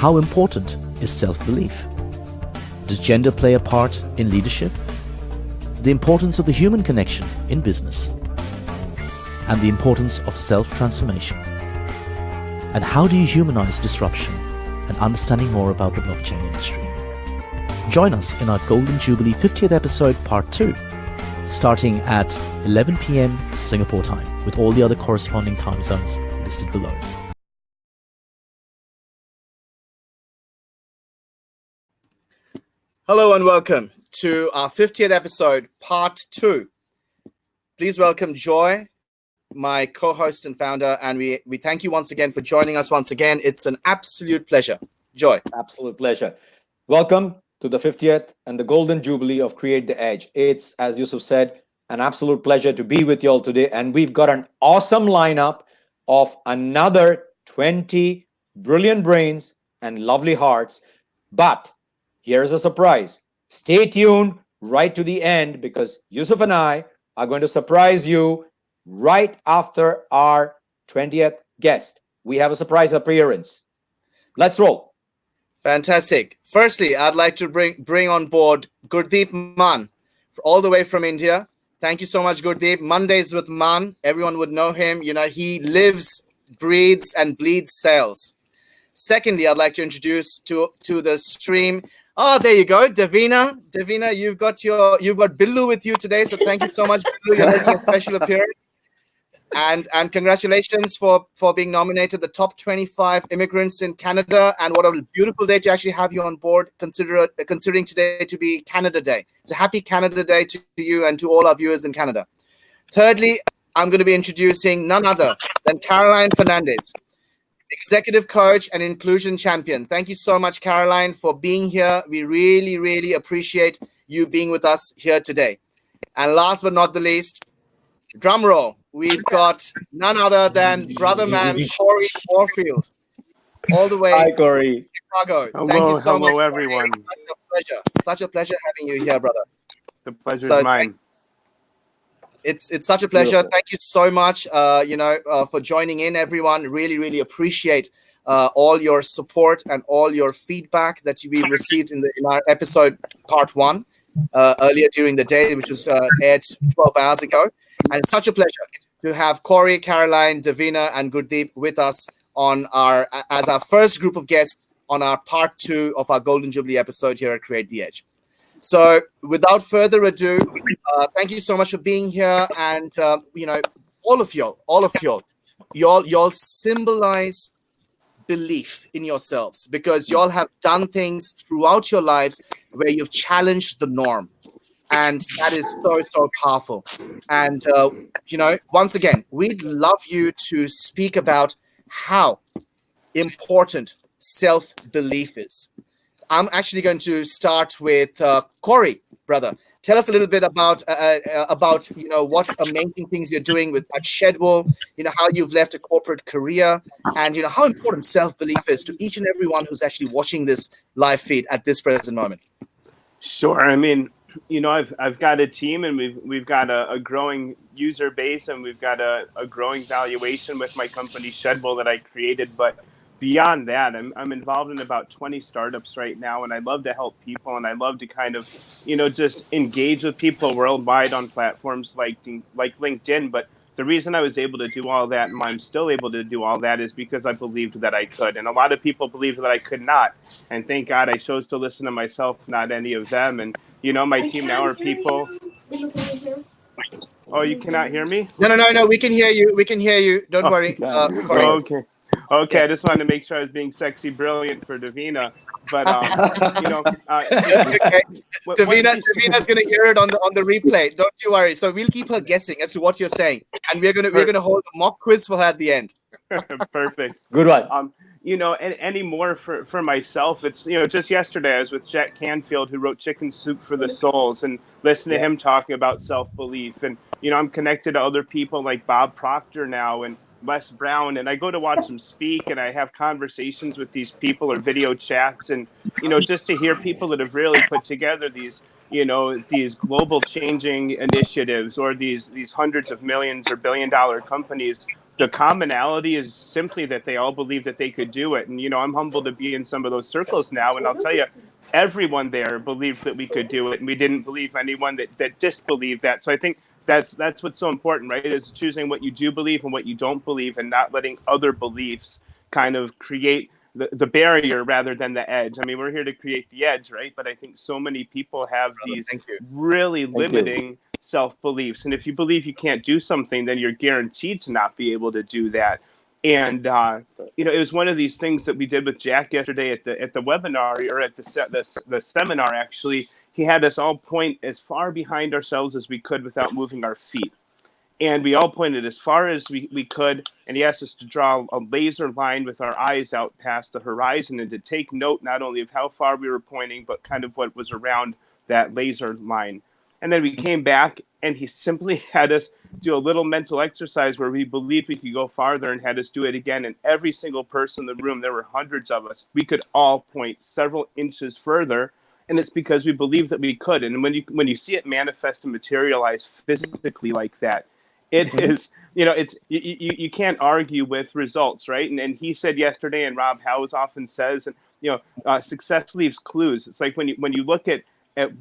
How important is self-belief? Does gender play a part in leadership? The importance of the human connection in business, and the importance of self-transformation. And how do you humanize disruption and understanding more about the blockchain industry? Join us in our Golden Jubilee 50th episode part 2, starting at 11 p.m. Singapore time, with all the other corresponding time zones listed below. Hello and welcome to our 50th episode, part 2. Please welcome Joy, my co-host and founder, and we thank you once again for joining us once again. It's an absolute pleasure. Joy. Absolute pleasure. Welcome to the 50th and the Golden Jubilee of Create the Edge. It's, as Youssef said, an absolute pleasure to be with you all today, and we've got an awesome lineup of another 20 brilliant brains and lovely hearts. But here's a surprise. Stay tuned right to the end, because Youssef and I are going to surprise you right after our 20th guest. We have a surprise appearance. Let's roll. Fantastic. Firstly, I'd like to bring on board Gurdeep Man, all the way from India. Thank you so much, Gurdeep. Mondays with Man. Everyone would know him. You know, he lives, breathes, and bleeds sales. Secondly, I'd like to introduce to the stream. Oh, there you go, Devina. Devina, you've got Billu with you today, so thank you so much, Billu. You're making a special appearance, and congratulations for being nominated the top 25 immigrants in Canada. And what a beautiful day to actually have you on board. Considering today to be Canada Day. It's a happy Canada Day to you and to all our viewers in Canada. Thirdly, I'm going to be introducing none other than Caroline Fernandez, Executive Coach and Inclusion Champion. Thank you so much, Caroline, for being here. We really, really appreciate you being with us here today. And last but not the least, drum roll, we've got none other than brother man Cory Warfield, all the way Hi, Cory. from Chicago. Hello, Thank you so much, everyone. Such a pleasure having you here, brother. The pleasure is mine. It's such a pleasure. Beautiful. Thank you so much, for joining in, everyone. Really, really appreciate all your support and all your feedback that we received in our episode part 1 earlier during the day, which was aired 12 hours ago. And it's such a pleasure to have Cory, Caroline, Devina, and Gurdeep with us as our first group of guests on our part 2 of our Golden Jubilee episode here at Create the Edge. So without further ado, thank you so much for being here. And, all of y'all symbolize belief in yourselves, because y'all have done things throughout your lives where you've challenged the norm. And that is so, so powerful. And, once again, we'd love you to speak about how important self-belief is. I'm actually going to start with Cory, brother. Tell us a little bit about what amazing things you're doing at Shedwool, how you've left a corporate career, and how important self-belief is to each and everyone who's actually watching this live feed at this present moment. Sure. I mean, I've got a team, and we've got a growing user base, and we've got a growing valuation with my company Shedwool that I created. But beyond that, I'm involved in about 20 startups right now, and I love to help people, and I love to kind of, just engage with people worldwide on platforms like LinkedIn. But the reason I was able to do all that, and I'm still able to do all that, is because I believed that I could. And a lot of people believed that I could not. And thank God I chose to listen to myself, not any of them. And, my team now are people. Oh, you cannot hear me? No. We can hear you. Don't worry. Cory. Okay. Okay, I just wanted to make sure I was being sexy brilliant for Devina, but okay. Devina's gonna hear it on the replay. Don't you worry. So we'll keep her guessing as to what you're saying, and we're gonna hold a mock quiz for her at the end. Perfect. Good one. Any more for myself, it's, just yesterday I was with Jack Canfield, who wrote Chicken Soup for the Souls, and listen to him talking about self-belief. And, I'm connected to other people like Bob Proctor now, and Les Brown, and I go to watch them speak, and I have conversations with these people or video chats, and just to hear people that have really put together these these global changing initiatives, or these hundreds of millions or billion-dollar companies the commonality is simply that they all believe that they could do it. And, you know, I'm humbled to be in some of those circles now. And I'll tell you, everyone there believed that we could do it. And we didn't believe anyone that disbelieved that. So I think that's what's so important, right? Is choosing what you do believe and what you don't believe, and not letting other beliefs kind of create the barrier rather than the edge. I mean, we're here to create the edge, right? But I think so many people have these really limiting self-beliefs. And if you believe you can't do something, then you're guaranteed to not be able to do that. And, you know, it was one of these things that we did with Jack yesterday at the webinar, or at the seminar, actually. He had us all point as far behind ourselves as we could without moving our feet. And we all pointed as far as we could, and he asked us to draw a laser line with our eyes out past the horizon, and to take note not only of how far we were pointing, but kind of what was around that laser line. And then we came back, and he simply had us do a little mental exercise where we believed we could go farther, and had us do it again. And every single person in the room, there were hundreds of us, we could all point several inches further. And it's because we believed that we could. And when you see it manifest and materialize physically like that, it is, you know, it's you can't argue with results, right? And he said yesterday, and Rob Howes often says, and you know, success leaves clues. It's like when you look at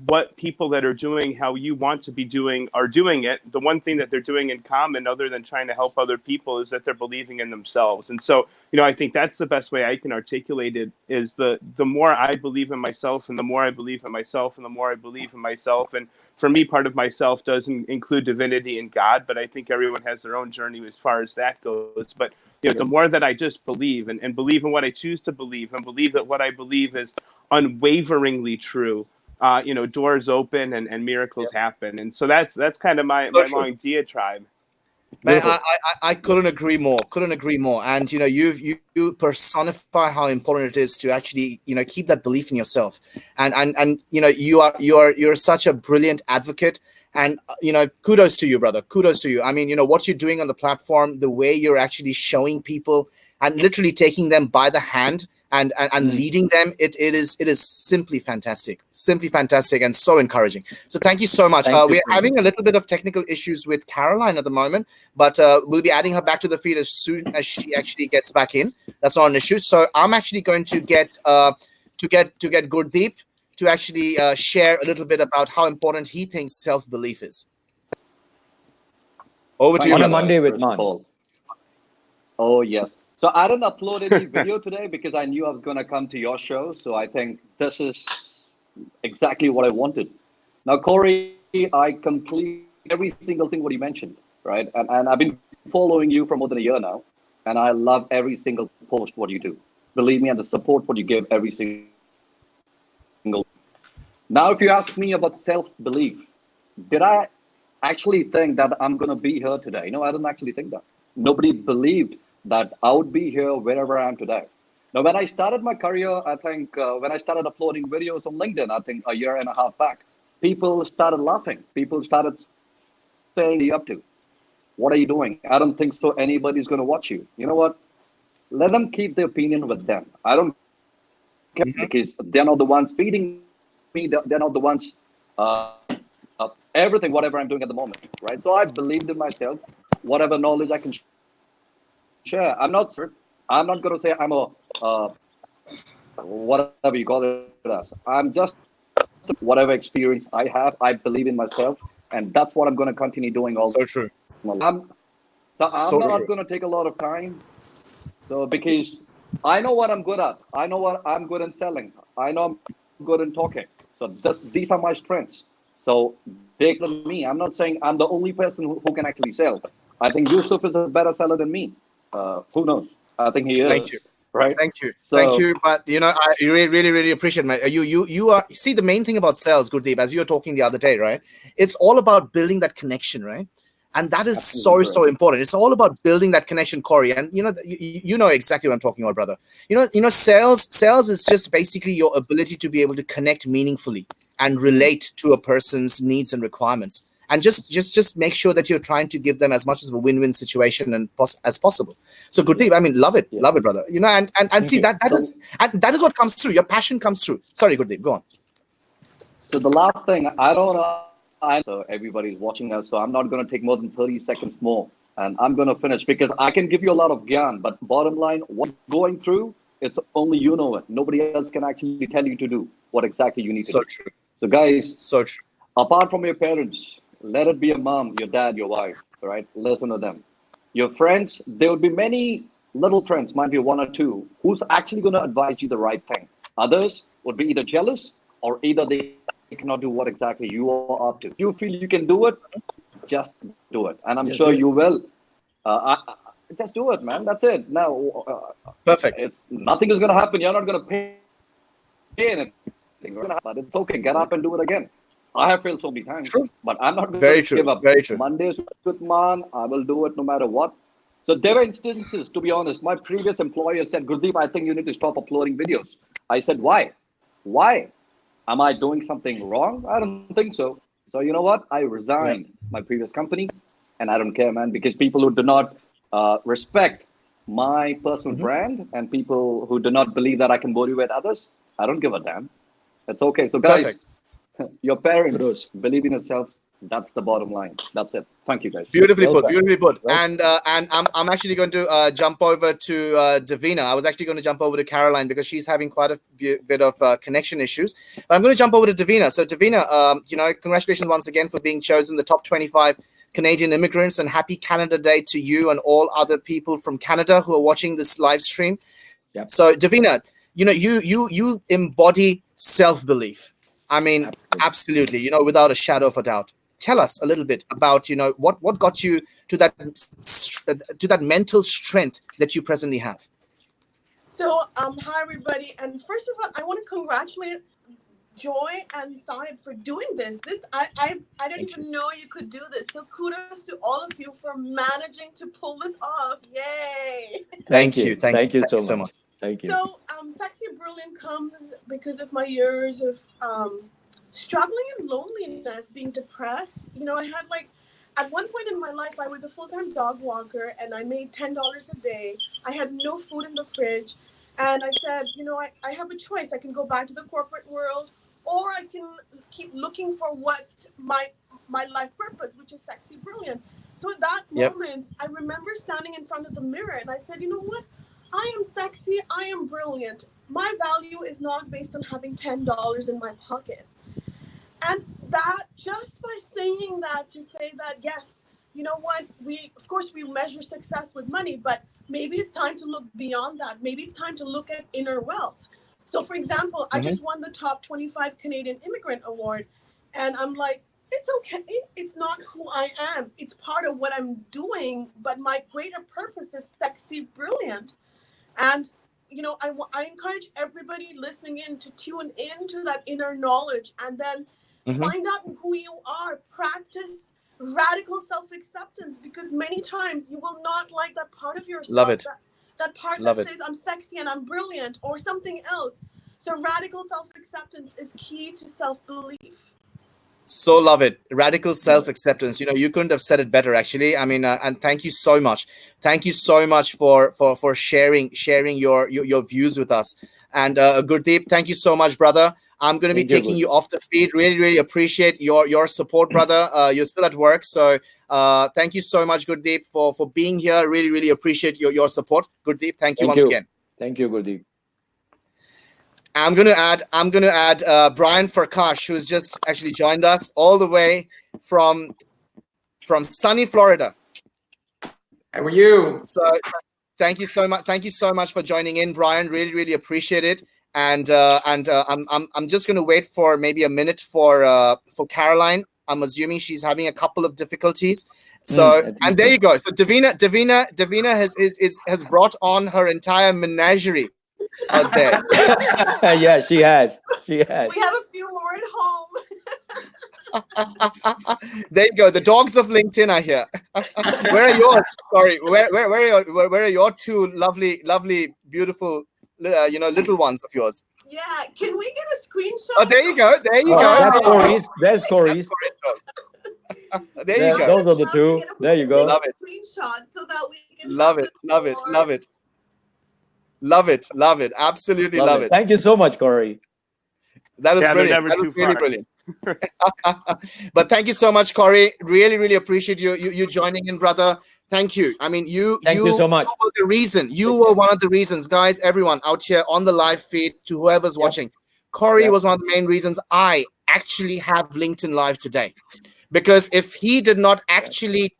what people that are doing how you want to be doing are doing it, the one thing that they're doing in common, other than trying to help other people, is that they're believing in themselves. And so, you know, I think that's the best way I can articulate it, is the more I believe in myself, and the more I believe in myself, and the more I believe in myself. And for me, part of myself does include divinity and God, but I think everyone has their own journey as far as that goes. But, you know, the more that I just believe and believe in what I choose to believe, and believe that what I believe is unwaveringly true, you know, doors open and miracles happen. And so that's kind of my long diatribe. Man, I couldn't agree more. And you know, you personify how important it is to actually, you know, keep that belief in yourself. And you know, you're such a brilliant advocate. And you know, kudos to you, brother. Kudos to you. I mean, you know, what you're doing on the platform, the way you're actually showing people and literally taking them by the hand and leading them, it is simply fantastic, and so encouraging. So thank you so much. We're having a little bit of technical issues with Caroline at the moment, but we'll be adding her back to the feed as soon as she actually gets back in. That's not an issue. So I'm actually going to get Gurdeep to actually share a little bit about how important he thinks self-belief is. Over to you, on a brother. Monday with Man. Oh yes. So I didn't upload any video today because I knew I was going to come to your show. So I think this is exactly what I wanted. Now, Cory, I complete every single thing what you mentioned, right? And I've been following you for more than a year now, and I love every single post what you do. Believe me, and the support what you give every single. Now, if you ask me about self-belief, did I actually think that I'm going to be here today? No, I didn't actually think that. Nobody believed that I would be here wherever I am today. Now, when I started my career, I think when I started uploading videos on LinkedIn, I think a year and a half back, people started laughing. People started saying, "What are you up to? What are you doing? I don't think so anybody's going to watch you." You know what? Let them keep their opinion with them. I don't care because they're not the ones feeding me. They're not the ones everything, whatever I'm doing at the moment, right? So I believed in myself, whatever knowledge I can share. I'm not going to say I'm a whatever you call it as. I'm just whatever experience I have. I believe in myself, and that's what I'm going to continue doing. So true. I'm not going to take a lot of time. So because I know what I'm good at. I know what I'm good in selling. I know I'm good in talking. So these are my strengths. So they than me. I'm not saying I'm the only person who can actually sell. I think Youssef is a better seller than me. Who knows? I think he is. Thank you. Right. Thank you. But you know, I really appreciate you are see the main thing about sales, Gurdeep, as you were talking the other day, right? It's all about building that connection, right? And that is so important. It's all about building that connection, Cory. And you know exactly what I'm talking about, brother. You know, sales is just basically your ability to be able to connect meaningfully and relate to a person's needs and requirements. And just make sure that you're trying to give them as much of a win-win situation as possible. So Gurdeep, I mean, love it, brother. You know, and see that is what comes through. Your passion comes through. Sorry, Gurdeep, go on. So the last thing, I don't know. So everybody's watching us, so I'm not going to take more than 30 seconds more. And I'm going to finish because I can give you a lot of gyan, but bottom line, what going through, it's only you know it. Nobody else can actually tell you to do what exactly you need to do. True. So guys, So true. apart from your parents, let it be a mom, your dad, your wife, right? Listen to them. Your friends, there will be many little friends, might be one or two, who's actually going to advise you the right thing. Others would be either jealous or either they cannot do what exactly you are up to. If you feel you can do it, just do it. And I'm Just sure do it. you will. Just do it, man. That's it. Now, Perfect. nothing is going to happen. You're not going to pay anything. But it's okay. Get up and do it again. I have failed so many times, True. but I'm not going Very to true. give up. Very true. Mondays with man, I will do it no matter what. So there were instances, to be honest, my previous employer said, Gurdeep, I think you need to stop uploading videos. I said, why? Why? Am I doing something wrong? I don't think so. So you know what? I resigned my previous company, and I don't care, man, because people who do not respect my personal brand and people who do not believe that I can motivate others, I don't give a damn. It's okay. So guys, Perfect. your parents Kudos. believe in yourself. That's the bottom line. That's it. Thank you, guys. Beautifully Well put. said. Beautifully put. Well And I'm actually going to jump over to Devina. I was actually going to jump over to Caroline because she's having quite a bit of connection issues. But I'm going to jump over to Devina. So Devina, you know, congratulations once again for being chosen the top 25 Canadian immigrants, and happy Canada Day to you and all other people from Canada who are watching this live stream. Yep. So Devina, you know, you embody self-belief. I mean, absolutely, you know, without a shadow of a doubt. Tell us a little bit about, you know, what got you to that mental strength that you presently have. So, hi everybody, and first of all, I want to congratulate Joy and Saheb for doing this. I didn't even know you could do this. So kudos to all of you for managing to pull this off. Yay! Thank you. Thank you so much. Thank you. So, Sexy Brilliant comes because of my years of struggling in loneliness, being depressed. You know, I had at one point in my life, I was a full-time dog walker and I made $10 a day. I had no food in the fridge. And I said, you know, I have a choice. I can go back to the corporate world, or I can keep looking for what my life purpose, which is Sexy Brilliant. So at that moment, I remember standing in front of the mirror and I said, you know what? I am sexy. I am brilliant. My value is not based on having $10 in my pocket. And that, just by saying that, to say that, yes, you know what, of course we measure success with money, but maybe it's time to look beyond that. Maybe it's time to look at inner wealth. So for example, I just won the top 25 Canadian Immigrant Award. And I'm like, it's okay. It's not who I am. It's part of what I'm doing. But my greater purpose is Sexy Brilliant. And you know, I encourage everybody listening in to tune into that inner knowledge and then find out who you are. Practice radical self-acceptance, because many times you will not like that part of yourself. Love it. That part Love that it. says I'm sexy and I'm brilliant or something else. So radical self-acceptance is key to self-belief. So love it. Radical self-acceptance. You know, you couldn't have said it better, actually. I mean, and thank you so much. Thank you so much for sharing your views with us. And Gurdeep, thank you so much, brother. I'm going to be taking you off the feed. Really, really appreciate your support, brother. You're still at work, so thank you so much, Gurdeep, for being here. Really, really appreciate your support, Gurdeep. Thank you once again. Thank you, Gurdeep. I'm going to add Brian Farkash, who's just actually joined us all the way from sunny Florida. How are you? So thank you so much. Thank you so much for joining in, Brian. Really, really appreciate it. And I'm just going to wait for maybe a minute for Caroline. I'm assuming she's having a couple of difficulties. So and there you go. So Devina has brought on her entire menagerie out there. Yeah, she has. We have a few more at home. There you go. The dogs of LinkedIn are here. Where are yours? Sorry, where are your two lovely, beautiful, little ones of yours? Yeah, can we get a screenshot? Oh, there you go. There you go. That's Cory's. There's Cory's. There you go. Those are the two. There you go. Love it. Screenshot so that we can Love it. Absolutely love it. Thank you so much, Cory. That was brilliant. That was really brilliant. But thank you so much, Cory. Really, really appreciate you joining in, brother. Thank you. I mean, Thank you so much. were the reason. You were one of the reasons, guys. Everyone out here on the live feed, to whoever's watching, Cory was one of the main reasons I actually have LinkedIn Live today. Because if he did not actually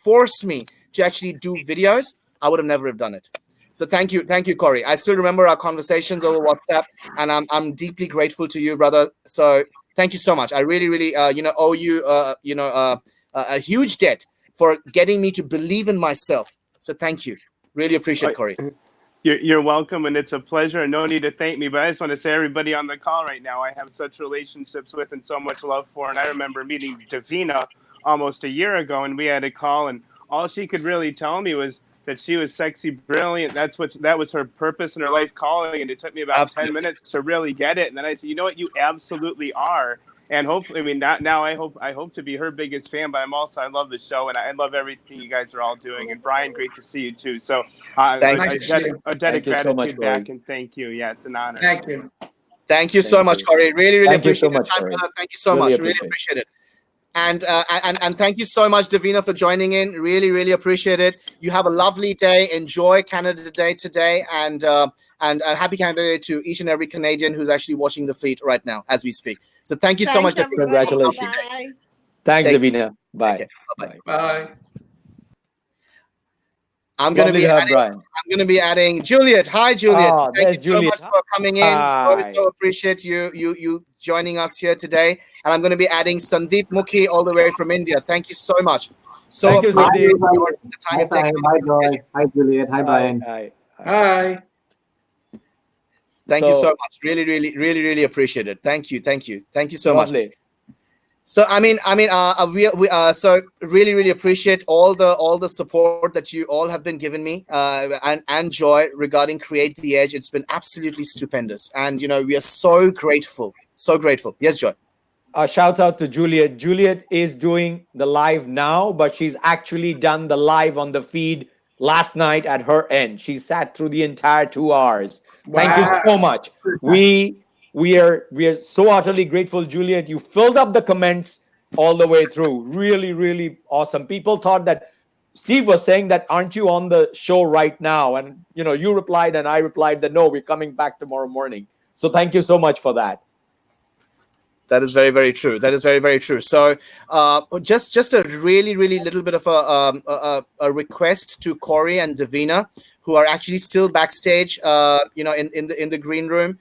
force me to actually do videos, I would have never have done it. So thank you, Cory. I still remember our conversations over WhatsApp, and I'm deeply grateful to you, brother. So thank you so much. I really, really, owe you, a huge debt for getting me to believe in myself. So thank you. Really appreciate it, Cory. You're welcome, and it's a pleasure. And no need to thank me, but I just want to say, everybody on the call right now, I have such relationships with and so much love for. And I remember meeting Devina almost a year ago, and we had a call, and all she could really tell me was that she was sexy, brilliant. That was her purpose in her life calling. And it took me about 10 minutes to really get it. And then I said, you know what, you absolutely are. And hopefully, I mean, now I hope to be her biggest fan, but I love the show, and I love everything you guys are all doing. And Brian, great to see you too. So a dedicated gratitude back, and thank you. Yeah, it's an honor. Thank you. Thank you so much, Cory. Really, really appreciate it. Thank you so much. Really appreciate it. And thank you so much, Devina, for joining in. Really, really appreciate it. You have a lovely day. Enjoy Canada Day today, and happy Canada Day to each and every Canadian who's actually watching the feed right now as we speak. So thank you so much, Devina. Congratulations. Bye. Thanks, Devina. Bye. Okay. Bye-bye. Bye. I'm going to be adding Juliet. Hi, Juliet. Thank you so much for coming in. So appreciate you joining us here today. And I'm going to be adding Sandeep Mukhi all the way from India. Thank you so much. So thank you, Sandeep. Hi, Juliet. Hi, Brian. Hi. Thank you so much. Really, really, really, really appreciate it. Thank you so much. So we so really, really appreciate all the support that you all have been giving me and Joy regarding Create the Edge. It's been absolutely stupendous, and we are so grateful. Yes, Joy. A shout out to Juliet. Juliet is doing the live now, but she's actually done the live on the feed last night at her end. She sat through the entire 2 hours. Wow. Thank you so much. We are so utterly grateful, Juliet. You filled up the comments all the way through. Really, really awesome. People thought that Steve was saying that, aren't you on the show right now? And you replied, and I replied that no, we're coming back tomorrow morning. So thank you so much for that. That is very, very true. So just a really, really little bit of a request to Cory and Devina, who are actually still backstage, in the green room.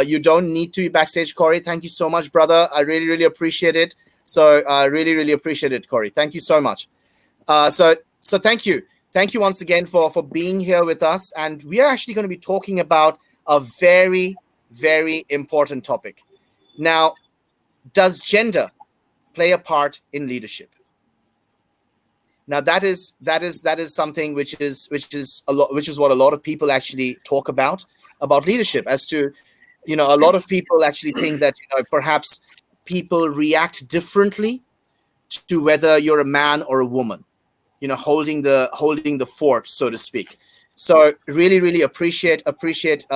You don't need to be backstage, Cory. Thank you so much, brother. I really, really appreciate it. So I really, really appreciate it, Cory. Thank you so much. So thank you. Thank you once again for being here with us. And we are actually going to be talking about a very, very important topic. Now, does gender play a part in leadership? Now that is something which is what a lot of people actually talk about leadership. As to a lot of people actually think that perhaps people react differently to whether you're a man or a woman, holding the fort, so to speak. So really, really appreciate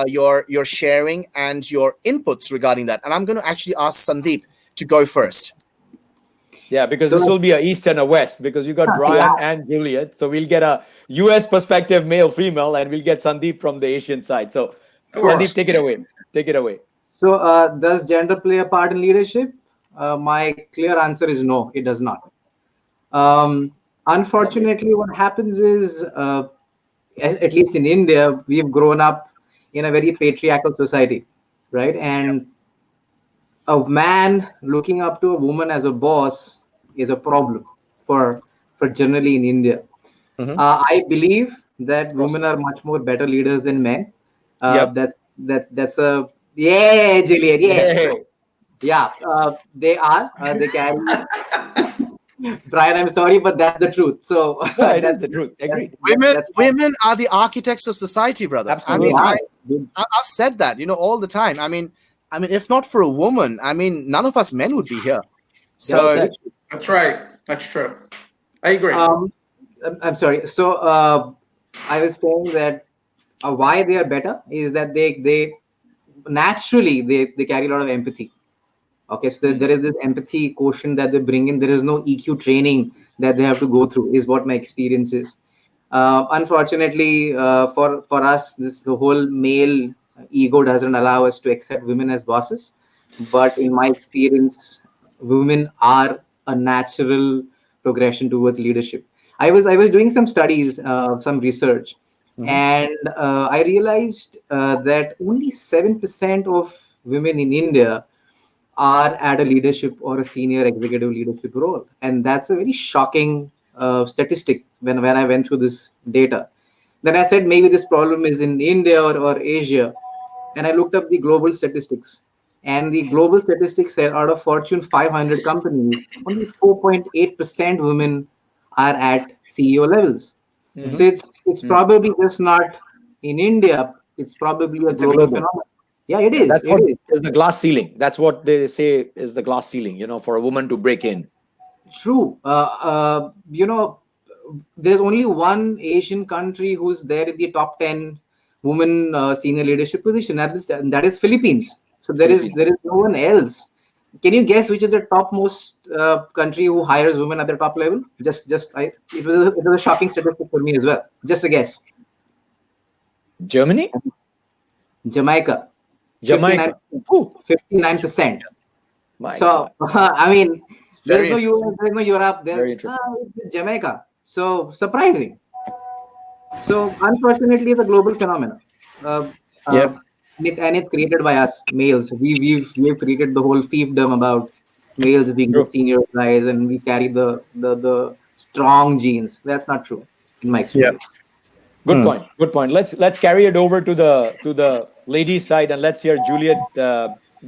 your sharing and your inputs regarding that. And I'm going to actually ask Sandeep to go first. Yeah, because this will be a East and a West, because you got Brian and Juliet. So we'll get a US perspective, male, female, and we'll get Sandeep from the Asian side. So Sandeep, take it away. So does gender play a part in leadership? My clear answer is no, it does not. Unfortunately, what happens is, at least in India, we've grown up in a very patriarchal society, right? And a man looking up to a woman as a boss is a problem for generally in India. Mm-hmm. I believe that women are much more better leaders than men. That's a Juliet. Yeah, they are. They carry. Brian, I'm sorry, but that's the truth. So that's the truth. Agreed. Women are the architects of society, brother. Absolutely. I've said that, all the time. I mean, if not for a woman, none of us men would be here. So that's right. That's true. I agree. I'm sorry. So I was saying that why they are better is that they naturally carry a lot of empathy. Okay, so there is this empathy quotient that they bring in. There is no EQ training that they have to go through, is what my experience is. Unfortunately, for us, the whole male ego doesn't allow us to accept women as bosses. But in my experience, women are a natural progression towards leadership. I was doing some studies, some research, and I realized that only 7% of women in India are at a leadership or a senior executive leadership role, and that's a very shocking statistic when I went through this data. Then I said maybe this problem is in India or Asia, and I looked up the global statistics. And the global statistics said out of Fortune 500 companies, only 4.8% women are at CEO levels. So it's probably just not in India. It's probably a It's a global global. phenomenon. Yeah, it is. That's It what is. is the glass ceiling. That's what they say is the glass ceiling, for a woman to break in. True. There's only one Asian country who's there in the top 10 women senior leadership position. That is Philippines. So there is no one else. Can you guess which is the topmost country who hires women at the top level? It was a shocking statistic for me as well. Just a guess. Germany? Jamaica. Jamaica. 59%. My So God. I mean, there's Very no US, there's no Europe, Very there's interesting. it's Jamaica. So surprising. So unfortunately, it's a global phenomenon. Uh, Yep. and it's created by us males. We've created the whole fiefdom about males being the True. senior guys, and we carry the strong genes. That's not true in my experience. Good point. Good point. Let's carry it over to the ladies' side, and let's hear Juliet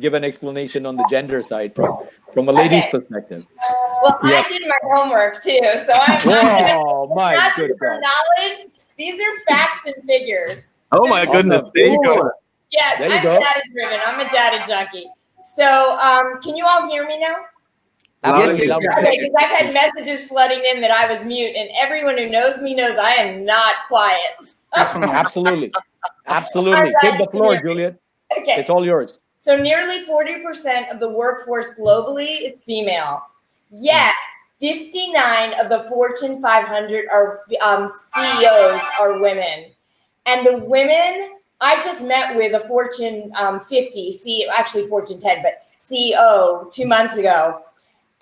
give an explanation on the gender side from a lady's perspective. Well, I did my homework too, so Oh my not good for God. knowledge. These are facts and figures. Oh my goodness. Awesome. There you go. Yes, There you I'm go. data driven. I'm a data junkie. So, can you all hear me now? Absolutely. Yes, Loud and Okay, clear. because I've had messages flooding in that I was mute, and everyone who knows me knows I am not quiet. Absolutely. Absolutely. Take the floor, Juliet. Okay. It's all yours. So nearly 40% of the workforce globally is female. Yet 59 of the Fortune 500 are CEOs are women. And the women, I just met with a Fortune 50 CEO, actually Fortune 10, but CEO 2 months ago.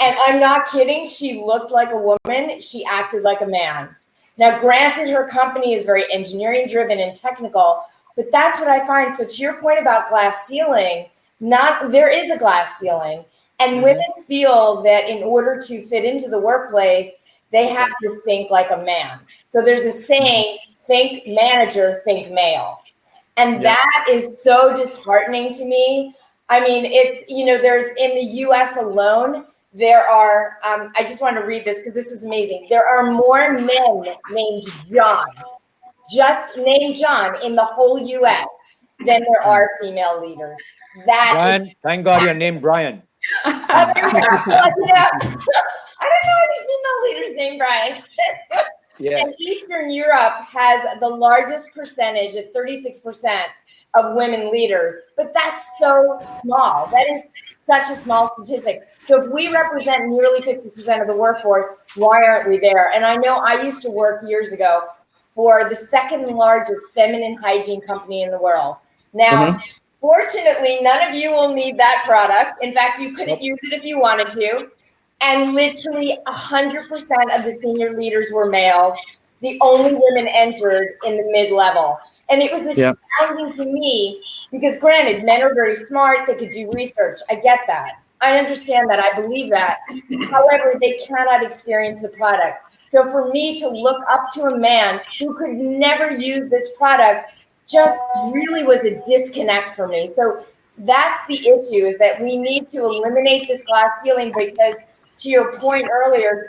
And I'm not kidding. She looked like a woman. She acted like a man. Now, granted, her company is very engineering driven and technical, but that's what I find. So to your point about glass ceiling, there is a glass ceiling, and women feel that in order to fit into the workplace, they have to think like a man. So there's a saying, think manager, think male. And that is so disheartening to me. I mean, it's, there's in the US alone, there are, I just want to read this because this is amazing. There are more men named John, just named John in the whole US than there are female leaders. Brian, thank God you're named Brian. I don't know any female leaders named Brian. Yeah. And Eastern Europe has the largest percentage at 36% of women leaders, but that's so small. That is such a small statistic. So if we represent nearly 50% of the workforce, why aren't we there? And I know I used to work years ago for the second largest feminine hygiene company in the world. Now, fortunately, none of you will need that product. In fact, you couldn't use it if you wanted to. And literally 100% of the senior leaders were males. The only women entered in the mid-level. And it was astounding to me because granted, men are very smart. They could do research. I get that. I understand that. I believe that. However, they cannot experience the product. So for me to look up to a man who could never use this product just really was a disconnect for me. So that's the issue, is that we need to eliminate this glass ceiling because to your point earlier,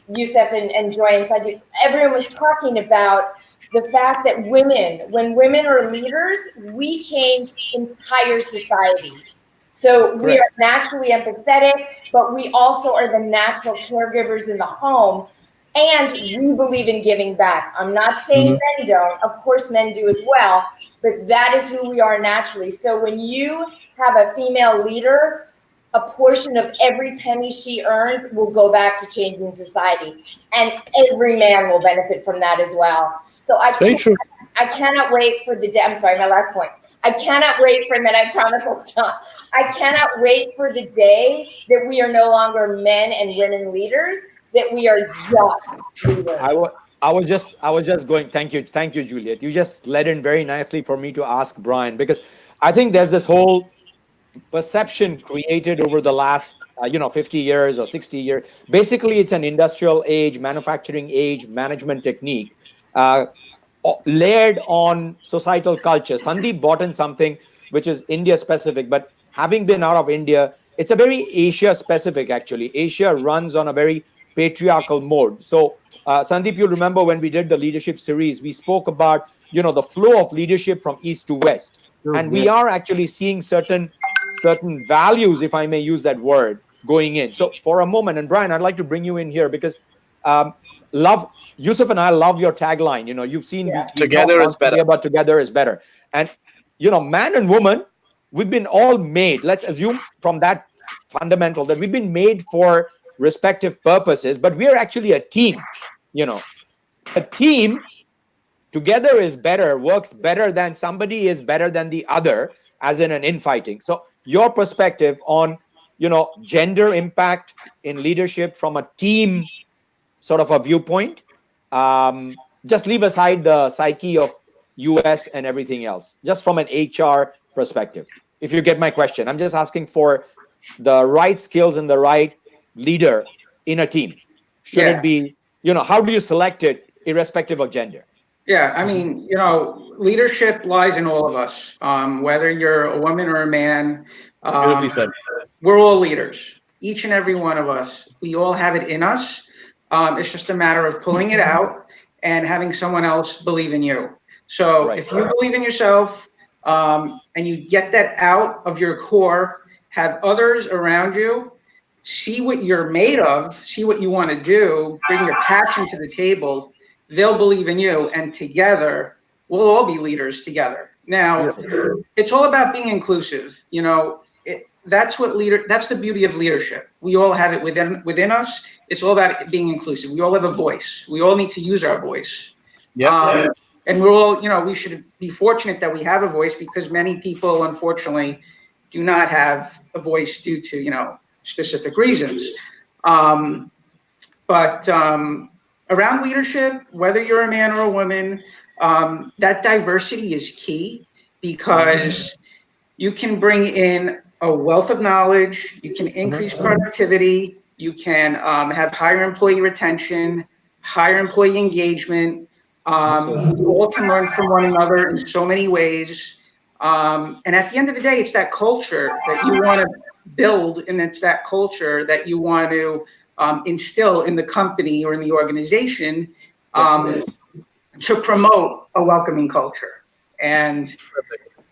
Youssef and Joy and Sandeep, everyone was talking about the fact that when women are leaders, we change entire societies. So we are naturally empathetic, but we also are the natural caregivers in the home. And we believe in giving back. I'm not saying men don't. Of course, men do as well. But that is who we are naturally. So when you have a female leader, a portion of every penny she earns will go back to changing society. And every man will benefit from that as well. So I cannot wait for the day. I'm sorry, my last point. I cannot wait for, and then I promise I'll stop. I cannot wait for the day that we are no longer men and women leaders, that we are just leaders. I was just going. Thank you, Juliet. You just led in very nicely for me to ask Bryan, because I think there's this whole perception created over the last 50 years or 60 years. Basically, it's an industrial age, manufacturing age management technique layered on societal culture. Sandeep brought in something which is India specific, but having been out of India, it's a very Asia specific actually. Asia runs on a very patriarchal mode. So Sandeep, you remember when we did the leadership series, we spoke about the flow of leadership from east to west. And we are actually seeing certain values, if I may use that word, going in. So for a moment, and Bryan, I'd like to bring you in here because Youssef and I love your tagline. You've seen together is better. But together is better. And man and woman, we've been all made. Let's assume from that fundamental that we've been made for respective purposes, but we are actually a team. A team together is better, works better than somebody is better than the other, as in an infighting. So your perspective on gender impact in leadership from a team sort of a viewpoint. Just leave aside the psyche of US and everything else, just from an HR perspective. If you get my question, I'm just asking for the right skills and the right leader in a team. Should it be, how do you select it irrespective of gender? Yeah, I mean, leadership lies in all of us, whether you're a woman or a man. We're all leaders, each and every one of us. We all have it in us. It's just a matter of pulling it out and having someone else believe in you. So if you believe in yourself and you get that out of your core, have others around you see what you're made of, see what you want to do, bring your passion to the table, they'll believe in you, and together we'll all be leaders together. Now, it's all about being inclusive. That's the beauty of leadership. We all have it within us. It's all about being inclusive. We all have a voice. We all need to use our voice. And we're all, we should be fortunate that we have a voice, because many people, unfortunately, do not have a voice due to, specific reasons. But around leadership, whether you're a man or a woman, that diversity is key, because you can bring in a wealth of knowledge, you can increase productivity, you can have higher employee retention, higher employee engagement. You all can learn from one another in so many ways. And at the end of the day, it's that culture that you want to build, and it's that culture that you want to instill in the company or in the organization to promote a welcoming culture. And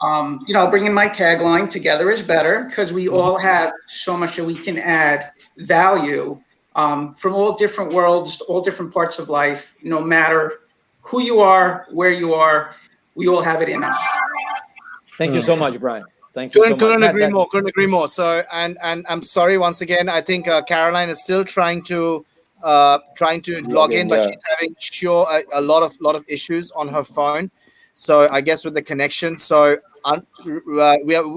bring in my tagline, together is better, because we all have so much that we can add value from all different worlds, all different parts of life. No matter who you are, where you are, we all have it in us. Thank you so much, Bryan. Thank you so much. Couldn't agree more. So, and I'm sorry once again. I think Caroline is still trying to log in, but she's having a lot of issues on her phone. So I guess with the connection. So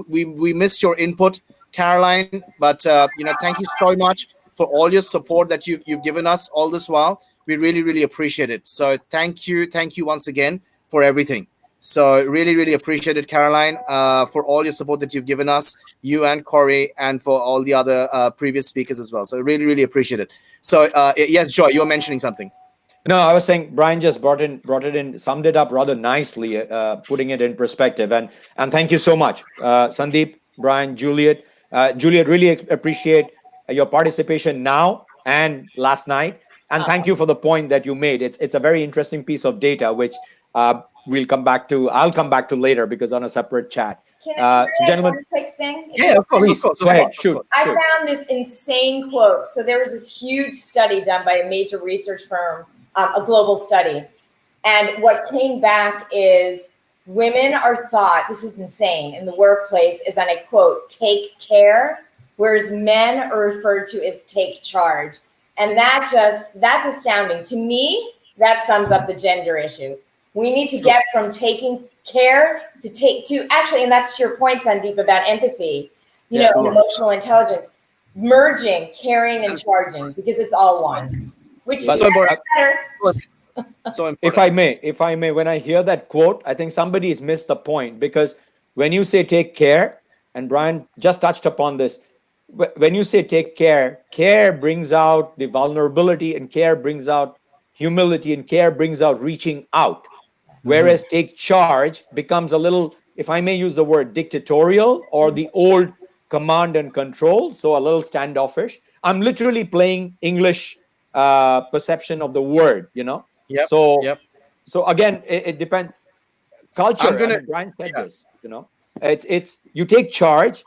we missed your input, Caroline. But thank you so much for all your support that you've given us all this while. We really appreciate it. So thank you once again for everything. So really appreciate it, Caroline, for all your support that you've given us, you and Cory, and for all the other previous speakers as well. So really appreciate it. So yes, Joy, you were mentioning something. No, I was saying Bryan just brought it in, summed it up rather nicely, putting it in perspective. And thank you so much, Sandeep, Bryan, Juliet. Juliet, really appreciate your participation now and last night. And thank you for the point that you made. It's a very interesting piece of data, which I'll come back to later, because on a separate chat. Can I gentlemen, one quick thing? Yeah, of course. Go ahead, shoot. I found this insane quote. So there was this huge study done by a major research firm, a global study. And what came back is women are thought, this is insane, in the workplace is, and I quote, take care whereas men are referred to as take charge. And that's astounding. To me, that sums up the gender issue. We need to get from taking care to actually, and that's to your point, Sandeep, about empathy, and emotional intelligence, merging, caring, and charging, because it's all one. Which is better. So important. If I may, when I hear that quote, I think somebody has missed the point, because when you say take care, and Brian just touched upon this, when you say take care, care brings out the vulnerability, and care brings out humility, and care brings out reaching out. Whereas take charge becomes a little, if I may use the word, dictatorial, or the old command and control, so a little standoffish. I'm literally playing English perception of the word, So again, it depends. Culture. Brian said this, it's you take charge.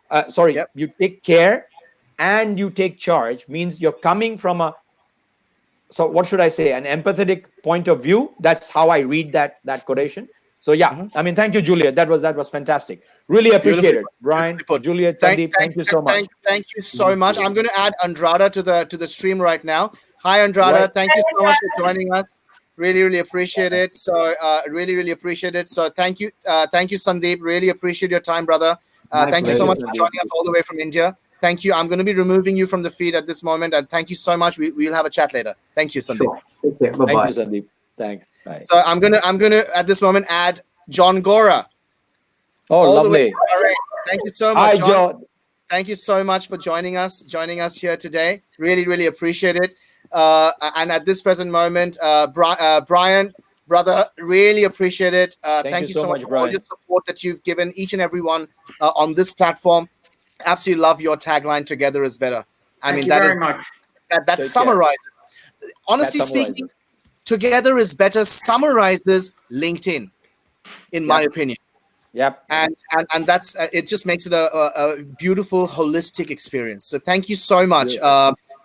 You take care, and you take charge means you're coming from a. So what should I say? An empathetic point of view. That's how I read that quotation. So I mean, thank you, Juliet. That was fantastic. Really appreciate it, Brian, Juliet, Sandeep. Thank you so much. Thank you so much. I'm going to add Andrada to the stream right now. Hi, Andrada. Right. Thank you so much for joining us. Really appreciate it. So really appreciate it. So thank you, Sandeep. Really appreciate your time, brother. Thank you so much for joining us all the way from India. Thank you. I'm going to be removing you from the feed at this moment, and thank you so much. We'll have a chat later. Thank you, Sandeep. Sure. Okay, bye-bye. Thank you, Sandeep. Thanks. Bye. So I'm gonna at this moment add John Gora. Oh, lovely. Thank you so much, Hi, John. Thank you so much for joining us here today. Really appreciate it. And at this present moment, Brian, brother, really appreciate it. Thank you so much for all your support that you've given each and every one on this platform. Absolutely love your tagline, "Together is better." Thank you very much. That summarizes. Honestly speaking, "Together is better" summarizes LinkedIn, in my opinion. Yep. And that's it. Just makes it a beautiful, holistic experience. So thank you so much,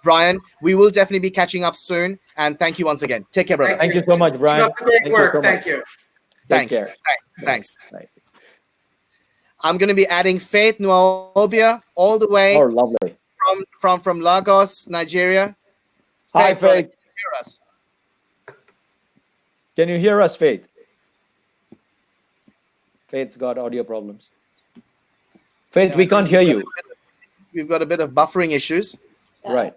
Brian. We will definitely be catching up soon. And thank you once again. Take care, brother. Thank you so much, Brian. Great work. Thank you. Thanks. I'm going to be adding Faith Nwobia all the way lovely. from Lagos, Nigeria. Hi, Faith. Can you hear us? Can you hear us, Faith? Faith's got audio problems. Faith, we can't hear you. We've got a bit of buffering issues. Right.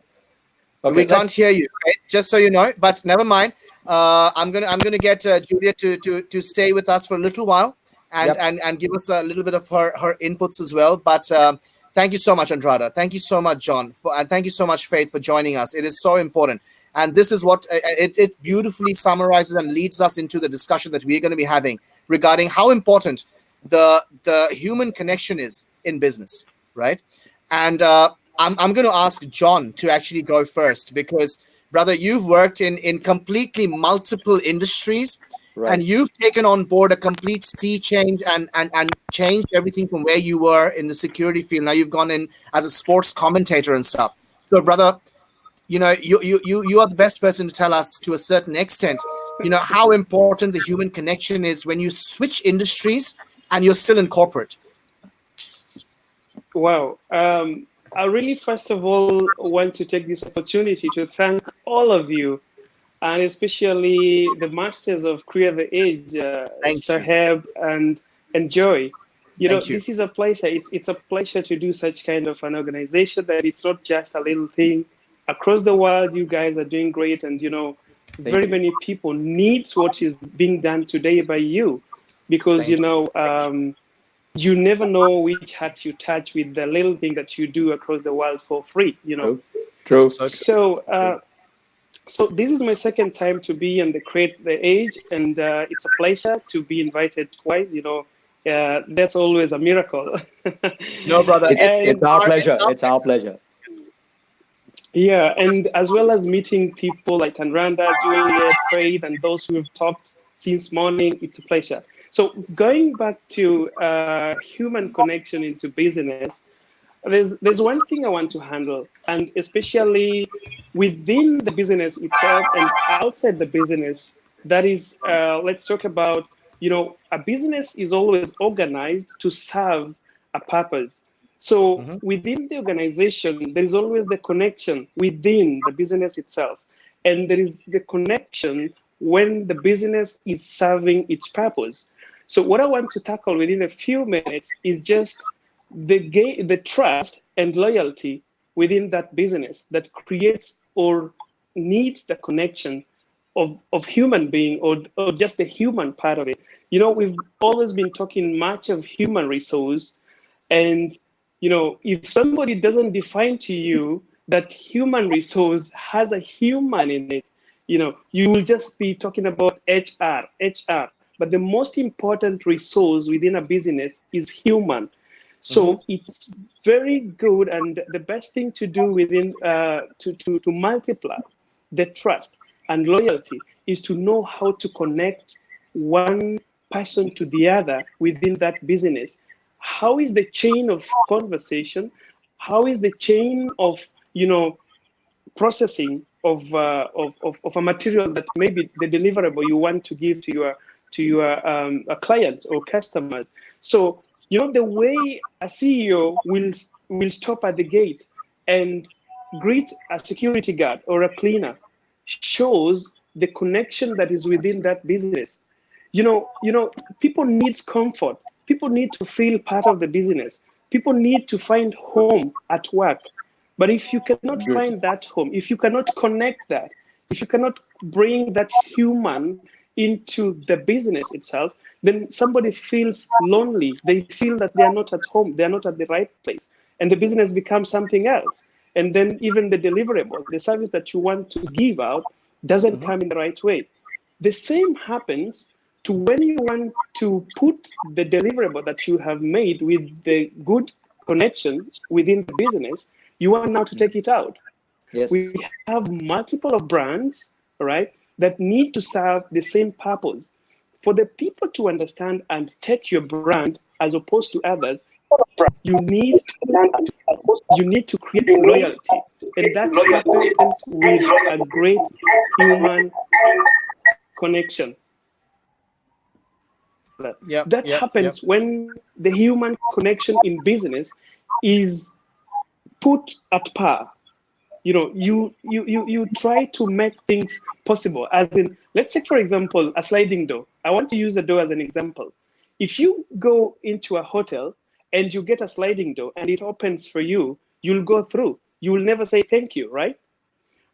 Okay, we can't hear you, Faith, just so you know. But never mind. I'm gonna get Juliet to stay with us for a little while and give us a little bit of her inputs as well. But thank you so much, Andrada. Thank you so much, John, and thank you so much, Faith, for joining us. It is so important. And this is what it beautifully summarizes and leads us into the discussion that we're going to be having regarding how important the human connection is in business, right? And I'm going to ask John to actually go first because, brother, you've worked in completely multiple industries, and you've taken on board a complete sea change and changed everything from where you were in the security field. Now you've gone in as a sports commentator and stuff. So, brother, you are the best person to tell us to a certain extent, how important the human connection is when you switch industries and you're still in corporate. Wow. I really, first of all, want to take this opportunity to thank all of you, and especially the masters of Create the Age, Saheb and Joy. This is a pleasure. It's a pleasure to do such kind of an organization that it's not just a little thing. Across the world, you guys are doing great, and very many people needs what is being done today by you, because you never know which heart you touch with the little thing that you do across the world for free. True. So this is my second time to be on the Create the Age, and it's a pleasure to be invited twice. That's always a miracle. No, brother, it's our pleasure. It's our pleasure. Yeah, and as well as meeting people like Andrada, Juliet, Faith, and those who have talked since morning, it's a pleasure. So going back to human connection into business, there's one thing I want to handle, and especially within the business itself and outside the business. That is, let's talk about, a business is always organized to serve a purpose. So within the organization, there is always the connection within the business itself. And there is the connection when the business is serving its purpose. So what I want to tackle within a few minutes is just the trust and loyalty within that business that creates or needs the connection of human being or just the human part of it. You know, we've always been talking much of human resource, and you know, if somebody doesn't define to you that human resource has a human in it, you know, you will just be talking about HR. But the most important resource within a business is human. So it's very good, and the best thing to do within to multiply the trust and loyalty is to know how to connect one person to the other within that business. How is the chain of conversation? How is the chain of, you know, processing of a material that maybe the deliverable you want to give to your clients or customers? So, you know, the way a CEO will stop at the gate and greet a security guard or a cleaner shows the connection that is within that business. You know, people need comfort. People need to feel part of the business. People need to find home at work. But if you cannot find that home, if you cannot connect that, if you cannot bring that human into the business itself, then somebody feels lonely. They feel that they are not at home. They are not at the right place. And the business becomes something else. And then even the deliverable, the service that you want to give out, doesn't come in the right way. The same happens to when you want to put the deliverable that you have made with the good connection within the business, you want now to take it out. Yes. We have multiple of brands, right, that need to serve the same purpose. For the people to understand and take your brand as opposed to others, you need to create loyalty, and that happens with a great human connection. That happens when the human connection in business is put at par. You know, you try to make things possible. As in, let's take, for example, a sliding door. I want to use a door as an example. If you go into a hotel and you get a sliding door and it opens for you, you'll go through. You will never say thank you, right?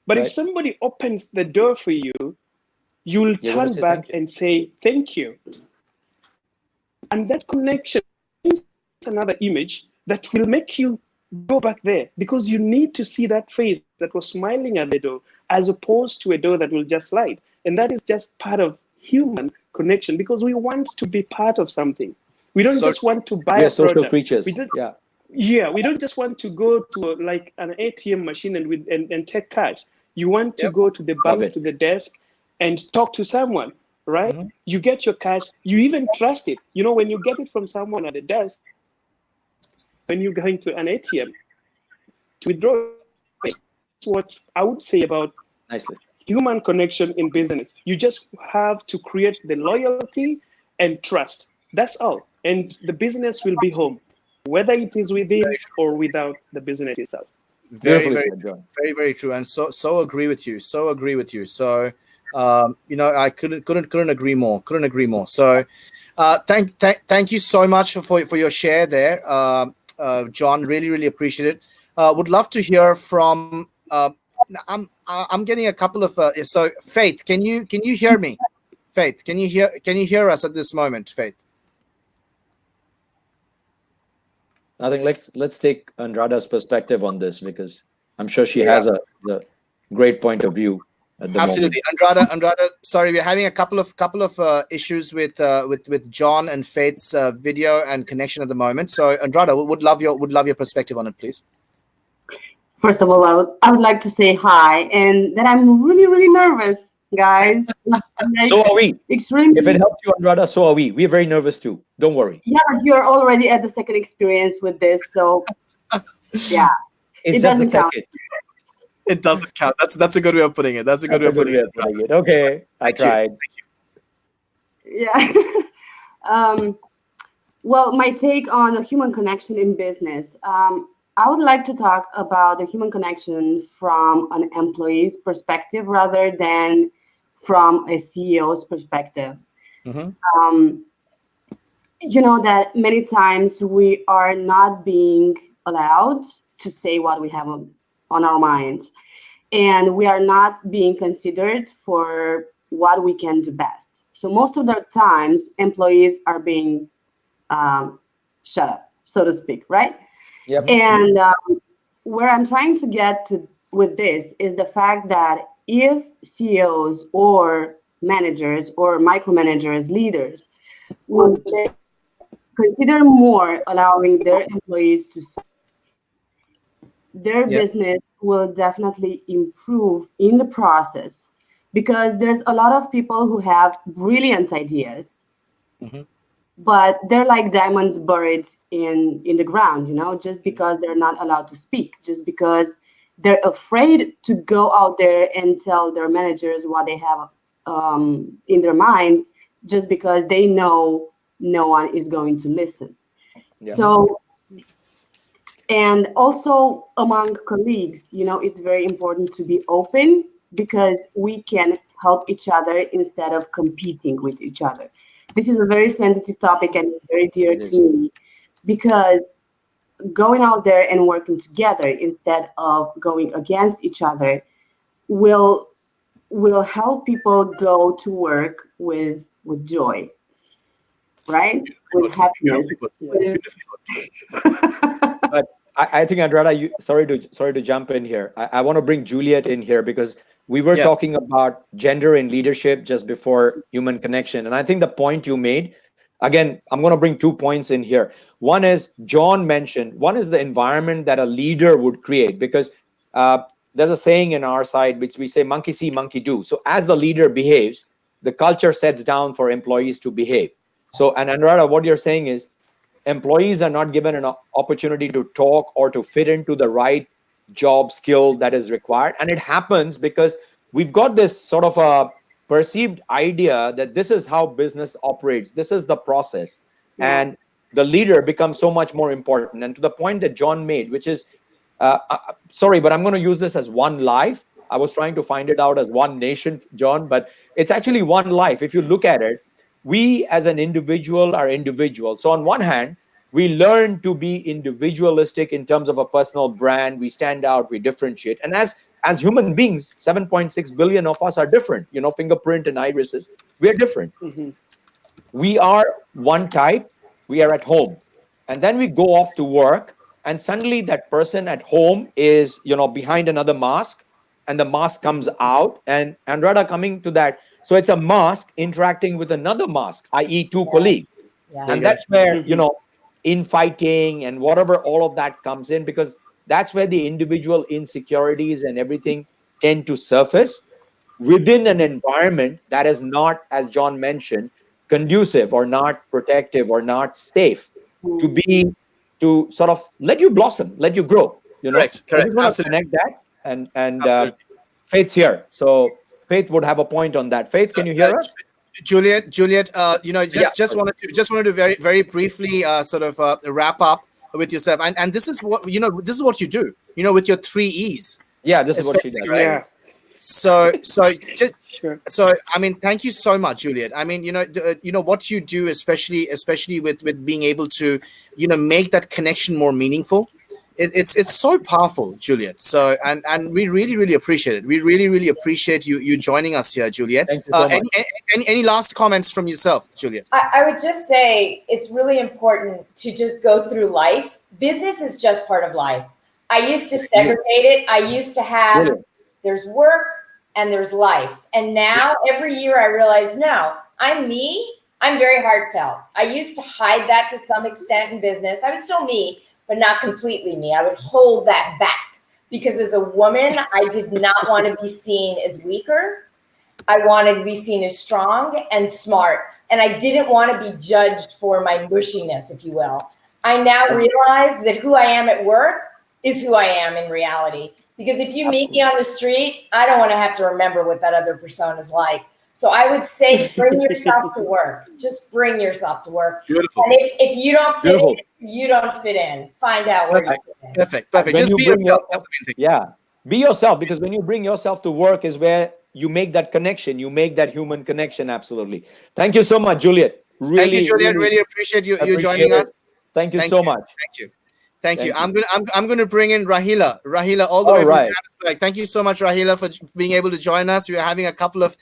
But if somebody opens the door for you, you'll turn back and say thank you. And that connection is another image that will make you go back there, because you need to see that face that was smiling at the door as opposed to a door that will just slide. And that is just part of human connection, because we want to be part of something. We don't just want to buy a social product. Creatures. We don't just want to go to like an ATM machine and take cash. You want to go to the bank, to the desk, and talk to someone, right? You get your cash. You even trust it. You know, when you get it from someone at the desk, when you're going to an ATM to withdraw, that's what I would say about human connection in business. You just have to create the loyalty and trust. That's all. And the business will be home, whether it is within or without the business itself. Very, very true. And so agree with you. So, you know, I couldn't agree more. So, thank you so much for your share there, John. Really appreciate it. Would love to hear from. I'm getting a couple of. So, Faith, can you hear me? Faith, can you hear us at this moment, Faith? I think let's take Andrada's perspective on this, because I'm sure she has a great point of view at the moment. Andrada. Sorry, we're having a couple of issues with John and Faith's video and connection at the moment. So, Andrada, would love your perspective on it, please. First of all, I would like to say hi, and that I'm really nervous, guys. So are we. Extremely. If it helps you, Andrada, so are we. We're very nervous too. Don't worry. Yeah, but you're already at the second experience with this, so yeah, it doesn't count. It doesn't count. That's a good way of putting it. Okay, I tried. Yeah. Well, my take on the human connection in business. I would like to talk about the human connection from an employee's perspective rather than from a CEO's perspective. You know that many times we are not being allowed to say what we have on our minds, and we are not being considered for what we can do best. So most of the times, employees are being shut up, so to speak, right? Yep. And where I'm trying to get to with this is the fact that if CEOs or managers or micromanagers, leaders, would consider more allowing their employees to speak, their business will definitely improve in the process, because there's a lot of people who have brilliant ideas, but they're like diamonds buried in the ground, you know, just because they're not allowed to speak, just because they're afraid to go out there and tell their managers what they have in their mind, just because they know no one is going to listen. So, and also among colleagues, you know, it's very important to be open, because we can help each other instead of competing with each other. This is a very sensitive topic and it's very dear to me, because going out there and working together instead of going against each other will help people go to work with joy, right? With happiness. But I think, Andrada, sorry to jump in here. I want to bring Juliet in here, because we were talking about gender in leadership just before human connection. And I think the point you made, again, I'm going to bring 2 points in here. One is, John mentioned, one is the environment that a leader would create, because there's a saying in our side, which we say, monkey see, monkey do. So as the leader behaves, the culture sets down for employees to behave. So, and Andrada, what you're saying is, employees are not given an opportunity to talk or to fit into the right job skill that is required. And it happens because we've got this sort of a perceived idea that this is how business operates. This is the process. And the leader becomes so much more important. And to the point that John made, which is, sorry, but I'm going to use this as one life. I was trying to find it out as one nation, John, but it's actually one life. If you look at it, we as an individual are individual. So on one hand, we learn to be individualistic in terms of a personal brand. We stand out, we differentiate. And as human beings, 7.6 billion of us are different. You know, fingerprint and irises, we are different. We are one type, we are at home. And then we go off to work, and suddenly that person at home is, you know, behind another mask, and the mask comes out. And Andrada, coming to that, so it's a mask interacting with another mask, i.e. two colleagues. And that's where, you know, infighting and whatever, all of that comes in, because that's where the individual insecurities and everything tend to surface within an environment that is not, as John mentioned, conducive or not protective or not safe to sort of let you blossom, let you grow. You know, correct. I just want to connect that, and Faith's here, so Faith would have a point on that. Faith, can you hear us? Juliet, you know, just wanted to very, very briefly sort of wrap up with yourself, and this is what, you know, this is what you do, you know, with your 3 E's. Yeah, this is what she does. Right? So I mean, thank you so much, Juliet. I mean, you know what you do, especially with being able to, you know, make that connection more meaningful. It's so powerful, Juliet. So and we really appreciate it. We really appreciate you joining us here, Juliet. Thank you so much. Any last comments from yourself, Juliet? I would just say it's really important to just go through life. Business is just part of life. I used to segregate it. I used to have there's work and there's life. And now every year I realize, no, I'm me. I'm very heartfelt. I used to hide that to some extent in business. I was still me, but not completely me. I would hold that back because as a woman, I did not want to be seen as weaker. I wanted to be seen as strong and smart. And I didn't want to be judged for my mushiness, if you will. I now realize that who I am at work is who I am in reality. Because if you meet me on the street, I don't want to have to remember what that other persona is like. So I would say bring yourself to work. Just bring yourself to work. Beautiful. And if you don't fit in, you don't fit in. Find out where you fit in. Perfect. Just be yourself. Yeah. Be yourself, because when you bring yourself to work is where you make that connection. You make that human connection. Absolutely. Thank you so much, Juliet. Really, thank you, Juliet. Really appreciate you joining us. Thank you so much. Thank you. I'm gonna bring in Rahila. Rahila, all the way from Johannesburg. Thank you so much, Rahila, for being able to join us. We are having a couple of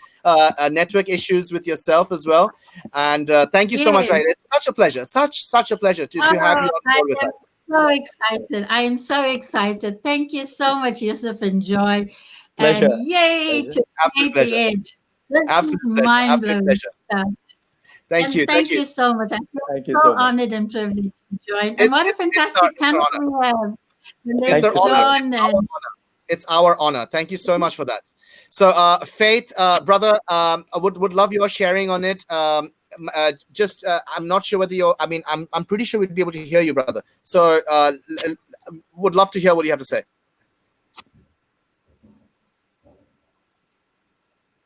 network issues with yourself as well, and thank you so much, Rahila. It's such a pleasure, such a pleasure to have you on board with us. So excited! I am so excited. Thank you so much, Youssef and Joy. Pleasure. And yay to create the edge. This is mind-blowing stuff. Thank you. Thank you so much. I feel so honored and privileged to join. And what a fantastic panel we have. It's our honor. Thank you so much for that. So, Faith, brother, I would love your sharing on it. I'm not sure whether you're. I mean, I'm pretty sure we'd be able to hear you, brother. So, would love to hear what you have to say.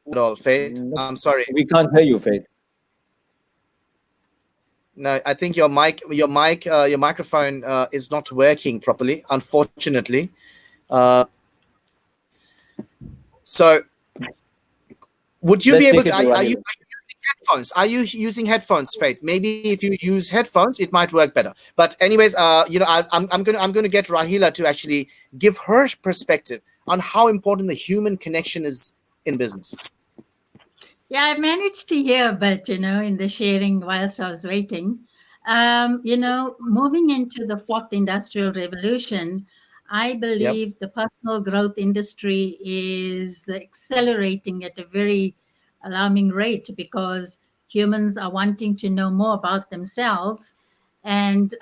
At all, Faith. I'm sorry. We can't hear you, Faith. No, I think your microphone is not working properly, unfortunately. So, would you be able to? Are you using headphones? Are you using headphones, Faith? Maybe if you use headphones, it might work better. But anyways, I'm gonna get Rahila to actually give her perspective on how important the human connection is in business. Yeah, I managed to hear, but in the sharing whilst I was waiting, moving into the fourth industrial revolution, I believe the personal growth industry is accelerating at a very alarming rate because humans are wanting to know more about themselves and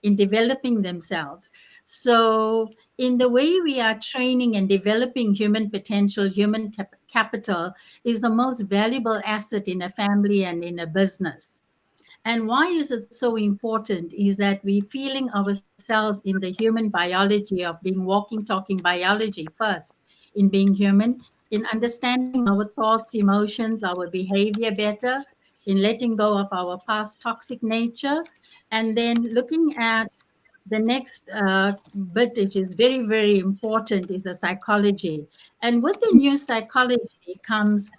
in developing themselves. So in the way we are training and developing human potential, human capital is the most valuable asset in a family and in a business. And why is it so important is that we're feeling ourselves in the human biology of being walking, talking biology first, in being human, in understanding our thoughts, emotions, our behavior better, in letting go of our past toxic nature, and then looking at the next bit, which is very, very important, is the psychology. And with the new psychology comes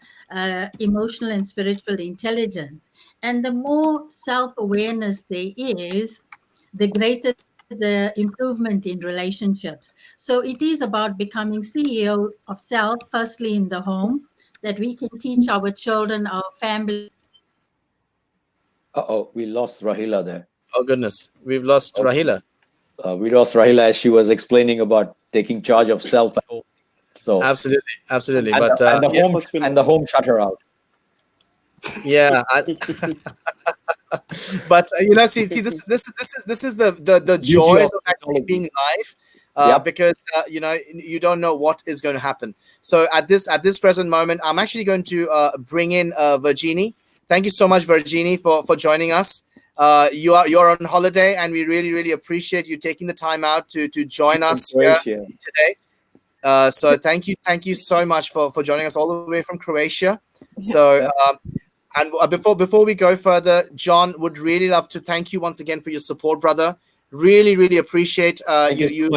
emotional and spiritual intelligence. And the more self-awareness there is, the greater the improvement in relationships. So it is about becoming CEO of self, firstly in the home, that we can teach our children, our family. Uh-oh, we lost Rahila there. Oh, goodness. We've lost Rahila. We lost Rahila as she was explaining about taking charge of self. So absolutely. And, but the home shut her out. Yeah. But see, this is the joys of actually being live. Because you don't know what is going to happen. So at this present moment, I'm actually going to bring in Virginie. Thank you so much, Virginie, for joining us. You're on holiday, and we really appreciate you taking the time out to join us here today. So thank you so much for joining us all the way from Croatia. So and before we go further, John would really love to thank you once again for your support, brother. Really appreciate you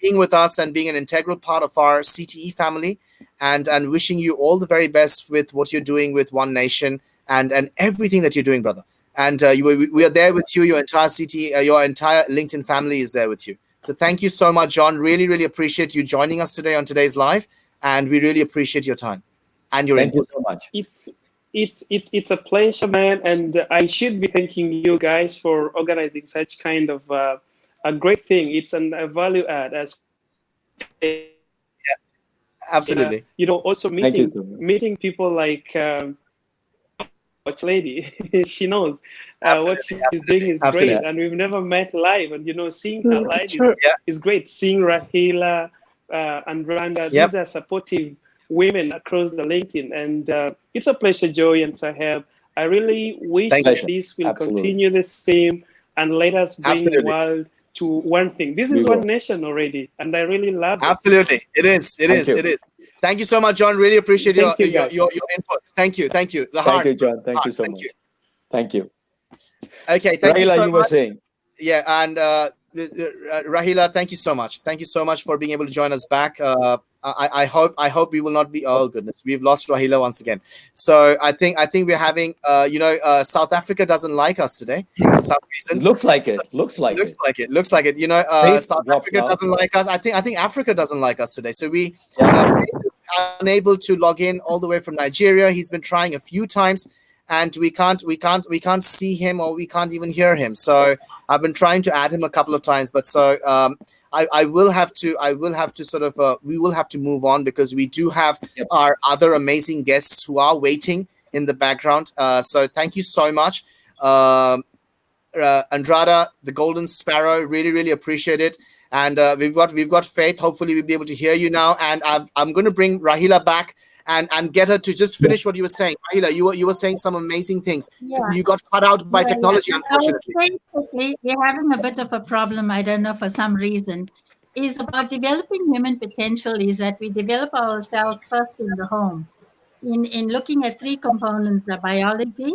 being with us and being an integral part of our CTE family, and wishing you all the very best with what you're doing with One Nation and everything that you're doing, brother. And we are there with you. Your entire CTE, your entire LinkedIn family is there with you. So thank you so much, John. Really appreciate you joining us today on today's live, and we really appreciate your time and your input. Thank you so much. It's a pleasure, man, and I should be thanking you guys for organizing such kind of a great thing. It's a value add as. Absolutely. Also meeting people like. Lady, she knows what she's doing is great, and we've never met live, and seeing her live is great. Seeing Rahila, Andrada, these are supportive women across the LinkedIn, and it's a pleasure, Joy and Saheb. I really wish that this will continue the same and let us bring the world to one thing. This is one nation already, and I really love it. Absolutely, it is. It is. Thank you so much, John. Really appreciate your input. Thank you. Thank you, John. Thank you so much. Thank you. Okay, thank you so much. You were saying. Yeah, and Rahila, thank you so much. Thank you so much for being able to join us back. I hope we will not be. Oh goodness, we've lost Rahila once again. So I think we're having. South Africa doesn't like us today for some reason. Looks like it. Looks like it. You know, South Africa doesn't like us. I think Africa doesn't like us today. So we is unable to log in all the way from Nigeria. He's been trying a few times, and we can't see him, or we can't even hear him. So I've been trying to add him a couple of times, but so I will have to sort of we will have to move on, because we do have our other amazing guests who are waiting in the background. So thank you so much, Andrada, the Golden Sparrow. Really appreciate it. And we've got Faith. Hopefully we'll be able to hear you now. And I'm going to bring Rahila back and get her to just finish what you were saying. Rahila, you were saying some amazing things. Yeah. You got cut out by technology, unfortunately. Basically, we're having a bit of a problem, I don't know, for some reason, is about developing human potential is that we develop ourselves first in the home. In looking at three components, the biology,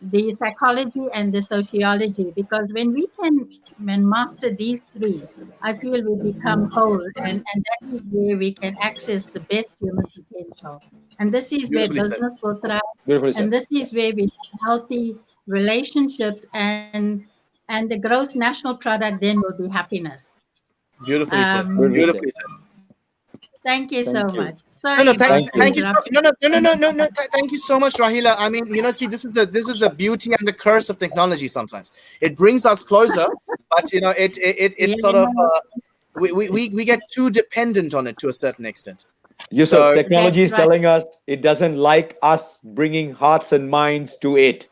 the psychology, and the sociology, because when we can master these three, I feel we become whole, and that is where we can access the best human potential. And this is where business will thrive, and this is where we have healthy relationships, and the gross national product then will be happiness. Beautifully said. Beautifully said. Thank you so much. Sorry, thank you. No. Thank you so much, Rahila. I mean, see, this is the beauty and the curse of technology. Sometimes it brings us closer, but it's sort of we get too dependent on it to a certain extent. So technology is telling us it doesn't like us bringing hearts and minds to it.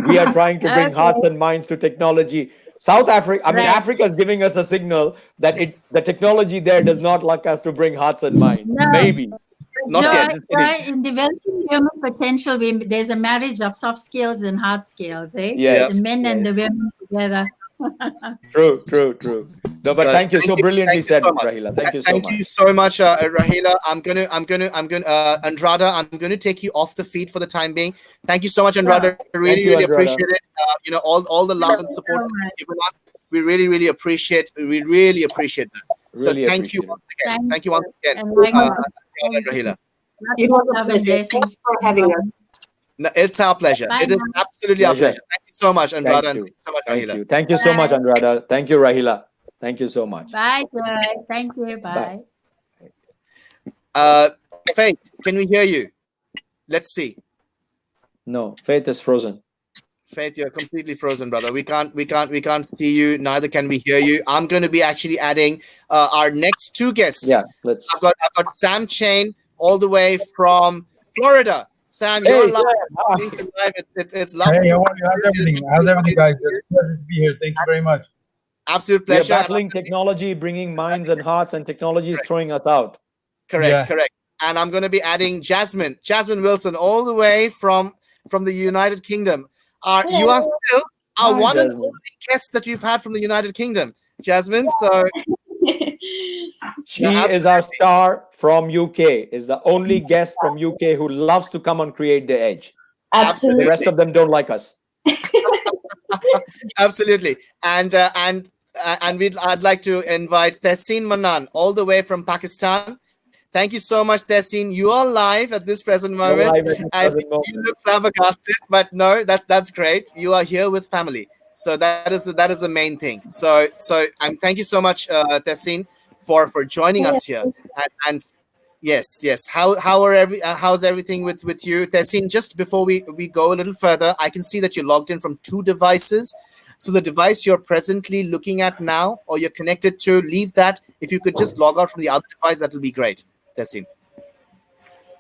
We are trying to bring hearts and minds to technology. South Africa, Africa is giving us a signal that the technology there does not like us to bring hearts and minds. No. Maybe. Not yet. Right. In developing human potential, there's a marriage of soft skills and hard skills, eh? Yes. The men and the women together. True. No, but thank you. So brilliantly said, Rahila. Thank you so much. Thank you so much, Rahila. I'm gonna, Andrada, I'm gonna take you off the feed for the time being. Thank you so much, Andrada. Really appreciate it. All the love and support you've given us. We really appreciate. We really appreciate that. So thank you once again. Thank you once again, Rahila. Thanks for having us. No, it's our pleasure. It is absolutely our pleasure. Thank you so much, Andrada. Thank you so much, Rahila. Thank you so much, Andrada. Thank you, Rahila. Thank you so much. Bye, Joy. Thank you. Bye. Faith, can we hear you? Let's see. No, Faith is frozen. Faith, you're completely frozen, brother. We can't see you. Neither can we hear you. I'm going to be actually adding our next two guests. Yeah, let's. I've got Sam Chain all the way from Florida. Sam, you're live. It's lovely. Hey, how are you? How's everything, guys? It's a pleasure to be here. Thank you very much. Absolute pleasure. We're battling technology, bringing minds and hearts, and technology is throwing us out. Correct. And I'm going to be adding Jasmine Wilson, all the way from the United Kingdom. You are still our one and only guest that we've had from the United Kingdom, Jasmine. So she is our star from UK. Is the only guest from UK who loves to come and create the edge. Absolutely. The rest of them don't like us. Absolutely. And I'd like to invite Tehseen Manan all the way from Pakistan. Thank you so much, Tehseen. You are live at this present moment, and you look flabbergasted, but no, that's great. You are here with family, so that is the main thing. So thank you so much, Tehseen, for joining us here. And yes, how's everything with you, Tehseen? Just before we go a little further, I can see that you're logged in from 2 devices. So the device you're presently looking at now, or you're connected to, leave that. If you could just log out from the other device, that will be great. Tehseen.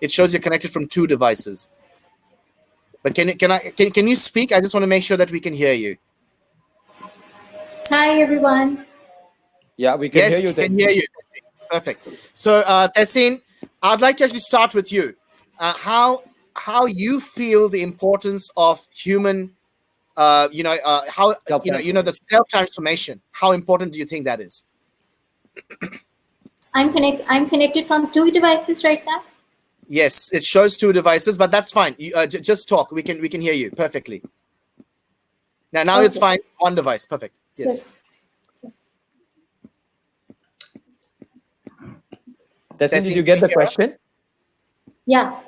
It shows you're connected from 2 devices. But can you speak? I just want to make sure that we can hear you. Hi everyone. Yeah, we can hear you. Yes, can hear you. Perfect. So Tehseen, I'd like to actually start with you. How you feel the importance of human how the self transformation. How important do you think that is? I'm connected from 2 devices right now. Yes, it shows 2 devices, but that's fine. You, just talk. We can hear you perfectly. Now okay. It's fine. 1 device, perfect. Yes. Tehseen, did you get the question? Yeah.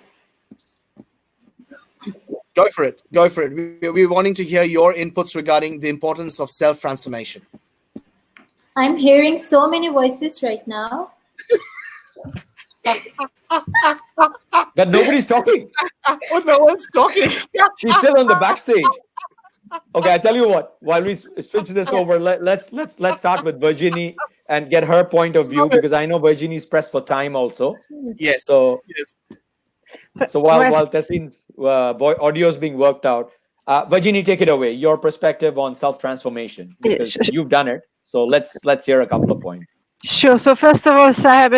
Go for it. Go for it. We're wanting to hear your inputs regarding the importance of self transformation. I'm hearing so many voices right now. But nobody's talking. Oh, no one's talking. She's still on the backstage. Okay, I tell you what. While we switch this over, let's start with Virginie and get her point of view, because I know Virginie's pressed for time also. Yes. So while Tehseen's audio is being worked out, Virginie, take it away. Your perspective on self transformation, because you've done it. So let's hear a couple of points. Sure. So first of all, Saheb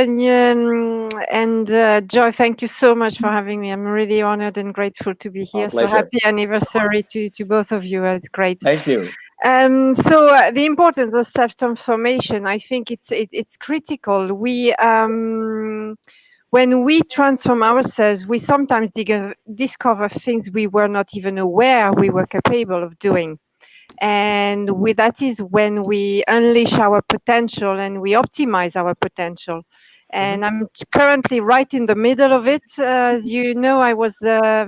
and Joy, thank you so much for having me. I'm really honored and grateful to be here. So happy anniversary to both of you. It's great. Thank you. So the importance of self-transformation, I think it's critical. When we transform ourselves, we sometimes discover things we were not even aware we were capable of doing. And that is when we unleash our potential and we optimize our potential. And I'm currently right in the middle of it. As you know, I was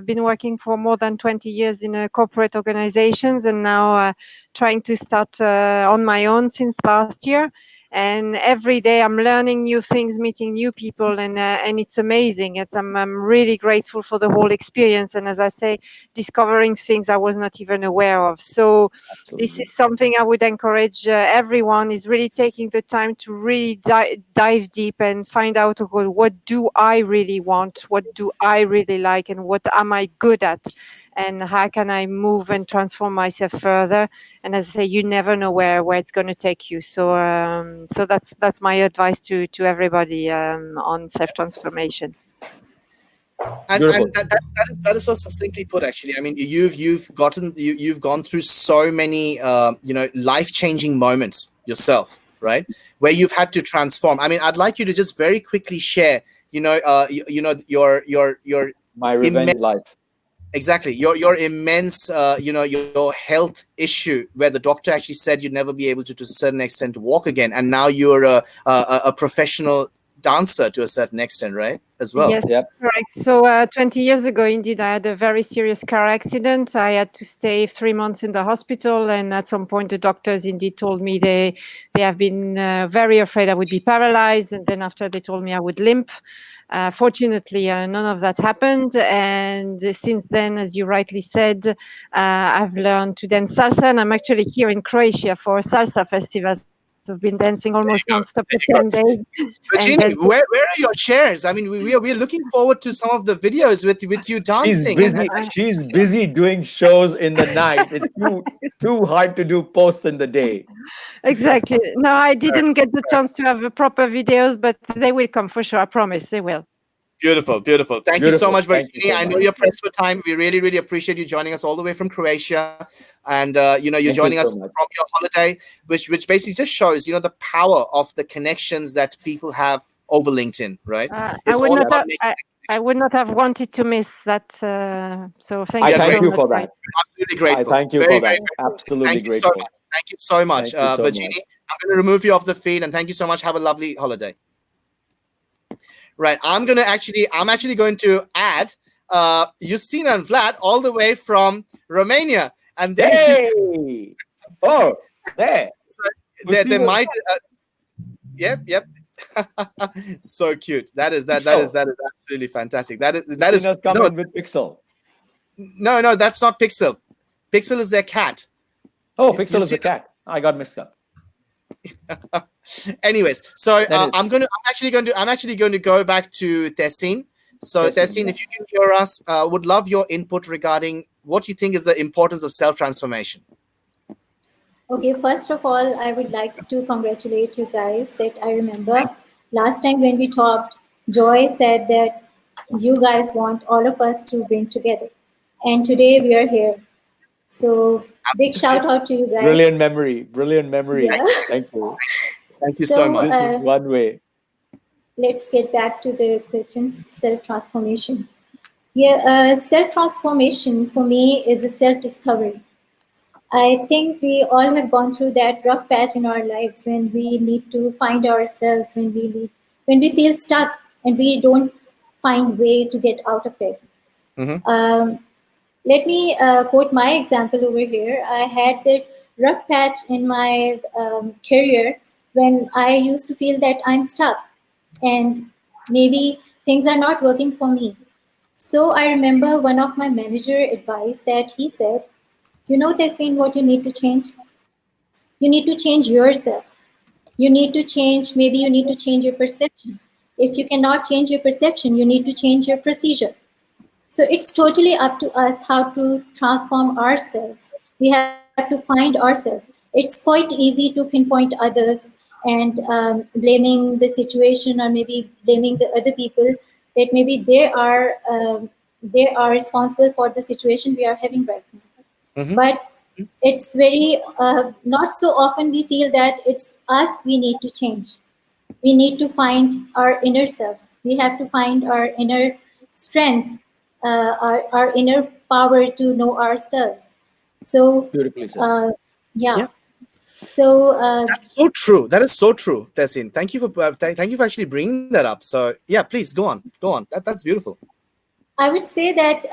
been working for more than 20 years in corporate organizations, and now trying to start on my own since last year. And every day I'm learning new things, meeting new people, and it's amazing. I'm really grateful for the whole experience. And as I say, discovering things I was not even aware of. So this is something I would encourage everyone, is really taking the time to really dive deep and find out, okay, what do I really want? What do I really like? And what am I good at? And how can I move and transform myself further? And as I say, you never know where it's going to take you. So so that's my advice to everybody on self-transformation. And that is so succinctly put, actually. I mean, you've gone through so many life-changing moments yourself, right? Where you've had to transform. I mean, I'd like you to just very quickly share, your my revenge life. Exactly. Your immense, your health issue, where the doctor actually said you'd never be able to a certain extent, walk again. And now you're a professional dancer to a certain extent, right? As well. Yes, correct. So 20 years ago, indeed, I had a very serious car accident. I had to stay 3 months in the hospital. And at some point, the doctors indeed told me they have been very afraid I would be paralyzed. And then after, they told me I would limp. Fortunately, none of that happened. And since then, as you rightly said, I've learned to dance salsa. And I'm actually here in Croatia for a salsa festival. I've been dancing almost non-stop for 10 days. Virginie, where are your chairs? I mean, we're looking forward to some of the videos with you dancing. She's busy doing shows in the night. It's too hard to do posts in the day. Exactly. No, I didn't get the chance to have proper videos, but they will come for sure. I promise they will. Beautiful. Thank you so much, Virginie. I know you're pressed for time. We really, really appreciate you joining us all the way from Croatia, and you're joining us from your holiday, which basically just shows the power of the connections that people have over LinkedIn, right? I would not have wanted to miss that. So thank you. Thank you for that. Absolutely grateful. Thank you for that. Absolutely grateful. Thank you so much, Virginie. I'm going to remove you off the feed, and thank you so much. Have a lovely holiday. Right, I'm actually going to add Iustina and Vlad all the way from Romania, and there. So they might. Yep. So cute. That is absolutely fantastic. That is coming with Pixel. No, that's not Pixel. Pixel is their cat. Oh, Pixel is the cat. I got mixed up. Anyways, so I'm actually going to go back to Tehseen. So Tehseen, if you can hear us, would love your input regarding what you think is the importance of self-transformation. Okay, first of all, I would like to congratulate you guys that I remember last time when we talked, Joy said that you guys want all of us to bring together. And today we are here. So big shout out to you guys. Brilliant memory. Yeah. Thank you. Thank you so much. This is one way. Let's get back to the questions. Self-transformation. Yeah, self-transformation for me is a self-discovery. I think we all have gone through that rough patch in our lives when we need to find ourselves, when we feel stuck and we don't find way to get out of it. Let me quote my example over here. I had that rough patch in my career when I used to feel that I'm stuck and maybe things are not working for me. So I remember one of my manager advice that he said, you know, Tehseen, what you need to change? You need to change yourself. You need to change, maybe you need to change your perception. If you cannot change your perception, you need to change your procedure. So it's totally up to us how to transform ourselves. We have to find ourselves. It's quite easy to pinpoint others and blaming the situation or maybe blaming the other people that maybe they are responsible for the situation we are having right now. But it's very not so often we feel that it's us we need to change. We need to find our inner self. We have to find our inner strength, our inner power to know ourselves. So beautifully said. yeah. So that's so true. That is so true, Tehseen. Thank you for actually bringing that up. So yeah, please go on. That's beautiful. I would say that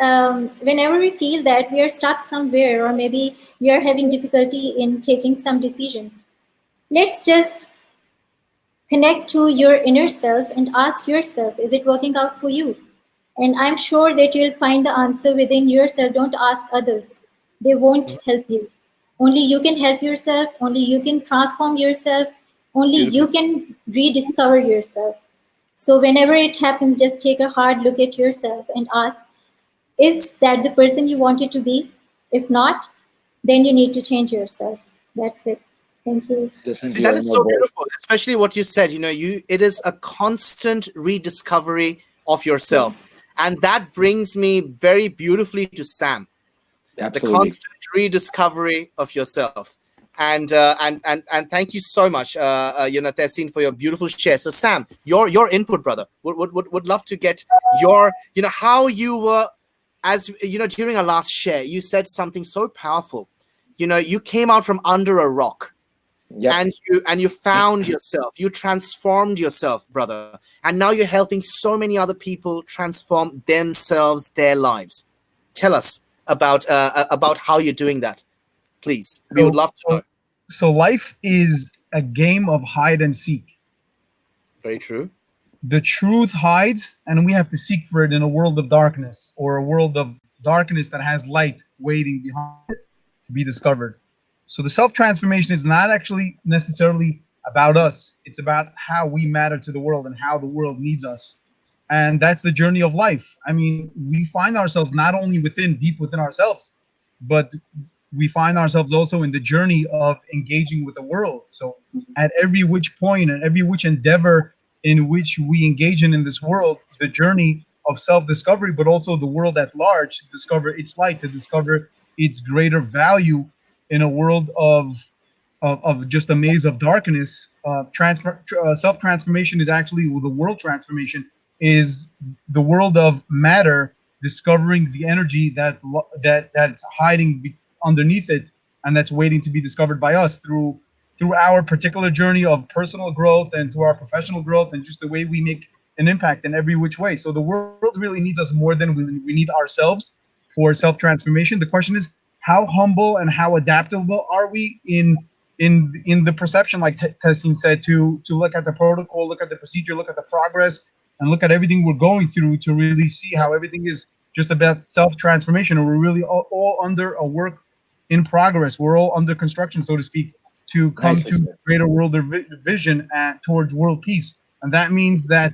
whenever we feel that we are stuck somewhere or maybe we are having difficulty in taking some decision, let's just connect to your inner self and ask yourself, is it working out for you? And I'm sure that you'll find the answer within yourself. Don't ask others. They won't help you. Only you can help yourself. Only you can transform yourself. Only you can rediscover yourself. So whenever it happens, just take a hard look at yourself and ask, is that the person you wanted to be? If not, then you need to change yourself. That's it. Thank you. See, that is so beautiful, especially what you said. You know, it is a constant rediscovery of yourself. And that brings me very beautifully to Sam. Absolutely. The constant rediscovery of yourself. And thank you so much, Tehseen, for your beautiful share. So Sam, your input, brother, would love to get your, how you were, as during our last share, you said something so powerful. You came out from under a rock. Yep. And you found yourself, you transformed yourself, brother, and now you're helping so many other people transform themselves, their lives. Tell us about how you're doing that, please. We would love to know. So life is a game of hide and seek. Very true. The truth hides, and we have to seek for it in a world of darkness, or a world of darkness that has light waiting behind it to be discovered. So the self-transformation is not actually necessarily about us. It's about how we matter to the world and how the world needs us. And that's the journey of life. I mean, we find ourselves not only deep within ourselves, but we find ourselves also in the journey of engaging with the world. So at every which point and every which endeavor in which we engage in this world, the journey of self-discovery, but also the world at large, to discover its light, to discover its greater value in a world of just a maze of darkness. Self-transformation is actually, the world transformation is the world of matter discovering the energy that's hiding underneath it, and that's waiting to be discovered by us through our particular journey of personal growth and through our professional growth and just the way we make an impact in every which way. So the world really needs us more than we need ourselves for self-transformation. The question is, how humble and how adaptable are we in the perception, like Tehseen said, to look at the protocol, look at the procedure, look at the progress, and look at everything we're going through to really see how everything is just about self-transformation, or we're really all under a work in progress. We're all under construction, so to speak, to come to greater world vision towards world peace. And that means that,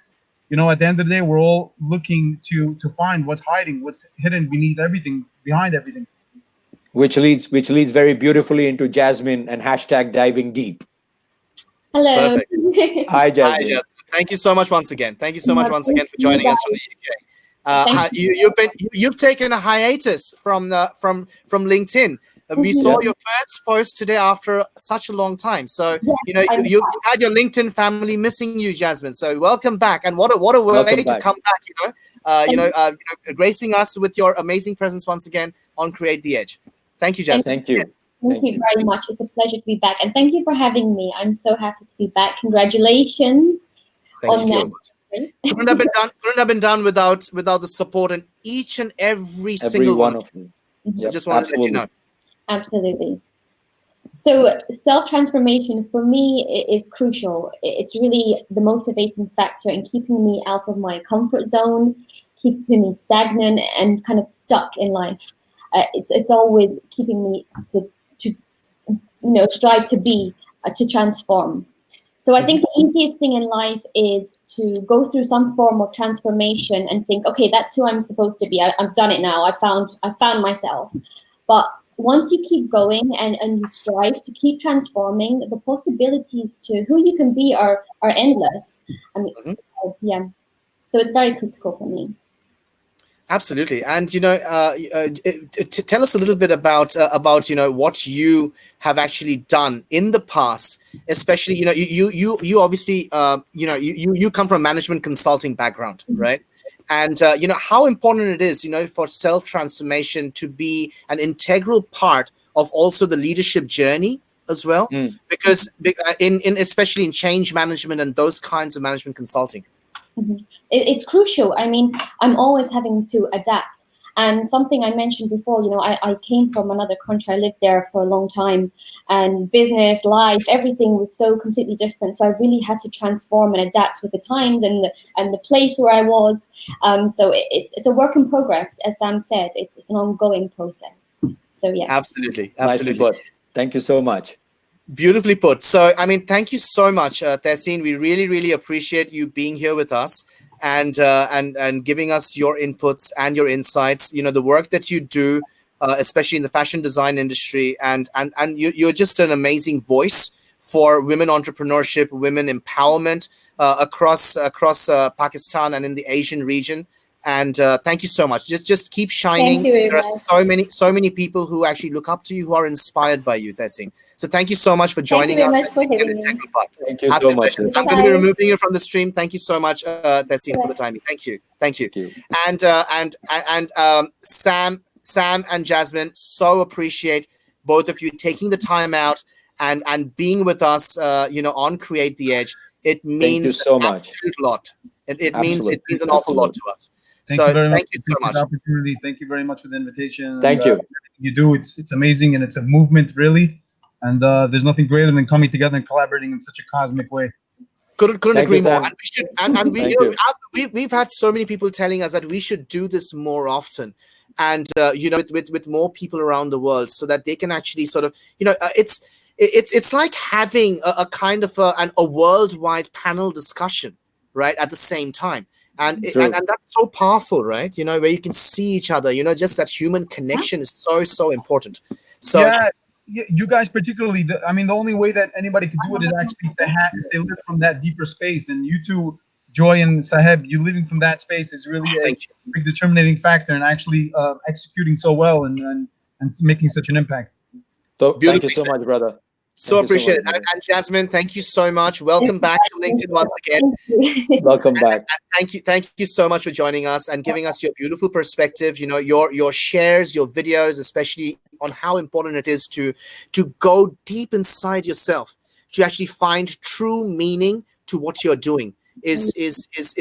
at the end of the day, we're all looking to find what's hiding, what's hidden beneath everything, behind everything. Which leads very beautifully into Jasmine and hashtag diving deep. Hello. Perfect. Hi, Jasmine. Hi, Jasmine. Thank you so much once again. Thank you so much once again for joining us from the UK. You've taken a hiatus from LinkedIn. We saw your first post today after such a long time. So you had your LinkedIn family missing you, Jasmine. So welcome back, and what a way to come back. Gracing us with your amazing presence once again on Create the Edge. Thank you, Jasmine. Thank you. Yes. Thank you very much. It's a pleasure to be back, and thank you for having me. I'm so happy to be back. Congratulations. Thank you so much. Couldn't have been done without the support and each and every single one of you. So Yep, just wanted to let you know. Absolutely. So self-transformation for me is crucial. It's really the motivating factor in keeping me out of my comfort zone, keeping me stagnant and kind of stuck in life. It's always keeping me to strive to transform. So I think the easiest thing in life is to go through some form of transformation and think, okay, that's who I'm supposed to be. I've done it now. I found myself. But once you keep going and you strive to keep transforming, the possibilities to who you can be are endless. I mean, so it's very critical for me. Absolutely, and tell us a little bit about what you have actually done in the past, especially you obviously you come from a management consulting background, right? And how important it is for self-transformation to be an integral part of also the leadership journey as well, because especially in change management and those kinds of management consulting. It's crucial. I mean, I'm always having to adapt. And something I mentioned before, I came from another country. I lived there for a long time, and business, life, everything was so completely different. So I really had to transform and adapt with the times and the place where I was. So it's a work in progress, as Sam said. It's an ongoing process. So yeah. Absolutely. Nicely put. Thank you so much. Beautifully put. So, I mean, thank you so much, Tehseen. We really, really appreciate you being here with us and giving us your inputs and your insights. The work that you do, especially in the fashion design industry, and you're just an amazing voice for women entrepreneurship, women empowerment across Pakistan and in the Asian region. And thank you so much. Just keep shining. Thank you very there are so many people who actually look up to you, who are inspired by you, Tehseen. So thank you so much for joining us. Thank you very much for having me. Thank you so much. I'm going to be removing you from the stream. Thank you so much, Tehseen, for the timing. Thank you. And Sam and Jasmine, so appreciate both of you taking the time out and being with us. On Create the Edge. It means so an much. absolute lot. It means an awful lot to us. Thank you very much. Thank you so much. For the opportunity. Thank you very much for the invitation. Thank you. You do. It's amazing, and it's a movement, really. And there's nothing greater than coming together and collaborating in such a cosmic way. Couldn't agree more. And we've had so many people telling us that we should do this more often, and with more people around the world, so that they can actually sort of it's like having a kind of a worldwide panel discussion, right, at the same time. And that's so powerful, right? Where you can see each other, just that human connection is so important. So yeah, you guys particularly, the only way that anybody could do it is actually if they live from that deeper space. And you two, Joy and Saheb, you living from that space is really a big determining factor in actually executing so well and making such an impact. So, thank you so much, brother. So appreciate it. And Jasmine, thank you so much. Welcome back to LinkedIn once again. Welcome back. And thank you so much for joining us and giving us your beautiful perspective. Your shares, your videos, especially on how important it is to go deep inside yourself, to actually find true meaning to what you're doing is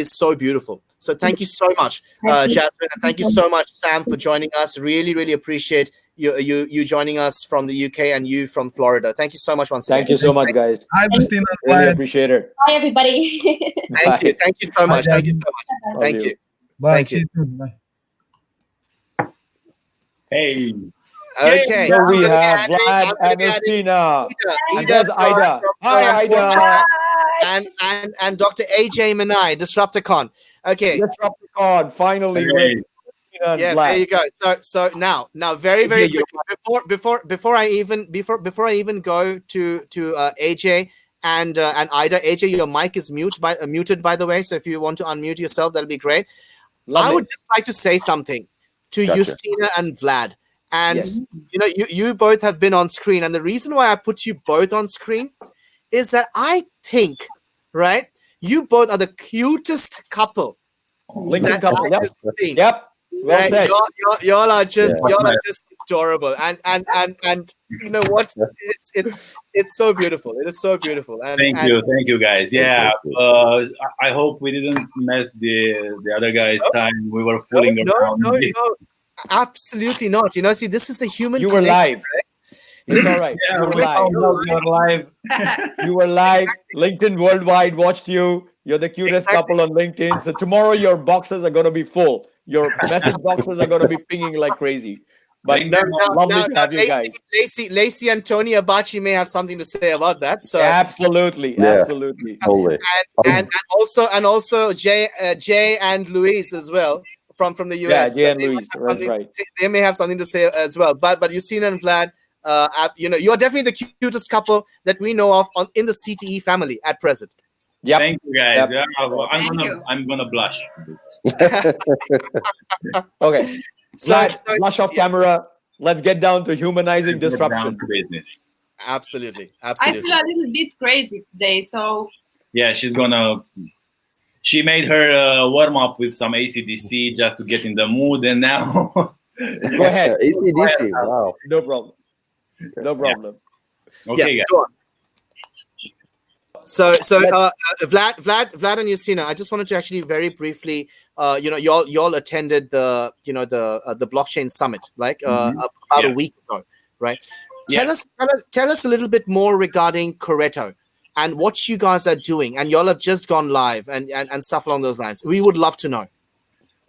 so beautiful. So thank you so much, Jasmine, and thank you so much, Sam, for joining us. Really, really appreciate you joining us from the UK and you from Florida. Thank you so much once again. Thank you so much, guys. Hi, Iustina. Really appreciate it. Bye, everybody. Thank you. Thank you so much. Thank you so much. Thank you. Bye. Thank See you. you soon. Bye. Hey. Okay. So we have Vlad and Iustina. And there's Ida. Hi, Ida. And Dr. AJ Manai, Disrupticon. Okay. Disrupticon, finally. Hey. Yeah, there you go. So now very quickly before I even go to AJ and Ida. AJ, your mic is muted by the way. So if you want to unmute yourself, that'll be great. I would just like to say something to Iustina and Vlad. And you both have been on screen, and the reason why I put you both on screen is that I think, right, you both are the cutest couple. LinkedIn couple. Yep. Seen. Yep. Well Right? said. Y'all are just adorable, and you know what? It's so beautiful. It is so beautiful. And thank you guys. Yeah, I hope we didn't mess the other guys' time. We were fooling around. No, absolutely not. You know, see, this is the human. You were live. Right? It's all right. Yeah, you were live. You were live. LinkedIn Worldwide watched you. You're the cutest couple on LinkedIn. So tomorrow your boxes are going to be full. Your message boxes are going to be pinging like crazy. But lovely to have you guys. Lacey and Tony Abachi may have something to say about that. So absolutely. Totally. And also Jay and Louise as well from the US. Yeah, Jay and Louise. That's right. They may have something to say as well. But Iustina and Vlad, you know, you're definitely the cutest couple that we know of in the CTE family at present. Yeah. Thank you guys. Yep. Yeah, I'm gonna blush. Okay. So blush off camera. Let's get down to humanizing disruption. Business. Absolutely. I feel a little bit crazy today, so yeah, she made her warm up with some AC/DC just to get in the mood, and now go ahead. AC/DC. Wow. No problem. No problem. Yeah. Okay, guys. Go on. So Vlad and Iustina, I just wanted to actually very briefly, you know, y'all attended the blockchain summit, like about a week ago, right? Tell us a little bit more regarding Coreto and what you guys are doing, and y'all have just gone live and stuff along those lines. We would love to know.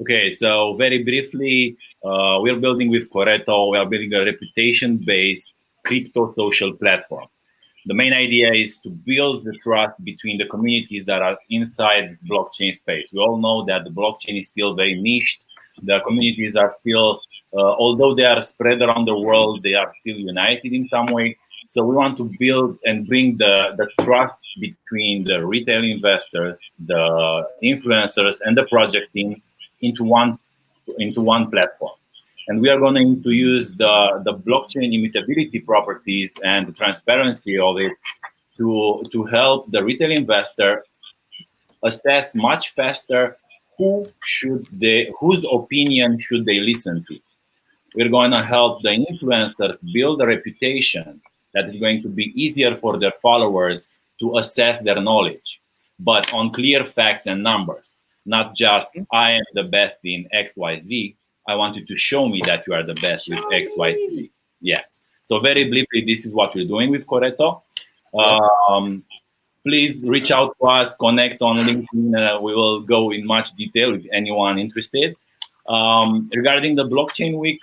Okay, so very briefly, we're building with Coreto. We are building a reputation-based crypto social platform. The main idea is to build the trust between the communities that are inside the blockchain space. We all know that the blockchain is still very niched. The communities are still, although they are spread around the world, they are still united in some way. So we want to build and bring the trust between the retail investors, the influencers, and the project teams into one platform. And we are going to use the blockchain immutability properties and the transparency of it to help the retail investor assess much faster whose opinion should they listen to. We're going to help the influencers build a reputation that is going to be easier for their followers to assess their knowledge, but on clear facts and numbers, not just I am the best in XYZ. I want you to show me that you are the best with X, Y, Z. Yeah. So very briefly, this is what we're doing with Coreto. Please reach out to us, connect on LinkedIn. We will go in much detail with anyone interested. Regarding the blockchain week,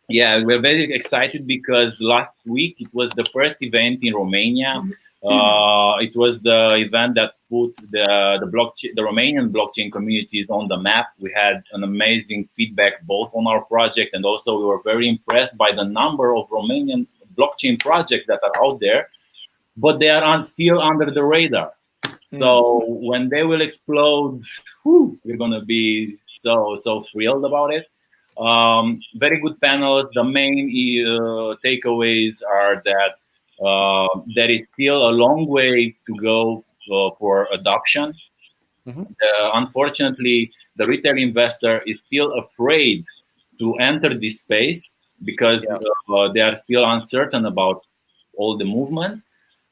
yeah, we're very excited because last week it was the first event in Romania. It was the event that put the Romanian blockchain communities on the map. We had an amazing feedback both on our project, and also we were very impressed by the number of Romanian blockchain projects that are out there, but they are still under the radar. So when they will explode, we're gonna be so thrilled about it. Very good panels. The main takeaways are that there is still a long way to go for adoption. Unfortunately, the retail investor is still afraid to enter this space because they are still uncertain about all the movements.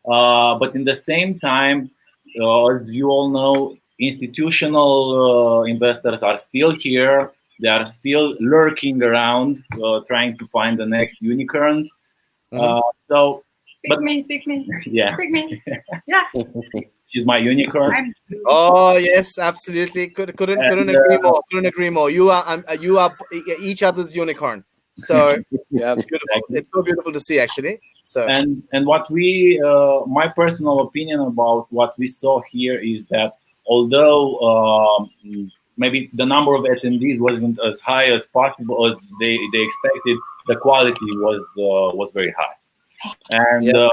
But in the same time, as you all know, institutional investors are still here. They are still lurking around, trying to find the next unicorns. Pick me. Yeah. Pick me. Yeah. She's my unicorn. Oh yes, absolutely. Couldn't agree more. Couldn't agree more. You are each other's unicorn. So yeah, beautiful. Exactly. It's so beautiful to see, actually. So and what my personal opinion about what we saw here is that although maybe the number of attendees wasn't as high as possible as they expected, the quality was very high. And there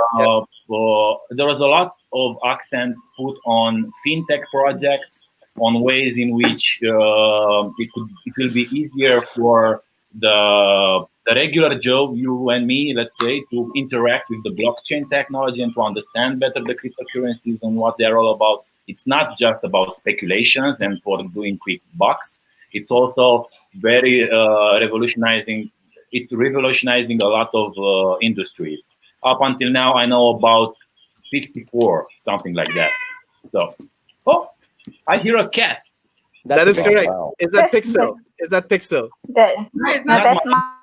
was a lot of accent put on fintech projects, on ways in which it will be easier for the regular Joe, you and me, let's say, to interact with the blockchain technology and to understand better the cryptocurrencies and what they're all about. It's not just about speculations and for doing quick bucks. It's also very revolutionizing. It's revolutionizing a lot of industries. Up until now, I know about 54, something like that. So, oh, I hear a cat. That is correct. Wow. Is that Pixel? Is that Pixel? No, that's my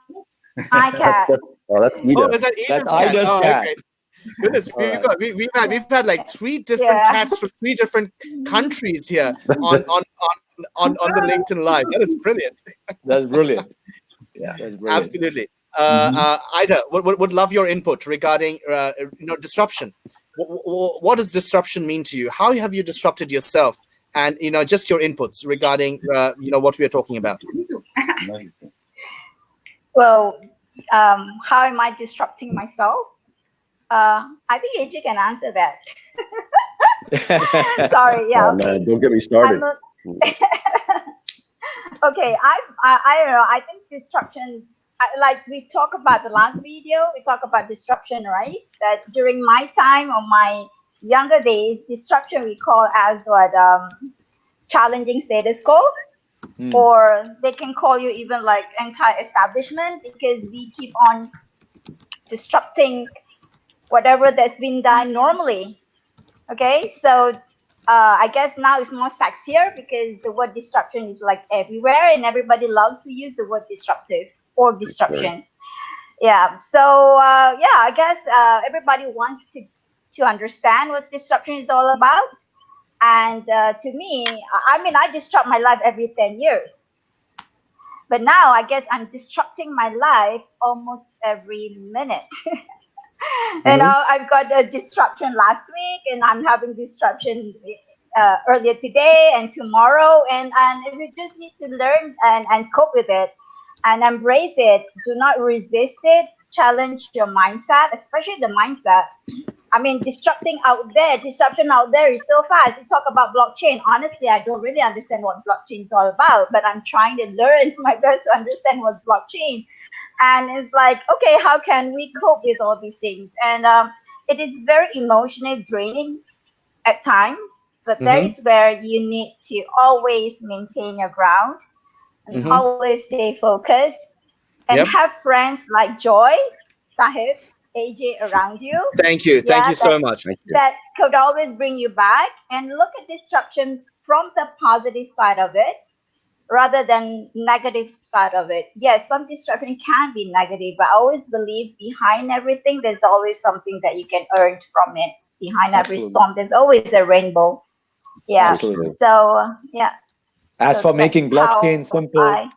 cat. Oh, that's Ida. Oh, is that Ida's cat? Oh, okay. Goodness, we've had like 3 different cats from 3 different countries here on the LinkedIn Live. That is brilliant. That's brilliant. Yeah, that's brilliant. Absolutely. Ida, would love your input regarding disruption. What does disruption mean to you? How have you disrupted yourself? And just your inputs regarding what we are talking about. Well, how am I disrupting myself? I think AJ can answer that. Sorry, yeah. Oh, man, don't get me started. Okay, I don't know. I think disruption, like we talked about the last video, we talked about disruption, right? That during my time or my younger days, disruption we call as what challenging status quo, or they can call you even like anti-establishment, because we keep on disrupting whatever that's been done normally. Okay, so I guess now it's more sexier because the word disruption is like everywhere and everybody loves to use the word disruptive or disruption. Yeah, so yeah, I guess everybody wants to understand what disruption is all about. And to me, I mean, I disrupt my life every 10 years. But now I guess I'm disrupting my life almost every minute. I've got a disruption last week, and I'm having disruption earlier today and tomorrow. And we just need to learn and cope with it and embrace it. Do not resist it. Challenge your mindset, especially the mindset. I mean, disruption out there is so fast. You talk about blockchain. Honestly, I don't really understand what blockchain is all about, but I'm trying to learn my best to understand what's blockchain. And it's like, okay, how can we cope with all these things? And it is very emotionally draining at times, but that is where you need to always maintain your ground and always stay focused and have friends like Joy, Saheb, AJ around you. Thank you. Thank you so much. That could always bring you back and look at disruption from the positive side of it rather than negative side of it. Yes, some disruption can be negative, but I always believe behind everything, there's always something that you can earn from it. Behind every storm, there's always a rainbow. Yeah. Absolutely. So, yeah. As for making blockchain simple,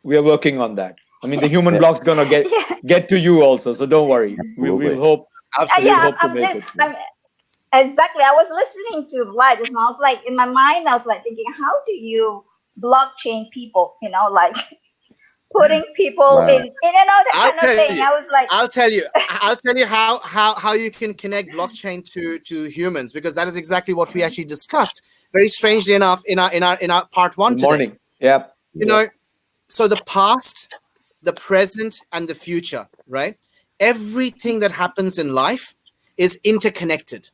we are working on that. I mean, the human block's gonna get to you also, so don't worry. We'll hope. Absolutely. Hope to make it. Exactly. I was listening to Vlad, and I was like, in my mind, I was like thinking, how do you blockchain people? Like putting people in, that kind of thing. I was like, I'll tell you how you can connect blockchain to humans, because that is exactly what we actually discussed. Very strangely enough, in our part 1 today. Morning. Yep. So the past, the present, and the future, right? Everything that happens in life is interconnected,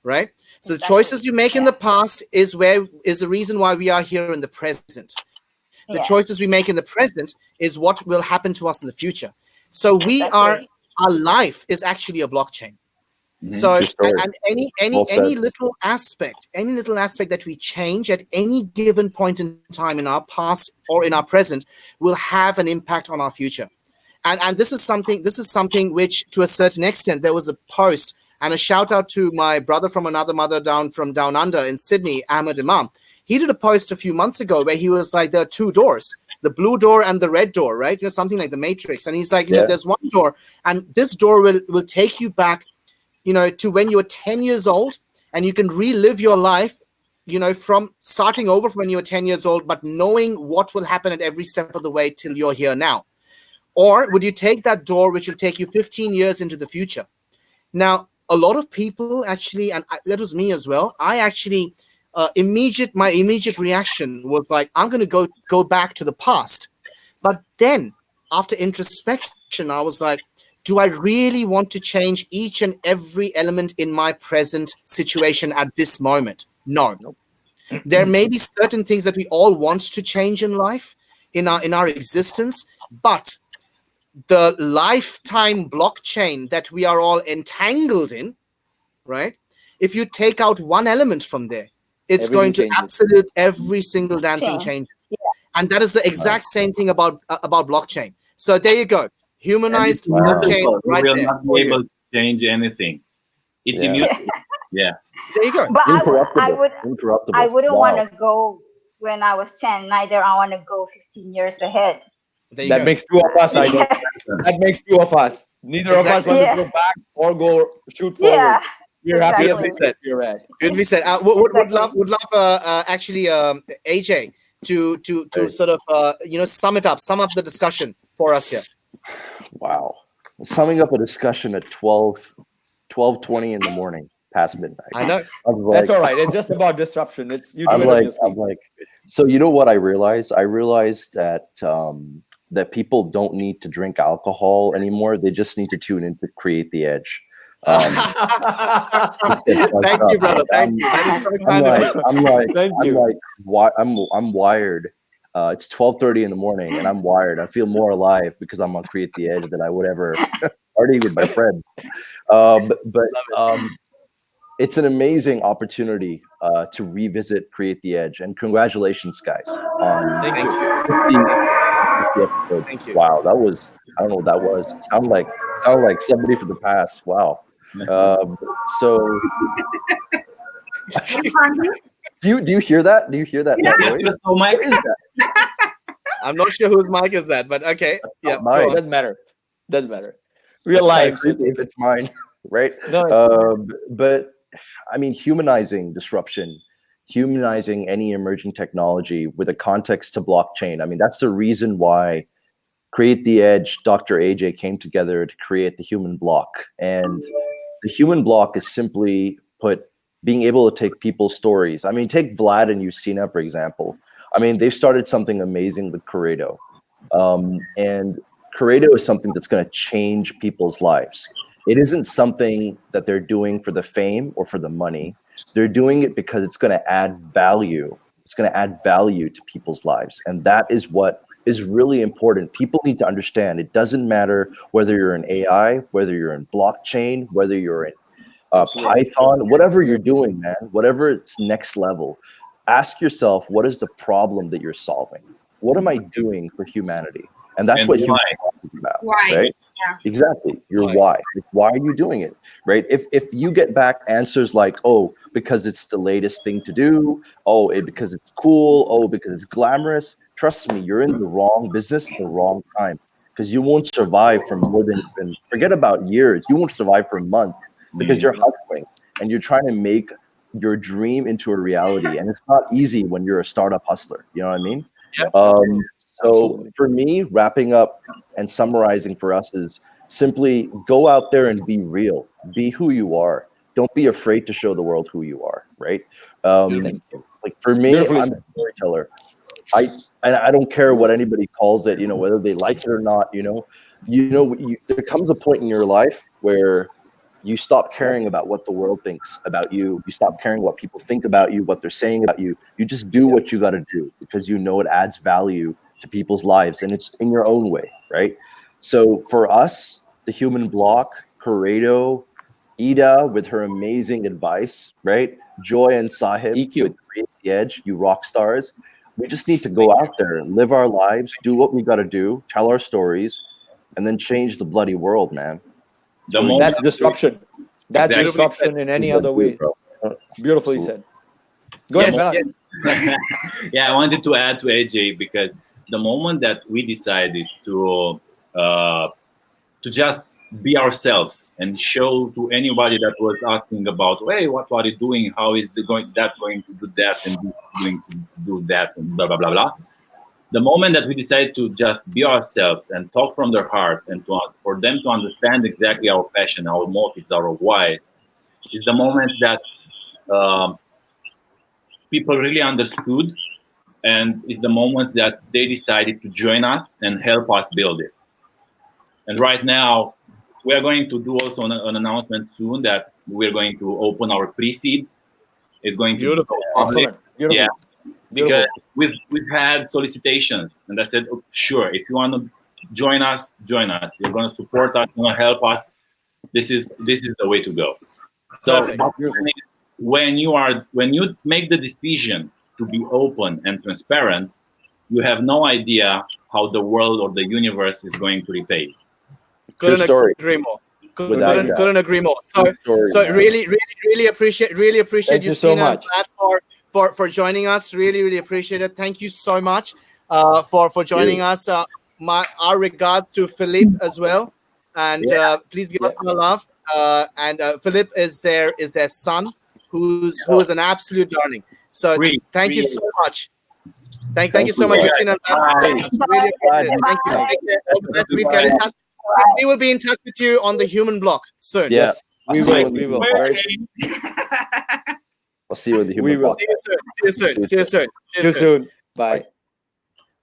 right? So the choices you make in the past is the reason why we are here in the present. The choices we make in the present is what will happen to us in the future. So our life is actually a blockchain. So and any little aspect that we change at any given point in time in our past or in our present will have an impact on our future. And this is something which, to a certain extent, there was a post, and a shout out to my brother from another mother down under in Sydney, Ahmed Imam. He did a post a few months ago where he was like, there are 2 doors, the blue door and the red door, right? Something like the Matrix. And he's like, there's one door, and this door will take you back, to when you were 10 years old, and you can relive your life, from starting over from when you were 10 years old, but knowing what will happen at every step of the way till you're here now. Or would you take that door, which will take you 15 years into the future? Now, a lot of people actually, and that was me as well, I actually my immediate reaction was like, I'm going to go back to the past. But then after introspection, I was like, do I really want to change each and every element in my present situation at this moment? No. Nope. There may be certain things that we all want to change in life, in our existence, but the lifetime blockchain that we are all entangled in, right? If you take out one element from there, it's Everything going to changes. absolute every single damn thing changes. Yeah. And that is the exact same thing about blockchain. So there you go. Humanized And it's blockchain immutable. right You will there. not be able to change anything. It's immutable. Yeah. There you go. But Incorruptible. I wouldn't Wow. want to go when I was 10. Neither I want to go 15 years ahead. There you That go. makes two of us, I know. That makes two of us. Neither of us want Yeah. to go back or go shoot forward. Yeah. We're happy Exactly. to say you're right. Beautifully said. Would love actually AJ to sort of sum up the discussion for us here. Wow. Summing up a discussion at 12:20 in the morning, past midnight. I know. That's all right. It's just about disruption. It's you do I'm it like, obviously. so you know what I realized? I realized that that people don't need to drink alcohol anymore. They just need to tune in to Create the Edge. Thank you, brother. Thank you. That is so kind of you. I'm wired. It's 12:30 in the morning, and I'm wired. I feel more alive because I'm on Create the Edge than I would ever party with my friends. It's an amazing opportunity to revisit Create the Edge, and congratulations, guys! Thank you. 50 episodes. Thank you. Wow, that was, I don't know what that was. Sound like somebody from the past. Wow. So do you hear that? Do you hear that? Yeah. Noise? What is that? I'm not sure whose mic is that, but okay. Yeah, mine. Doesn't matter. Real life. If it's mine, right? No, but I mean, humanizing disruption, humanizing any emerging technology with a context to blockchain. I mean, that's the reason why Create the Edge, Dr. AJ came together to create the human block. And the human block is simply put, being able to take people's stories. I mean, take Vlad and Iustina, for example. I mean, they've started something amazing with Corrado. And Corrado is something that's going to change people's lives. It isn't something that they're doing for the fame or for the money. They're doing it because it's going to add value. It's going to add value to people's lives. And that is what is really important. People need to understand it doesn't matter whether you're in AI, whether you're in blockchain, whether you're in Python, whatever you're doing, man, whatever it's next level, ask yourself, what is the problem that you're solving? What am I doing for humanity? And that's what you're talking about, right? Yeah. Exactly. Your why. Why are you doing it, right? If you get back answers like, oh, because it's the latest thing to do, oh, because it's cool, oh, because it's glamorous, trust me, you're in the wrong business at the wrong time, because you won't survive for more than, forget about years, you won't survive for months because you're hustling and you're trying to make your dream into a reality. And it's not easy when you're a startup hustler. You know what I mean? So for me, wrapping up and summarizing for us is simply go out there and be real. Be who you are. Don't be afraid to show the world who you are, right? Like for me, I'm a storyteller. I don't care what anybody calls it, you know, whether they like it or not, there comes a point in your life where you stop caring about what the world thinks about you. You stop caring what people think about you, what they're saying about you. You just do what you got to do because you know it adds value to people's lives, and it's in your own way, right? So for us, the human block, Corrado, Ida with her amazing advice, right? Joy and Saheb with Create the Edge, you rock stars. We just need to go out there, live our lives, do what we got to do, tell our stories, and then change the bloody world, man. That's disruption. That's disruption in any other way. Beautifully said. Go ahead. Yeah, I wanted to add to AJ because the moment that we decided to just be ourselves and show to anybody that was asking about, hey, what are you doing? How is going to do that and going to do that and blah, blah, blah, blah. The moment that we decided to just be ourselves and talk from their heart and for them to understand exactly our passion, our motives, our why, is the moment that people really understood, and it's the moment that they decided to join us and help us build it. And right now, we are going to do also an announcement soon that we're going to open our pre-seed. It's going to beautiful, excellent, beautiful. Yeah, because we've had solicitations, and I said, oh, sure, if you want to join us. You're going to support us. You're going to help us. This is the way to go. So when you make the decision to be open and transparent, you have no idea how the world or the universe is going to repay you. Couldn't agree more. Couldn't agree more. So really appreciate Iustina so much and Vlad for joining us. Really appreciate it. Thank you so much for joining us. Our regards to Philippe as well, and please give us a love. And Philippe is their son, who is an absolute darling. So thank you so much. Thank you so much, Iustina. Really appreciate it. Thank you. All the best. We'll get in touch. We will be in touch with you on the human block soon. Yes, we will. I'll see you in the human block. See you soon. Bye.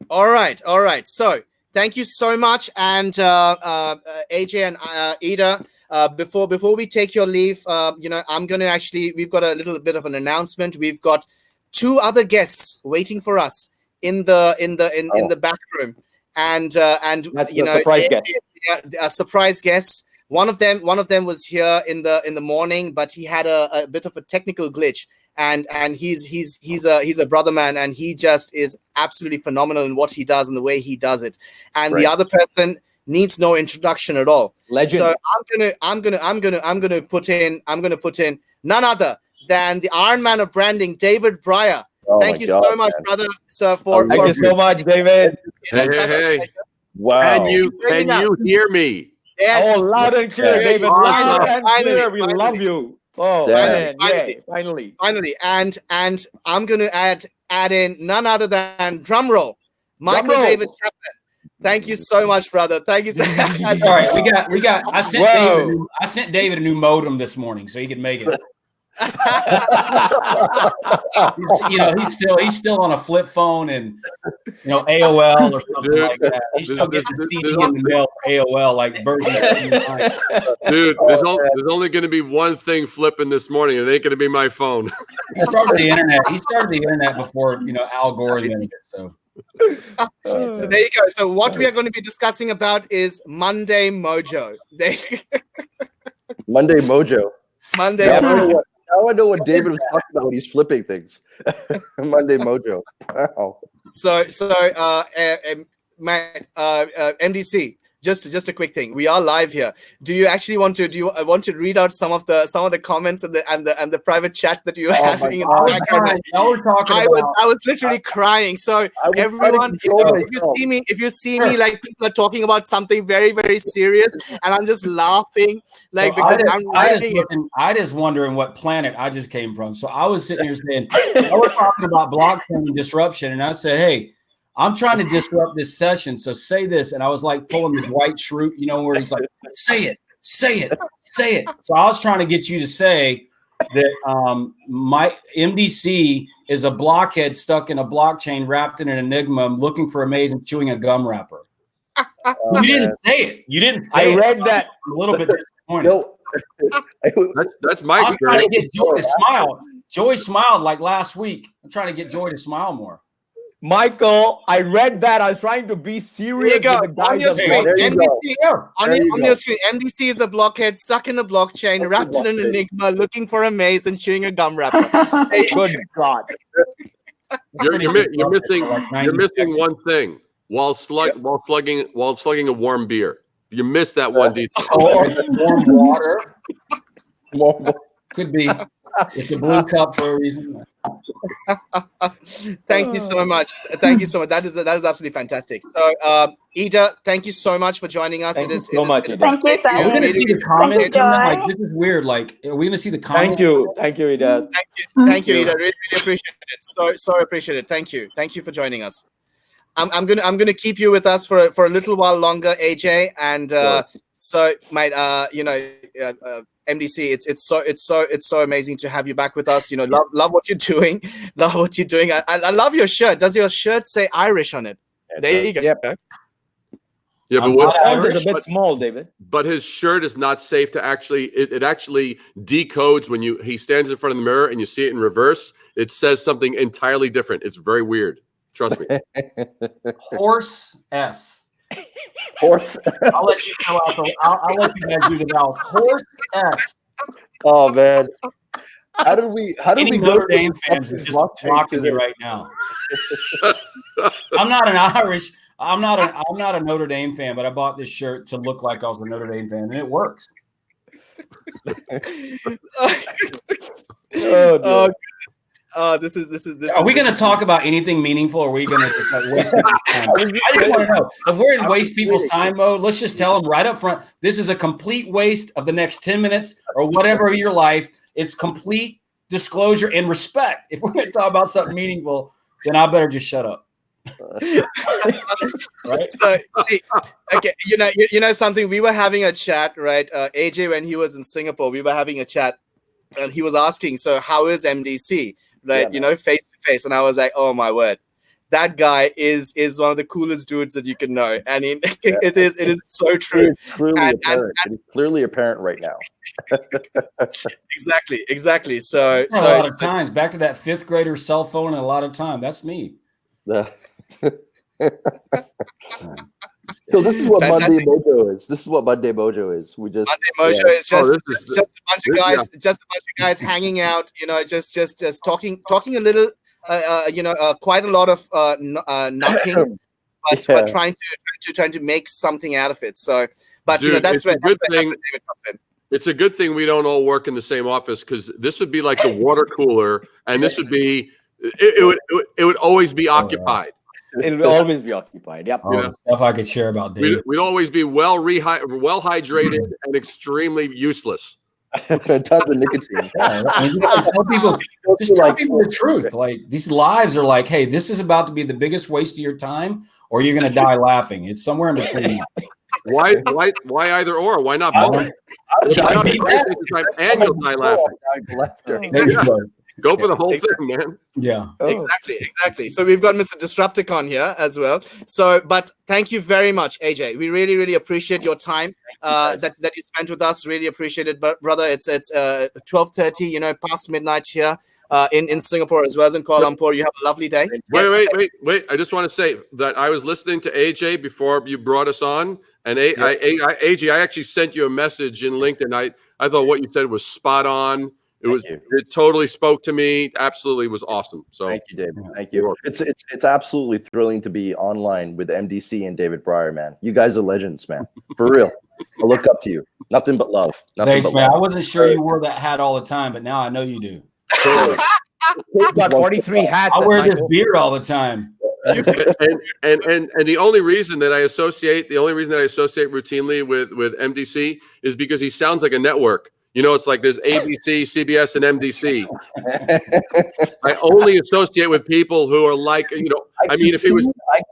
All right. So thank you so much, and AJ and Ida. Before we take your leave, I'm gonna we've got a little bit of an announcement. We've got 2 other guests waiting for us in the back room, and that's a surprise guest. A surprise guest. One of them was here in the morning, but he had a bit of a technical glitch, and he's a brother man, and he just is absolutely phenomenal in what he does and the way he does it. And the other person needs no introduction at all. Legend. So I'm gonna put in none other than the Iron Man of branding, David Breyer. Thank you so much, brother. So thank you so much, David. Hey. Wow. Can you hear me? Yes. Oh, loud and clear, David. Loud and clear. We love you. Oh, man. Finally. And I'm gonna add in none other than drumroll, Michael David Chapman. Thank you so much, brother. Thank you so much. All right, we got. I sent David a new modem this morning so he could make it. He's still on a flip phone and AOL or something like that. He's still getting the CD in the mail for AOL, like version 79. Dude, there's only going to be one thing flipping this morning. It ain't going to be my phone. He started the internet before Al Gore invented it. So there you go. So what we are going to be discussing about is Monday Mojo. Monday Mojo. Monday. Mojo. Now I know what David was talking about when he's flipping things. Monday Mojo. Wow. So, MDC. Just a quick thing. We are live here. Do you want to read out some of the comments and the private chat that you are having? I was literally crying. So everyone, if you see me, like people are talking about something very, very serious, and I'm just laughing, I just wondering what planet I just came from. So I was sitting here saying, we're talking about blockchain disruption, and I said, hey, I'm trying to disrupt this session, so say this. And I was like pulling the white shroot, where he's like, say it. So I was trying to get you to say that my MDC is a blockhead stuck in a blockchain wrapped in an enigma looking for a maze and chewing a gum wrapper. You didn't say it. You didn't say it. I read that. I'm a little bit disappointed. That's my experience. I'm trying to get Joy to smile. Joy smiled like last week. I'm trying to get Joy to smile more. Michael, I read that. I was trying to be serious. There you go. On your screen, on your screen, MDC is a blockhead stuck in a blockchain, wrapped in an enigma, looking for a maze and chewing a gum wrapper. Good God! You're missing one thing while slugging a warm beer. You missed that one detail. Warm water. Could be. It's a blue cup for a reason. Thank you so much. That is absolutely fantastic. So, Ida, thank you so much for joining us. Thank you so much. Thank you, Saheb. Are we going to see the comments? Like, this is weird. Like, are we going to see the comments? Thank you, Ida. Thank you, Ida. Really appreciate it. So appreciate it. Thank you for joining us. I'm gonna keep you with us for a little while longer, AJ. And so, mate, MDC, it's so amazing to have you back with us. Love what you're doing. Love what you're doing. I love your shirt. Does your shirt say Irish on it? There you go. Yep. Yeah, but what is a bit small, David. But his shirt is not safe to actually. It actually decodes when he stands in front of the mirror and you see it in reverse. It says something entirely different. It's very weird. Trust me. Horse S. Horse. I'll let you go out. I'll let you guys do the vowel. Horse S. Oh man. How did we go Notre Dame fans are just blocking me right now? I'm not an Irish. I'm not a Notre Dame fan, but I bought this shirt to look like I was a Notre Dame fan, and it works. This is. Are we going to talk about anything meaningful, or are we going to waste people's time? I just want to know if we're in waste people's time mode. Let's just tell them right up front: this is a complete waste of the next 10 minutes or whatever of your life. It's complete disclosure and respect. If we're going to talk about something meaningful, then I better just shut up. Right? So, see, okay, you know something. We were having a chat, right? AJ, when he was in Singapore, we were having a chat, and he was asking, "So, how is MDC?" Right? Yeah, face to face, and I was like, "Oh my word, that guy is one of the coolest dudes that you can know." And it is so true. It's clearly apparent. It's clearly apparent right now. Exactly. So a lot of times, back to that 5th grader cell phone, and a lot of time. That's me. So this is what Monday Mojo is. This is what Monday Mojo is. We just Monday Mojo is just a bunch of guys, just a bunch of guys hanging out. Just talking a little. Quite a lot of nothing, but trying to make something out of it. So, but Dude, that's where David comes in. It's a good thing we don't all work in the same office, because this would be like the water cooler, and this would be it would always be occupied. It will always be occupied. Yep. Stuff I could share about David. We'd always be well hydrated and extremely useless. Tons of nicotine. Tell people the truth. Like, these lives are like, hey, this is about to be the biggest waste of your time, or you're going to die laughing. It's somewhere in between. Why either or? Why not both? And you'll die laughing. Go for the whole thing, man. Yeah. Exactly. So we've got Mr. Disrupticon here as well. So, but thank you very much, AJ. We really, really appreciate your time that you spent with us. Really appreciate it, but brother. It's 12:30. Past midnight here in Singapore as well as in Kuala Lumpur. You have a lovely day. Wait. I just want to say that I was listening to AJ before you brought us on, and AJ, I actually sent you a message in LinkedIn. I thought what you said was spot on. It totally spoke to me. Absolutely was awesome. So thank you, David. Thank you. It's absolutely thrilling to be online with MDC and David Bryan, man. You guys are legends, man. For real. I look up to you. Nothing but love. Thanks, man. I wasn't sure you wore that hat all the time, but now I know you do. You've got 43 hats. I wear this beard all the time. and the only reason that I associate routinely with MDC is because he sounds like a network. It's like there's ABC, CBS, and MDC. I only associate with people who are like, I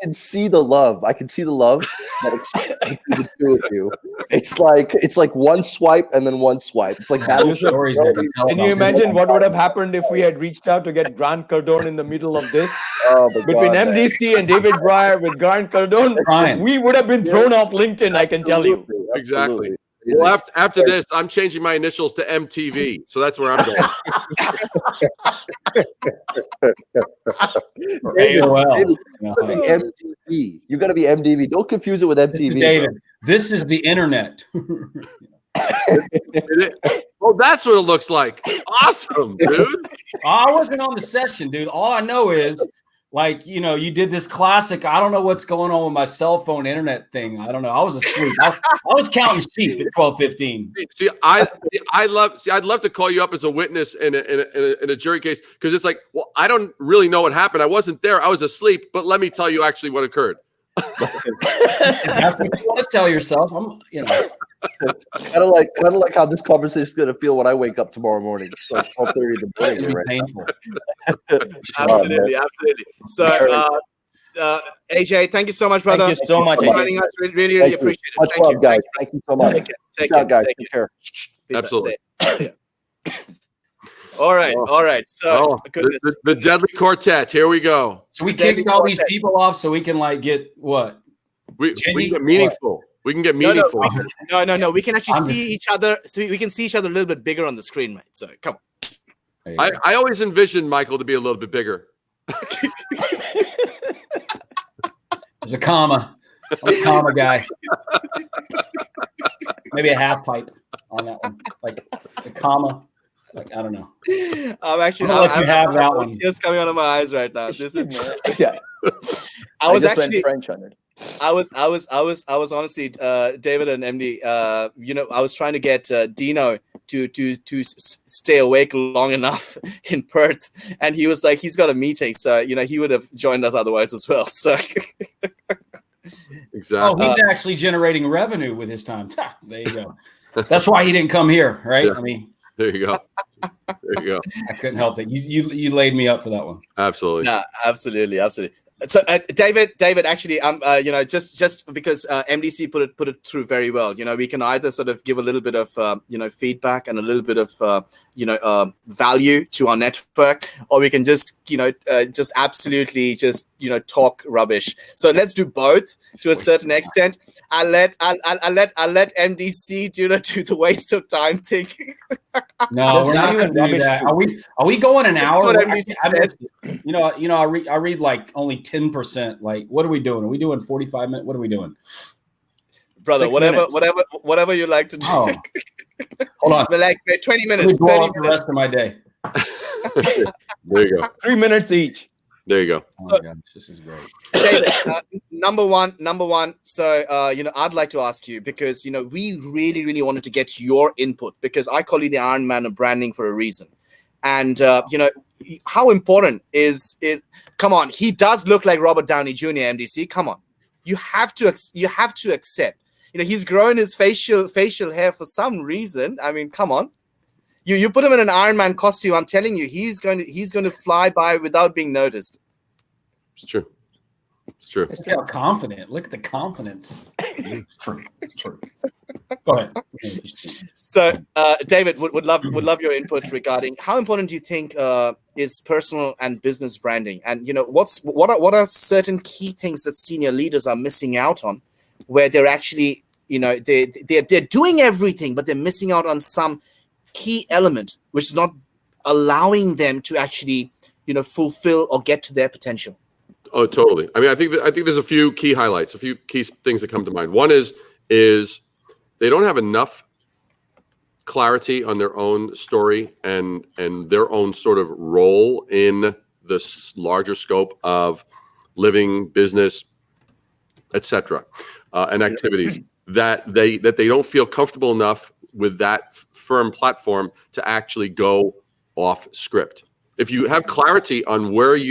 can see the love. I can see the love that excites the two of you. It's like one swipe and then one swipe. It's like that. Can you imagine what would have happened if we had reached out to get Grant Cardone in the middle of this? Between MDC and David Bryan with Grant Cardone, we would have been thrown off LinkedIn, I can tell you. Exactly. Well, after this, I'm changing my initials to MTV, so that's where I'm going. MTV. You got to be MTV. Don't confuse it with MTV. David, this is the internet. Oh, that's what it looks like. Awesome, dude. I wasn't on the session, dude. All I know is, you did this classic. I don't know what's going on with my cell phone internet thing. I don't know. I was asleep. I was counting sheep at 12:15. See, I'd love to call you up as a witness in a jury case, because it's like, well, I don't really know what happened. I wasn't there. I was asleep. But let me tell you actually what occurred. That's what you want to tell yourself. Kind of like how this conversation is going to feel when I wake up tomorrow morning. So 12:30 in the morning. It'll be painful. Absolutely. So AJ, thank you so much, brother. Thank you so much, for joining us. Really appreciate it. Much love, guys. Thank you so much. Take care, guys. Take Take care. Absolutely. All right. So, goodness. The deadly quartet. Here we go. So we kicked all these people off so we can like get what? We can get meaningful. We can get meaningful. No. We can actually see each other. So we can see each other a little bit bigger on the screen, mate. So come on. I always envisioned Michael to be a little bit bigger. There's a comma. I'm a comma guy. Maybe a half pipe on that one. Like the comma. Like, I don't know. I'm actually I'll let you have that one. Tears coming out of my eyes right now. This is yeah. I was just actually French on it. I was honestly, David and MD. I was trying to get Dino to stay awake long enough in Perth, and he was like, he's got a meeting, so he would have joined us otherwise as well. So exactly. Oh, he's actually generating revenue with his time. There you go. That's why he didn't come here, right? Yeah. I mean, there you go. There you go. I couldn't help it. You laid me up for that one. Absolutely. Yeah, absolutely. So, David, actually, just because MDC put it through very well. We can either sort of give a little bit of feedback and a little bit of value to our network, or we can just absolutely talk rubbish. So let's do both to a certain extent. I'll let MDC do the waste of time thing. No, we're not going to do that. Are we going an hour? What MDC said. I read like only 10%. Like, what are we doing? Are we doing 45 minutes? What are we doing? Brother, whatever you like to do. Oh. Hold on. But like 20 minutes. 30 minutes. The rest of my day. There you go. 3 minutes each. There you go. Oh my God, this is great. David, number one. So, I'd like to ask you, because, we really wanted to get your input, because I call you the Iron Man of branding for a reason. And, how important is come on, he does look like Robert Downey Jr. MDC. Come on. You have to accept, he's growing his facial hair for some reason. I mean, come on. You put him in an Iron Man costume, I'm telling you, he's going to fly by without being noticed. It's true. Look how confident. Look at the confidence. It's true. Go ahead. So, David, would love your input regarding how important do you think is personal and business branding, and what are certain key things that senior leaders are missing out on, where they're actually they're doing everything, but they're missing out on some key element which is not allowing them to actually fulfill or get to their potential. Oh, totally. I mean, I think there's a few key highlights, a few key things that come to mind. One is they don't have enough clarity on their own story and their own sort of role in this larger scope of living, business, etc., and activities that they don't feel comfortable enough with that firm platform to actually go off script. If you have clarity on what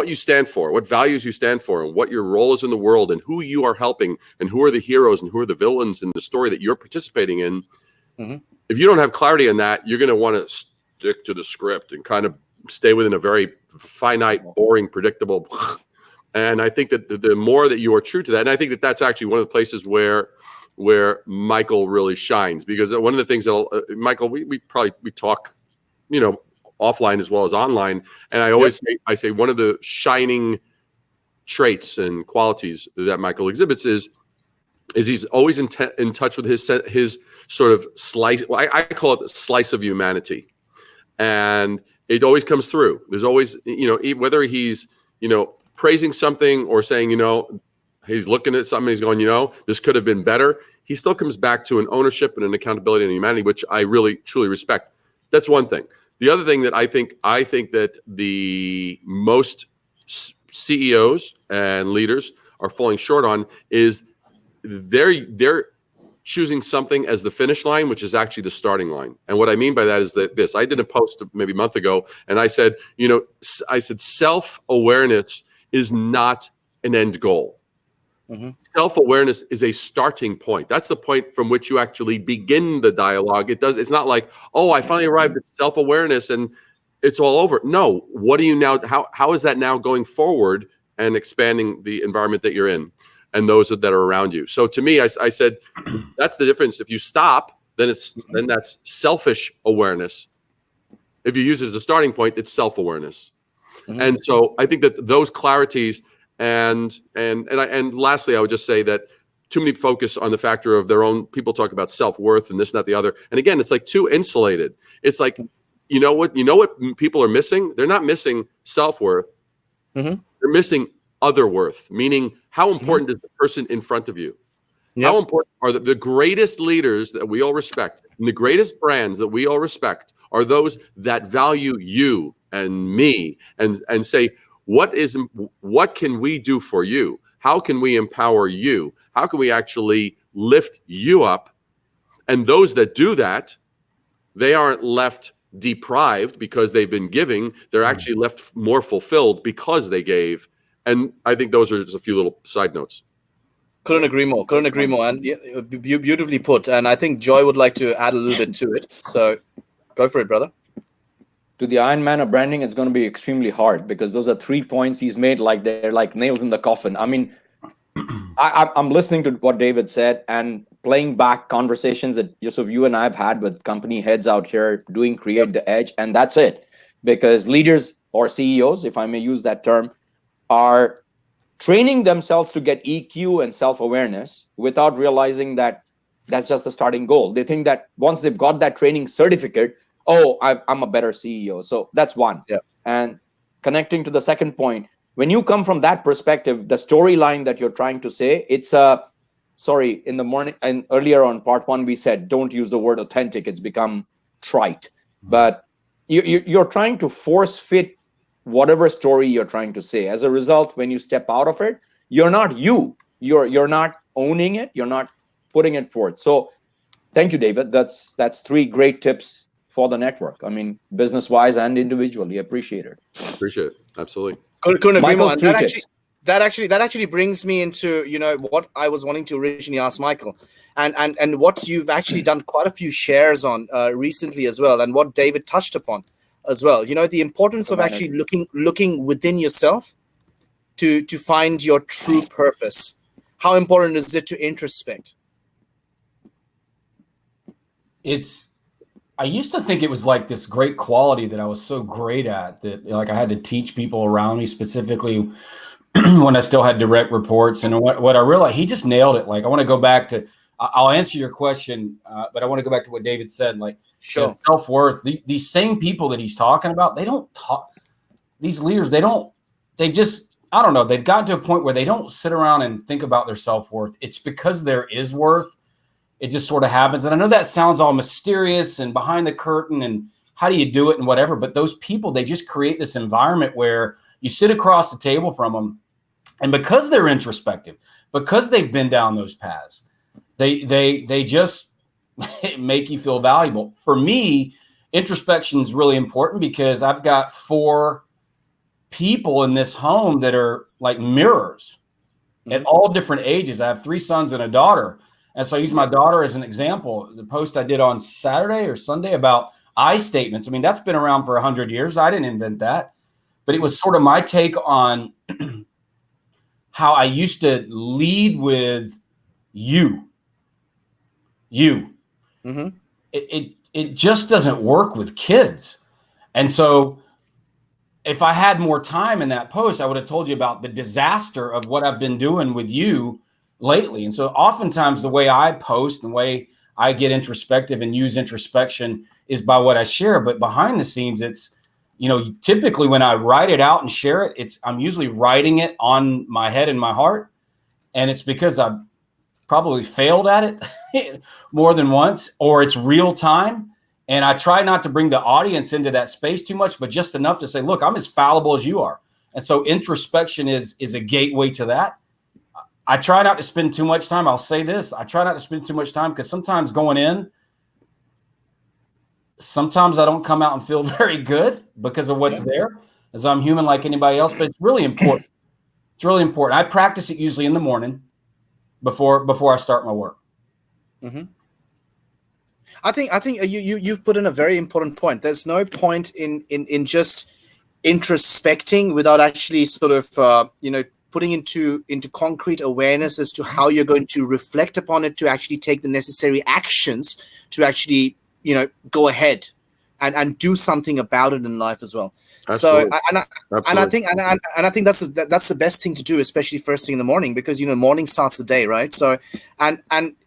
you stand for, what values you stand for, and what your role is in the world, and who you are helping, and who are the heroes and who are the villains in the story that you're participating in, if you don't have clarity on that, you're going to want to stick to the script and kind of stay within a very finite, boring, predictable. And I think that the more that you are true to that, and I think that that's actually one of the places where Michael really shines, because one of the things that Michael, we talk, offline as well as online, and I always say one of the shining traits and qualities that Michael exhibits is he's always in touch with his sort of slice. Well, I call it the slice of humanity, and it always comes through. There's always whether he's praising something or saying he's looking at something, he's going this could have been better. He still comes back to an ownership and an accountability and humanity, which I really truly respect. That's one thing. The other thing that I think that the most CEOs and leaders are falling short on is they're choosing something as the finish line, which is actually the starting line. And what I mean by that is that I did a post maybe a month ago, and I said, self-awareness is not an end goal. Self-awareness is a starting point. That's the point from which you actually begin the dialogue. It's not like, I finally arrived at self-awareness and it's all over. No, what do you now, how is that now going forward and expanding the environment that you're in and those that are around you. So to me, I said, that's the difference. If you stop, then that's selfish awareness. If you use it as a starting point, it's self-awareness. And so I think that those clarities and lastly, I would just say that too many focus on the factor of their own. People talk about self-worth and this, and that, the other. And again, it's like too insulated. It's like, you know what people are missing? They're not missing self-worth. They're missing other worth, meaning how important is the person in front of you? How important are the greatest leaders that we all respect and the greatest brands that we all respect are those that value you and me and say, what can we do for you? How can we empower you? How can we actually lift you up? And those that do that, they aren't left deprived because they've been giving. They're actually left more fulfilled because they gave. And I think those are just a few little side notes. Couldn't agree more. And beautifully put. And I think Joy would like to add a little bit to it. So go for it, brother. To the Iron Man of branding, it's going to be extremely hard because those are 3 points he's made like they're like nails in the coffin. I mean, I'm listening to what David said and playing back conversations that Youssef, you and I have had with company heads out here doing Create the Edge. And that's it. Because leaders or CEOs, if I may use that term, are training themselves to get EQ and self-awareness without realizing that that's just the starting goal. They think that once they've got that training certificate, I'm a better CEO. So that's one. And connecting to the second point, when you come from that perspective, the storyline that you're trying to say, it's in the morning and earlier on part one, we said, don't use the word authentic. It's become trite. But you're trying to force fit whatever story you're trying to say. As a result, when you step out of it, you're not you. You're not owning it. You're not putting it forth. So thank you, David. That's 3 great tips for the network. I mean, business-wise and individually. Appreciate it. Appreciate it. Absolutely. Couldn't agree more. And that actually brings me into, what I was wanting to originally ask Michael, and what you've actually done quite a few shares on recently as well, and what David touched upon as well. The importance of actually looking within yourself to find your true purpose. How important is it to introspect? I used to think it was like this great quality that I was so great at that like I had to teach people around me, specifically when I still had direct reports. And what I realized, he just nailed it. Like I want to go back to, I'll answer your question, but I want to go back to what David said. Like self-worth, these same people that he's talking about, they don't talk, these leaders, I don't know, they've gotten to a point where they don't sit around and think about their self-worth. It's because there is worth. It just sort of happens. And I know that sounds all mysterious and behind the curtain and how do you do it and whatever, but those people, they just create this environment where you sit across the table from them. And because they're introspective, because they've been down those paths, they just make you feel valuable. For me, introspection is really important because I've got 4 people in this home that are like mirrors at all different ages. I have 3 sons and a daughter. And so I use my daughter as an example. The post I did on Saturday or Sunday about I statements. I mean, that's been around for 100 years. I didn't invent that. But it was sort of my take on how I used to lead with you. It just doesn't work with kids. And so if I had more time in that post, I would have told you about the disaster of what I've been doing with you lately. And so oftentimes the way I post and the way I get introspective and use introspection is by what I share. But behind the scenes, it's, typically when I write it out and share it, I'm usually writing it on my head and my heart. And it's because I've probably failed at it more than once, or it's real time. And I try not to bring the audience into that space too much, but just enough to say, look, I'm as fallible as you are. And so introspection is a gateway to that. I try not to spend too much time. I'll say this. I try not to spend too much time because sometimes going in, sometimes I don't come out and feel very good because of what's there, as I'm human like anybody else, but it's really important. It's really important. I practice it usually in the morning before I start my work. Mm-hmm. I think you've put in a very important point. There's no point in just introspecting without actually sort of putting into concrete awareness as to how you're going to reflect upon it to actually take the necessary actions to actually go ahead and do something about it in life as well. Absolutely. So I think that's the best thing to do, especially first thing in the morning, because morning starts the day, right? So and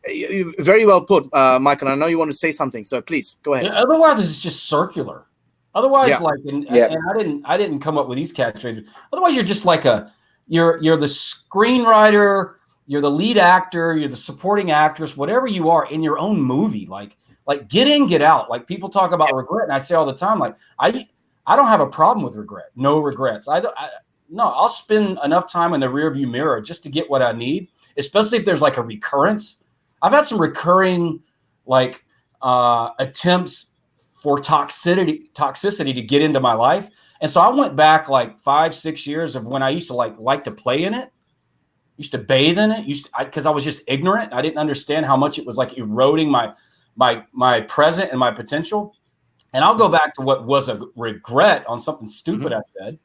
you very well put, Michael. I know you want to say something, so please go ahead. Yeah, otherwise, it's just circular. Otherwise, and I didn't come up with these catchphrases. Otherwise, you're just like you're the screenwriter, you're the lead actor, you're the supporting actress, whatever you are in your own movie. Like get in, get out. Like people talk about regret, and I say all the time, like I don't have a problem with regret. No regrets. I'll spend enough time in the rearview mirror just to get what I need, especially if there's like a recurrence. I've had some recurring attempts for toxicity to get into my life. And so I went back like 5-6 years of when I used to like to play in it, used to bathe in it, because I was just ignorant. I didn't understand how much it was like eroding my present and my potential. And I'll go back to what was a regret on something stupid I said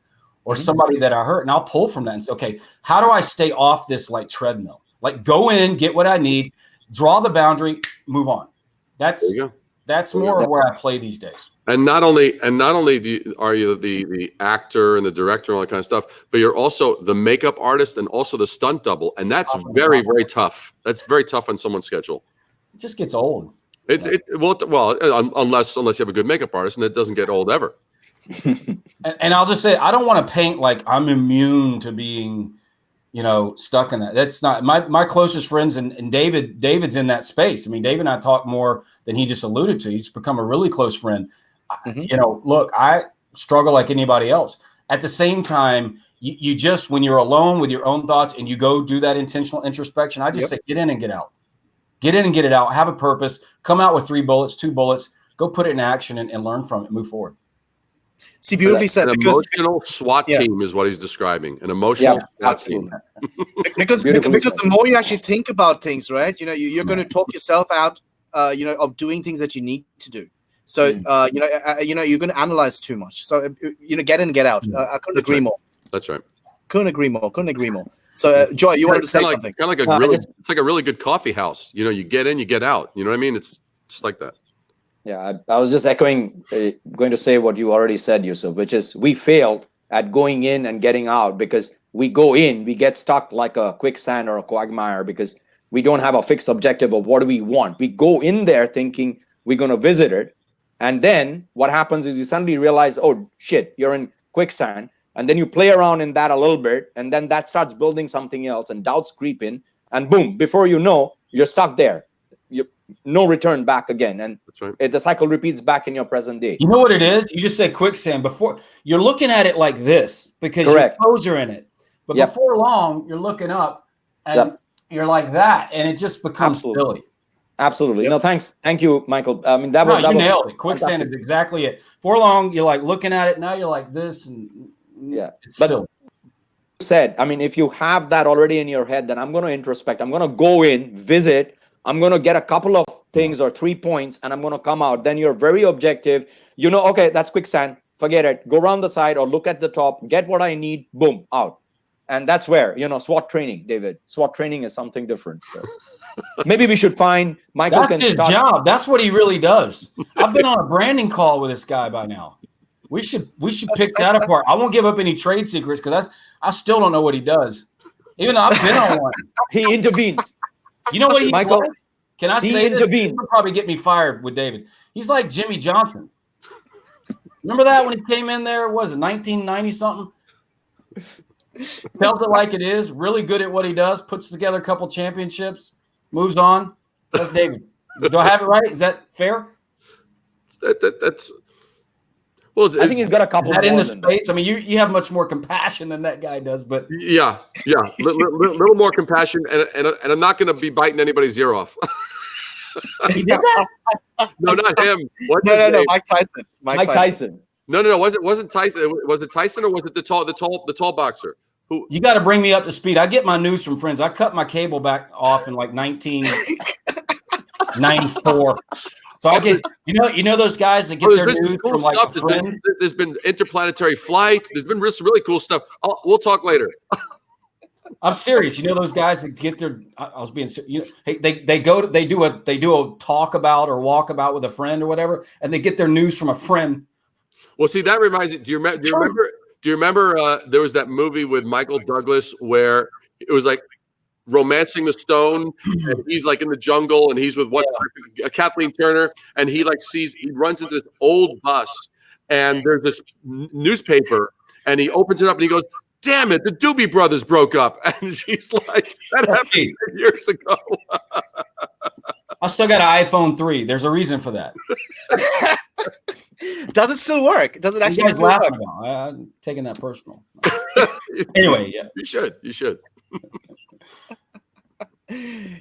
or somebody that I hurt. And I'll pull from that and say, okay, how do I stay off this like treadmill? Like go in, get what I need, draw the boundary, move on. That's more of where I play these days. And not only are you the actor and the director and all that kind of stuff, but you're also the makeup artist and also the stunt double. And that's very, very tough. That's very tough on someone's schedule. It just gets old. Unless you have a good makeup artist, and it doesn't get old ever. and I'll just say, I don't want to paint like I'm immune to being, stuck in that. That's not my closest friends. And David's in that space. I mean, David and I talk more than he just alluded to. He's become a really close friend. Look, I struggle like anybody else. At the same time, you just, when you're alone with your own thoughts and you go do that intentional introspection, I just say, get in and get out. Get in and get it out. Have a purpose. Come out with 3 bullets, 2 bullets. Go put it in action and learn from it. Move forward. See, beautifully said. An emotional SWAT team is what he's describing. An emotional SWAT team. because the more you actually think about things, right? You're going to talk yourself out, of doing things that you need to do. So you're going to analyze too much. So get in, get out. I couldn't agree more. That's right. Couldn't agree more. So, Joy, you wanted to say something? Kind of like it's like a really good coffee house. You get in, you get out. You know what I mean? It's just like that. Yeah, I was just echoing, going to say what you already said, Youssef, which is we failed at going in and getting out because we go in, we get stuck like a quicksand or a quagmire because we don't have a fixed objective of what do we want. We go in there thinking we're going to visit it. And then what happens is you suddenly realize, oh, shit, you're in quicksand. And then you play around in that a little bit, and then that starts building something else, and doubts creep in, and boom, before you know, you're stuck there. No return back again, and the cycle repeats back in your present day. You know what it is? You just said quicksand. Before you're looking at it like this because your toes are in it, but before long, you're looking up, and you're like that, and it just becomes silly. Absolutely. No, thanks. Thank you, Michael. I mean, that was nailed it. Quicksand is exactly it. For long, you're like looking at it. Now you're like this, and it's silly. Said, I mean, if you have that already in your head, then I'm going to introspect. I'm going to go in, visit. I'm going to get a couple of things or 3 points, and I'm going to come out. Then you're very objective. Okay, that's quicksand. Forget it. Go around the side or look at the top. Get what I need. Boom, out. And that's where, SWAT training, David. SWAT training is something different. So. Maybe we should find Michael. That's his job. That's what he really does. I've been on a branding call with this guy by now. We should pick that apart. I won't give up any trade secrets because I still don't know what he does. Even though I've been on one. He intervened. You know what he's Michael, like? Can I say this? He'll probably get me fired with David. He's like Jimmy Johnson. Remember that when he came in there? What was it 1990 something? Tells it like it is. Really good at what he does. Puts together a couple championships. Moves on. That's David. Do I have it right? Is that fair? That's. Well, I think he's got a couple. That in the space. I mean, you have much more compassion than that guy does, but yeah, little more compassion, and I'm not going to be biting anybody's ear off. He did that? No, not him. No, Mike Tyson. Mike Tyson. No. Wasn't Tyson? Was it Tyson or was it the tall boxer? Who? You got to bring me up to speed. I get my news from friends. I cut my cable back off in like 1994. So I get, you know those guys that get their news cool from like stuff. a friend. There's been interplanetary flights. There's been really cool stuff. We'll talk later. I'm serious. You know those guys that get their. I was being. Hey, they do a talk about or walk about with a friend or whatever, and they get their news from a friend. Well, see, that reminds me. Do you remember? There was that movie with Michael Douglas where it was like Romancing the Stone, and he's like in the jungle, and he's with Kathleen Turner, and he runs into this old bus, and there's this newspaper, and he opens it up, and he goes, "Damn it, the Doobie Brothers broke up," and she's like, "That happened years ago." I still got an iPhone 3. There's a reason for that. Does it still work? Does it actually still work? I'm taking that personal. Anyway, yeah. You should.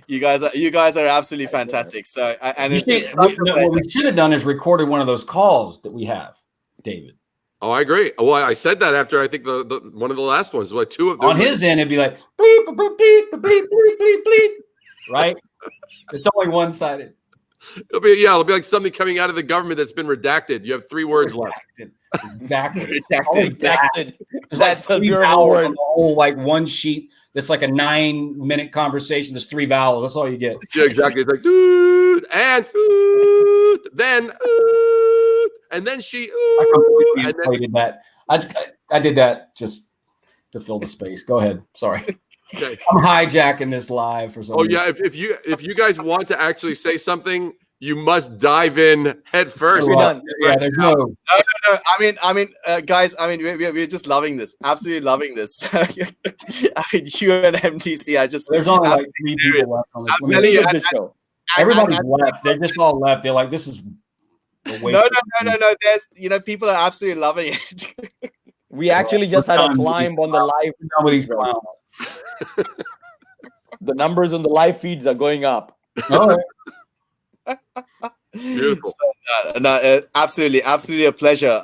You guys are absolutely fantastic. So, and what we should have done is recorded one of those calls that we have, David. Oh, I agree. Well, I said that after I think the one of the last ones, like two of them. On his end, it'd be like bleep, bleep, bleep, bleep, bleep, bleep, bleep, right? It's only one-sided. It'll be like something coming out of the government that's been redacted. You have 3 words left. Exactly. Redacted. That's 3 vowels on the whole, like one sheet. That's like a 9-minute conversation. There's 3 vowels. That's all you get. Yeah, exactly. It's like dude and then and then she. I completely inflated that. I did that just to fill the space. Go ahead. Sorry. Okay. I'm hijacking this live for some reason. Yeah, if you guys want to actually say something, you must dive in head first. Yeah, there's no. I mean, guys. I mean, we're just loving this. Absolutely loving this. I mean, you and MTC. There's only like 3 people left on this. Everybody's left. They're just all left. They're like, this is. No. There's people are absolutely loving it. We actually just had a climb on the live. With these clowns. The numbers on the live feeds are going up. All right. Beautiful. So, absolutely a pleasure,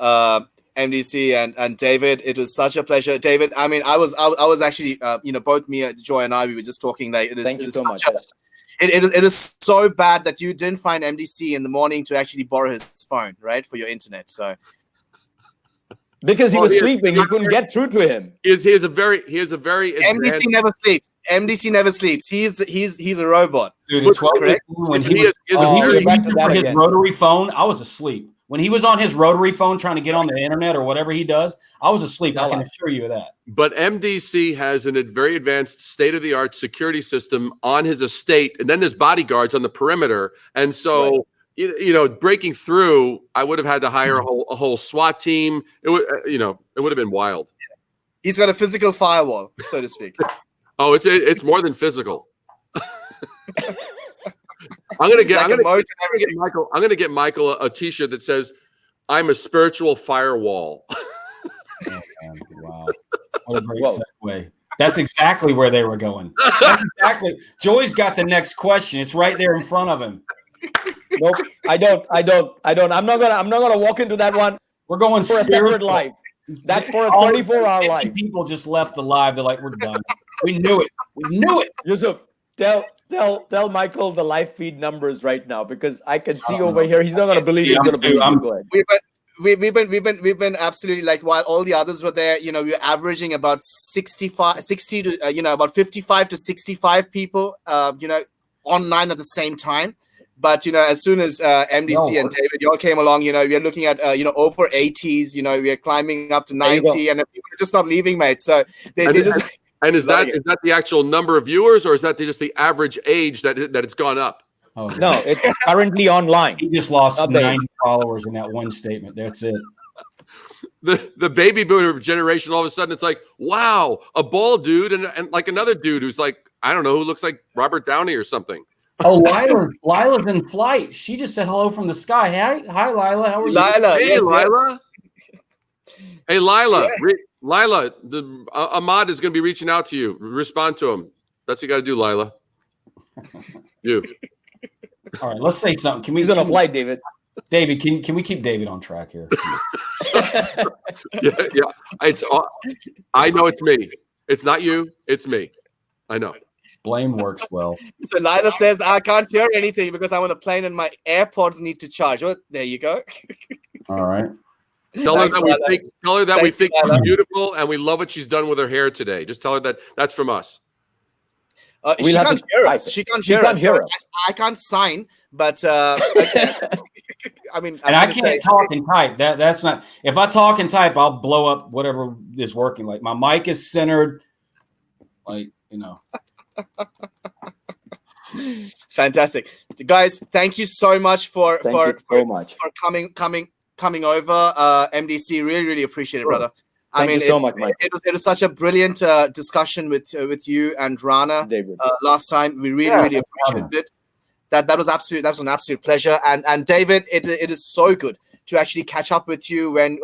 MDC and David. It was such a pleasure, David. I mean, I was actually, both me, Joy, and I, we were just talking. Like, Thank you so much. It is so bad that you didn't find MDC in the morning to actually borrow his phone, right, for your internet. So. Because he was sleeping, he couldn't get through to him. He has a very MDC never sleeps. MDC never sleeps. He's a robot. Dude, at 12 when he was his rotary phone, I was asleep. When he was on his rotary phone trying to get on the internet or whatever he does, I was asleep. I can assure you of that. But MDC has a very advanced state-of-the-art security system on his estate, and then there's bodyguards on the perimeter, and so. Right. Breaking through, I would have had to hire a whole SWAT team. It would, it would have been wild. He's got a physical firewall, so to speak. Oh, it's more than physical. I'm gonna get Michael a T-shirt that says, "I'm a spiritual firewall." Oh, wow, what a great segue. That's exactly where they were going. That's exactly. Joy's got the next question. It's right there in front of him. Nope, I don't. I'm not gonna walk into that one. We're going for a separate live. That's for a 24-hour live. People just left the live. They're like, we're done. We knew it. Youssef, tell Michael the live feed numbers right now, because I can see over here. He's not gonna believe. He's gonna believe. Go ahead. We've been absolutely, like, while all the others were there, we're averaging about 60 to about 55 to 65 people online at the same time. But as soon as MDC and David, you all came along, we are looking at over 80s. We are climbing up to 90, and people are just not leaving, mate. So they just. And is that the actual number of viewers, or is that just the average age that it's gone up? Oh no, it's currently online. He just lost 90 followers in that one statement. That's it. The baby boomer generation, all of a sudden, it's like, wow, a bald dude and like another dude who's like, I don't know, who looks like Robert Downey or something. Oh, Lila's in flight. She just said hello from the sky. Hi, Lila. How are you? Lila. Hey, Lila. Hey, Lila. Yeah. Lila, Ahmad is going to be reaching out to you. Respond to him. That's what you got to do, Lila. You. All right, let's say something. He's on a flight, David. David, can we keep David on track here? Yeah. I know it's me. It's not you. It's me. I know. Blame works well. So Lila says, I can't hear anything because I'm on a plane and my AirPods need to charge. Well, there you go. All right. Tell her that we think she's Lila. beautiful and we love what she's done with her hair today. Just tell her that that's from us. She can't hear us. She can't hear us. I can't sign, but I mean, And I can't talk and type. That's not. If I talk and type, I'll blow up whatever is working. Like my mic is centered. Like Fantastic, guys. Thank you so much for coming over. MDC, really appreciate it, brother. Thank you so much, Mike. It was such a brilliant discussion with you and Rana last time. We really appreciated it. That was an absolute pleasure. And David, it is so good to actually catch up with you when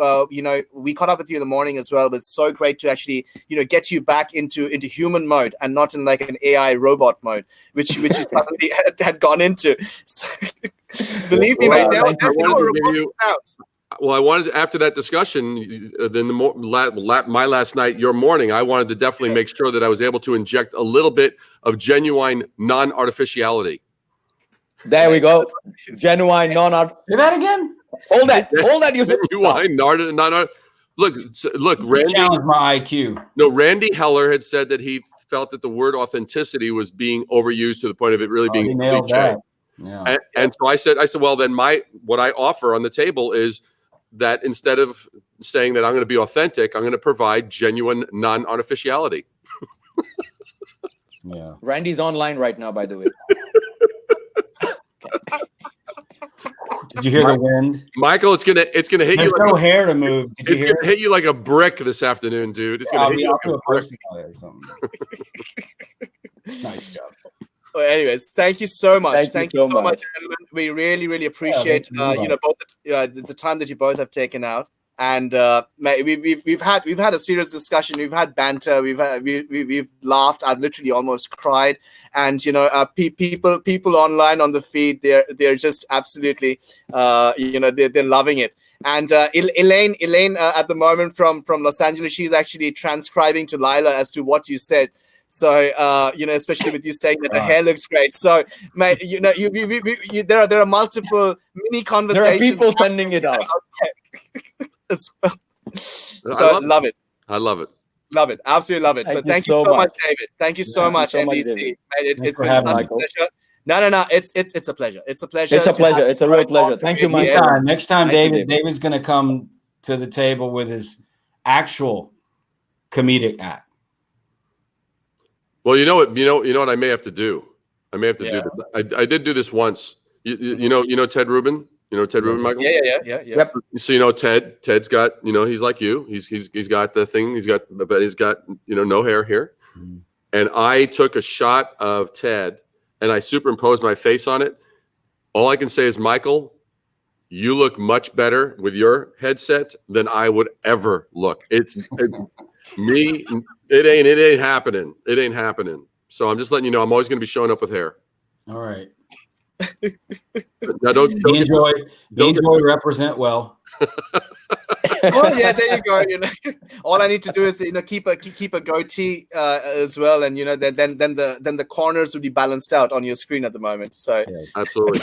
we caught up with you in the morning as well. But it's so great to actually get you back into human mode and not in like an AI robot mode, which you suddenly had gone into. So, believe me, mate, there were robotic sounds. Well, I wanted, after that discussion, then my last night, your morning, I wanted to definitely make sure that I was able to inject a little bit of genuine non-artificiality. There we go. Genuine non-art. Say that again. Hold that. Youssef. Genuine non-art. Look. Randy challenge my IQ. No, Randy Heller had said that he felt that the word authenticity was being overused to the point of it really being cliche. Yeah. And so I said, well, then what I offer on the table is that instead of saying that I'm going to be authentic, I'm going to provide genuine non-artificiality. Yeah. Randy's online right now, by the way. Did you hear the wind? Michael, it's gonna hit There's you. No hair to move. Did you hear Hit you like a brick this afternoon, dude. It's gonna hit you like a brick. Or something. Nice job. Well, anyways, thank you so much. Thank you so much, gentlemen. We really appreciate both the time that you both have taken out. And we've had a serious discussion. We've had banter. We've laughed. I've literally almost cried. And people online on the feed, they're just absolutely they're loving it. And Elaine at the moment from Los Angeles, she's actually transcribing to Lila as to what you said. So especially with you saying that her hair looks great. So, mate, there are multiple mini conversations. There are people sending it out. So love it. I love it. Love it. Absolutely love it. So thank you so much, David. Thank you so much, NBC. It's been such a pleasure. No. It's a pleasure. It's a pleasure. It's a pleasure. It's a real pleasure. Thank you, Mike. Next time, David's going to come to the table with his actual comedic act. Well, you know what I may have to do. I may have to do this. I did do this once. You know Ted Rubin. You know Ted Rubin, Michael. Yeah. Yep. So Ted's got he's like you. He's got the thing. He's got no hair here. Mm-hmm. And I took a shot of Ted and I superimposed my face on it. All I can say is, Michael, you look much better with your headset than I would ever look. Me. It ain't happening. It ain't happening. So I'm just letting you know, I'm always going to be showing up with hair. All right. Now don't enjoy, represent well. Well, yeah, there you go. All I need to do is keep a goatee as well, and then the corners will be balanced out on your screen at the moment. So absolutely.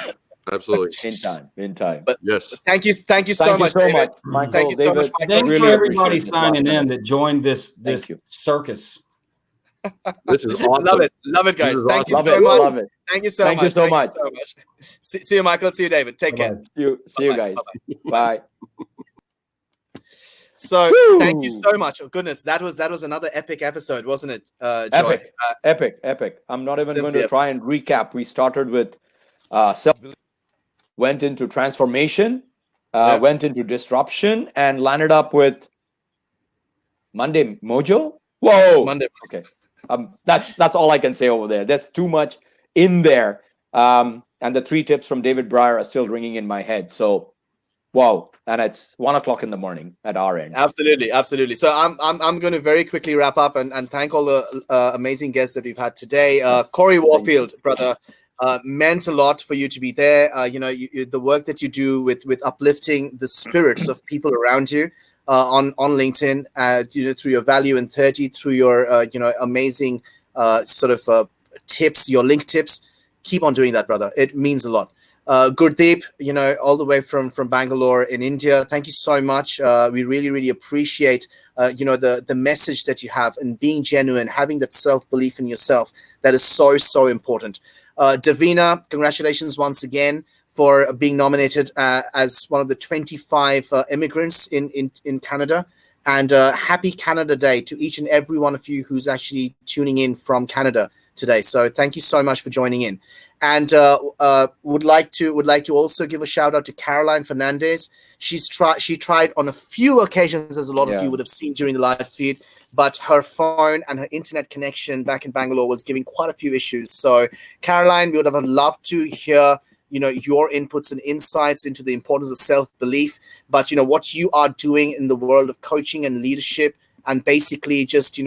In time. But yes, thank you so much, Michael. Thank you so much, Michael. Thanks really for everybody signing it. in that joined this circus. This is awesome. Love it, guys. Thank you awesome. so much. Love it. Thank you so much. See you, Michael. See you, David. Take care. See you guys. Bye. So thank you so much. Oh goodness, that was another epic episode, wasn't it, Joy? Epic. I'm not even going to try and recap. We started with self, went into transformation, went into disruption, and landed up with Monday Mojo. Whoa. Monday. Okay. That's all I can say over there. There's too much in there. And the 3 tips from David Breyer are still ringing in my head. So, wow. And it's 1:00 in the morning at our end. Absolutely. So I'm going to very quickly wrap up and thank all the amazing guests that we've had today. Cory Warfield, brother, meant a lot for you to be there. The work that you do with uplifting the spirits of people around you. On LinkedIn, through your value in 30, through your amazing tips, your link tips. Keep on doing that, brother. It means a lot. Gurdeep, all the way from Bangalore in India. Thank you so much. We really, really appreciate, the message that you have and being genuine, having that self-belief in yourself. That is so, so important. Devina, congratulations once again for being nominated as one of the 25 immigrants in Canada. And happy Canada Day to each and every one of you who's actually tuning in from Canada today. So thank you so much for joining in. And would like to also give a shout out to Caroline Fernandez. She tried on a few occasions, as a lot of you would have seen during the live feed, but her phone and her internet connection back in Bangalore was giving quite a few issues. So Caroline, we would have loved to hear your inputs and insights into the importance of self-belief, but what you are doing in the world of coaching and leadership, and basically just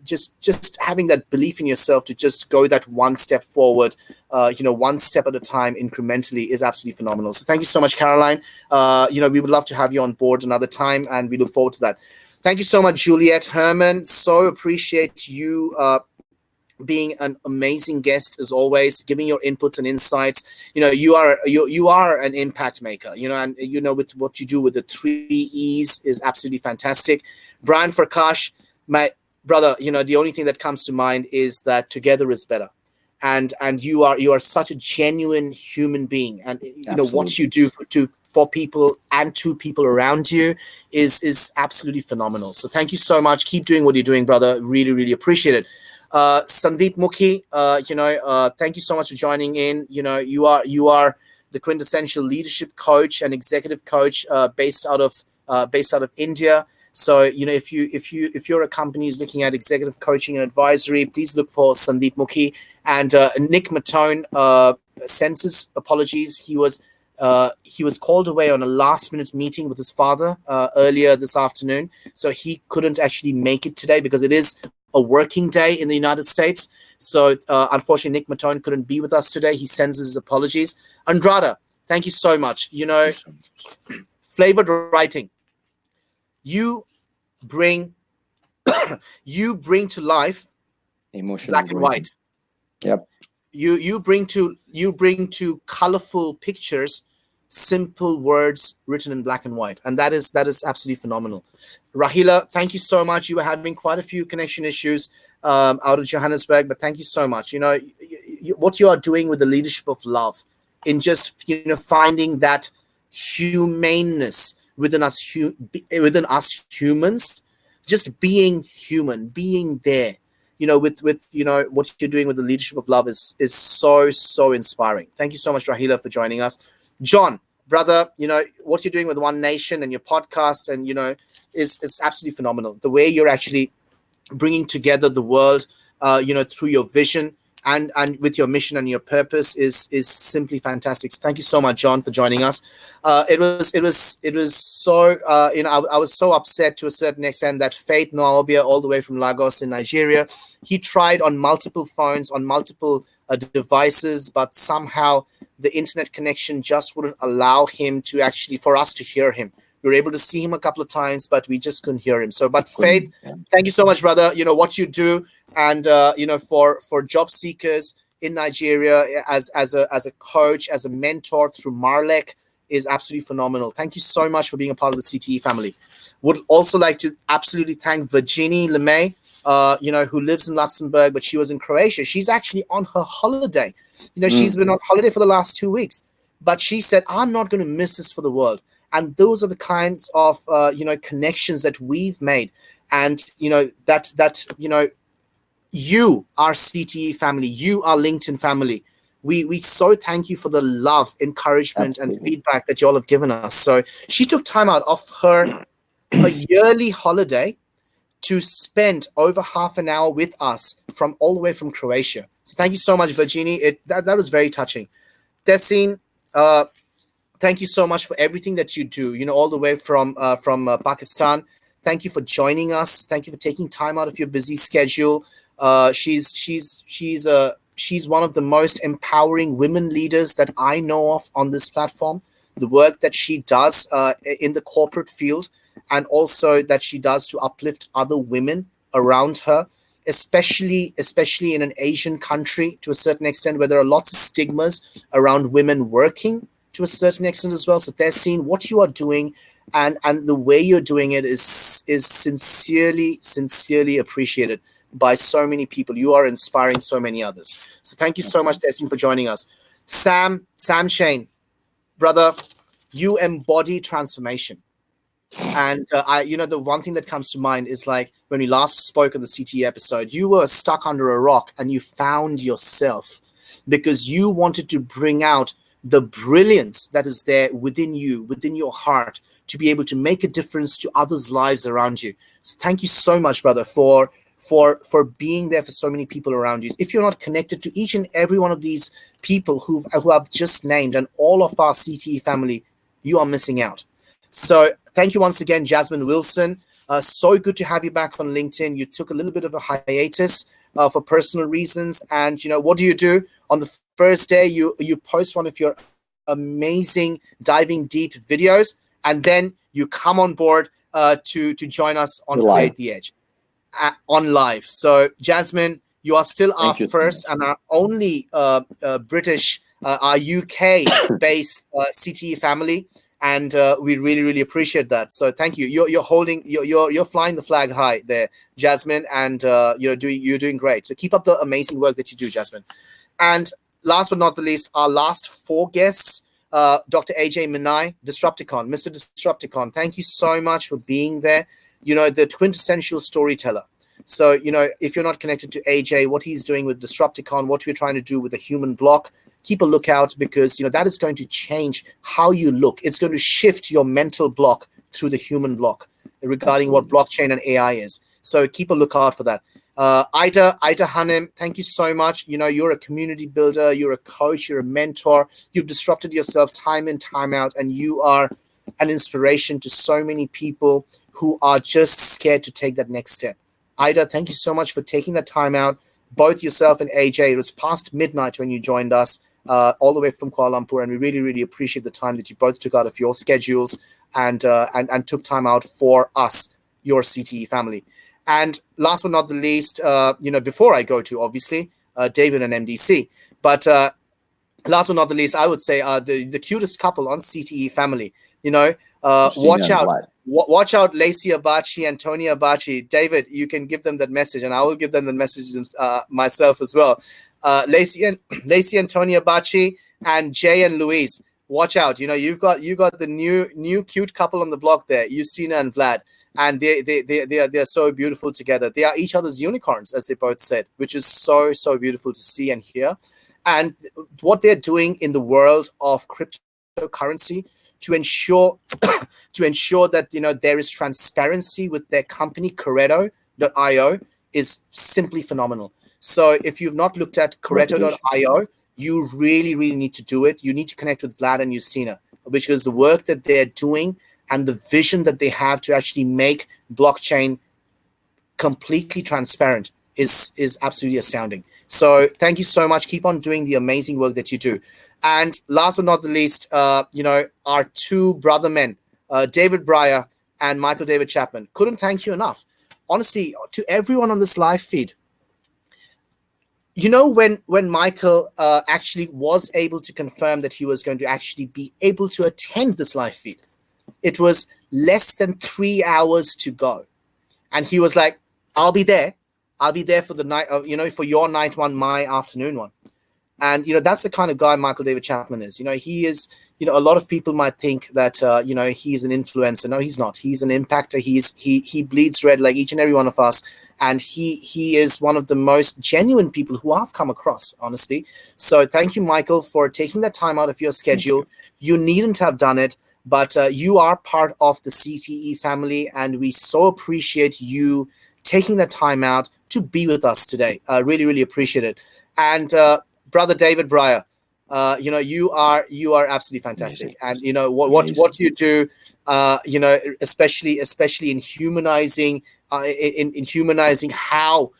just having that belief in yourself to just go that one step forward, one step at a time incrementally is absolutely phenomenal. So thank you so much, Caroline. We would love to have you on board another time, and we look forward to that. Thank you so much, Juliet Herman. So appreciate you being an amazing guest as always, giving your inputs and insights. You are an impact maker, and with what you do with the 3 E's is absolutely fantastic. Brian Farkash, my brother, the only thing that comes to mind is that together is better. And you are such a genuine human being, and what you do for people and to people around you is absolutely phenomenal. So thank you so much. Keep doing what you're doing, brother. Really, really appreciate it. Sandeep Mukhi, thank you so much for joining in. You are the quintessential leadership coach and executive coach based out of India. So if you're a company who's looking at executive coaching and advisory, please look for Sandeep Mukhi. And Nick Matone sends his apologies. He was called away on a last-minute meeting with his father earlier this afternoon, so he couldn't actually make it today because it is a working day in the United States. So unfortunately, Nick Matone couldn't be with us today. He sends his apologies. Andrada, thank you so much. Flavored writing. You bring to life emotion, black and white. Yep. You bring to colorful pictures simple words written in black and white, and that is absolutely phenomenal. Rahila, thank you so much. You were having quite a few connection issues out of Johannesburg, but thank you so much. What you are doing with the leadership of love, in just finding that humaneness within us humans, just being human, being there. With what you're doing with the leadership of love is so inspiring. Thank you so much, Rahila, for joining us. John, brother, what you're doing with One Nation and your podcast, and is absolutely phenomenal. The way you're actually bringing together the world, through your vision and with your mission and your purpose is simply fantastic. So thank you so much, John, for joining us. It was so I was so upset to a certain extent that Faith Noabia, all the way from Lagos in Nigeria, he tried on multiple phones, on multiple devices, but somehow the internet connection just wouldn't allow him to for us to hear him. We were able to see him a couple of times, but we just couldn't hear him. So, but Faith, thank you so much, brother. What you do, and for job seekers in Nigeria as a coach, as a mentor through Marlec is absolutely phenomenal. Thank you so much for being a part of the CTE family. Would also like to absolutely thank Virginie LeMay, who lives in Luxembourg, but she was in Croatia. She's actually on her holiday. She's been on holiday for the last 2 weeks, but she said, I'm not going to miss this for the world. And those are the kinds of, connections that we've made. And, you are CTE family, you are LinkedIn family. We so thank you for the love, encouragement, and feedback that you all have given us. So she took time out of her yearly holiday to spend over half an hour with us all the way from Croatia. So thank you so much, Virginie. That was very touching. Tehseen, thank you so much for everything that you do, all the way from Pakistan. Thank you for joining us. Thank you for taking time out of your busy schedule. She's one of the most empowering women leaders that I know of on this platform. The work that she does in the corporate field, and also that she does to uplift other women around her, especially in an Asian country to a certain extent, where there are lots of stigmas around women working to a certain extent as well. So they're seeing what you are doing, and the way you're doing it is sincerely appreciated by so many people. You are inspiring so many others. So thank you so much, Tehseen, for joining us. Sam Shane, brother, you embody transformation. And the one thing that comes to mind is like when we last spoke on the CTE episode, you were stuck under a rock and you found yourself because you wanted to bring out the brilliance that is there within you, within your heart, to be able to make a difference to others' lives around you. So thank you so much, brother, for being there for so many people around you. If you're not connected to each and every one of these people who I've just named and all of our CTE family, you are missing out. So thank you once again, Jasmine Wilson. So good to have you back on LinkedIn. You took a little bit of a hiatus for personal reasons. And, what do you do? On the first day, you post one of your amazing diving deep videos, and then you come on board to join us on Create the Edge on live. So, Jasmine, you are still our first and our only British, our UK-based CTE family. And we really appreciate that. So thank you. You're flying the flag high there, Jasmine, and you're doing great. So keep up the amazing work that you do, Jasmine. And last but not the least, our last 4 guests, Dr. AJ Minai, Disrupticon, Mr. Disrupticon. Thank you so much for being there. The quintessential storyteller. So if you're not connected to AJ, what he's doing with Disrupticon, what we're trying to do with the human block, keep a lookout, because that is going to change how you look. It's going to shift your mental block through the human block regarding what blockchain and AI is. So keep a lookout for that. Ida Hanem, thank you so much. You're a community builder, you're a coach, you're a mentor. You've disrupted yourself time in, time out, and you are an inspiration to so many people who are just scared to take that next step. Ida, thank you so much for taking that time out. Both yourself and AJ, it was past midnight when you joined us, all the way from Kuala Lumpur, and we really appreciate the time that you both took out of your schedules and took time out for us, your CTE family. And last but not the least, before I go to obviously David and MDC, but last but not the least, I would say the cutest couple on CTE family. Watch out, Lacey Abachi and Tony Abachi. David, you can give them that message, and I will give them the message myself as well. Lacey and Tony Abachi and Jay and Louise. Watch out. You've got the new cute couple on the block there, Iustina and Vlad, and they are so beautiful together. They are each other's unicorns, as they both said, which is so beautiful to see and hear. And what they're doing in the world of cryptocurrency to ensure that there is transparency with their company Coreto.io is simply phenomenal. So if you've not looked at Coreto.io, you really need to do it. You need to connect with Vlad and Iustina, because the work that they're doing and the vision that they have to actually make blockchain completely transparent is absolutely astounding. So thank you so much. Keep on doing the amazing work that you do. And last but not the least, our 2 brother men, David Breyer and Michael David Chapman. Couldn't thank you enough. Honestly, to everyone on this live feed, when Michael actually was able to confirm that he was going to actually be able to attend this live feed, it was less than 3 hours to go. And he was like, I'll be there for the night, for your night one, my afternoon one. And, that's the kind of guy Michael David Chapman is. He is, a lot of people might think that, he's an influencer. No, he's not. He's an impactor. He bleeds red like each and every one of us. And he is one of the most genuine people who I've come across, honestly. So thank you, Michael, for taking that time out of your schedule. You needn't have done it, but you are part of the CTE family. And we so appreciate you taking that time out to be with us today. Really appreciate it. And, Brother David Breyer, you are absolutely fantastic, and what you do, especially in humanizing, in humanizing how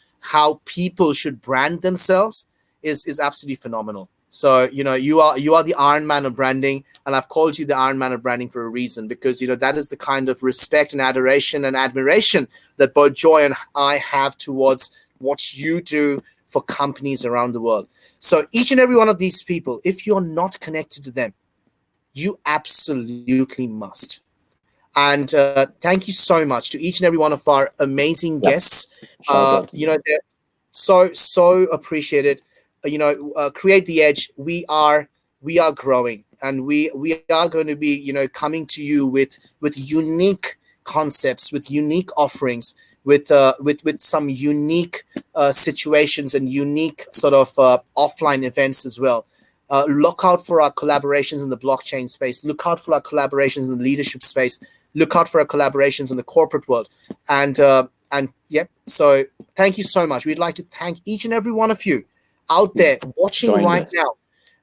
people should brand themselves is absolutely phenomenal. So you are the Iron Man of branding, and I've called you the Iron Man of branding for a reason, because that is the kind of respect and adoration and admiration that both Joy and I have towards what you do for companies around the world. So each and every one of these people, if you're not connected to them, you absolutely must. And thank you so much to each and every one of our amazing guests. They're so appreciated. Create the Edge. We are growing, and we are going to be coming to you with unique concepts, with unique offerings, with some unique situations and unique sort of offline events as well. Look out for our collaborations in the blockchain space. Look out for our collaborations in the leadership space. Look out for our collaborations in the corporate world. And so thank you so much. We'd like to thank each and every one of you out there watching now,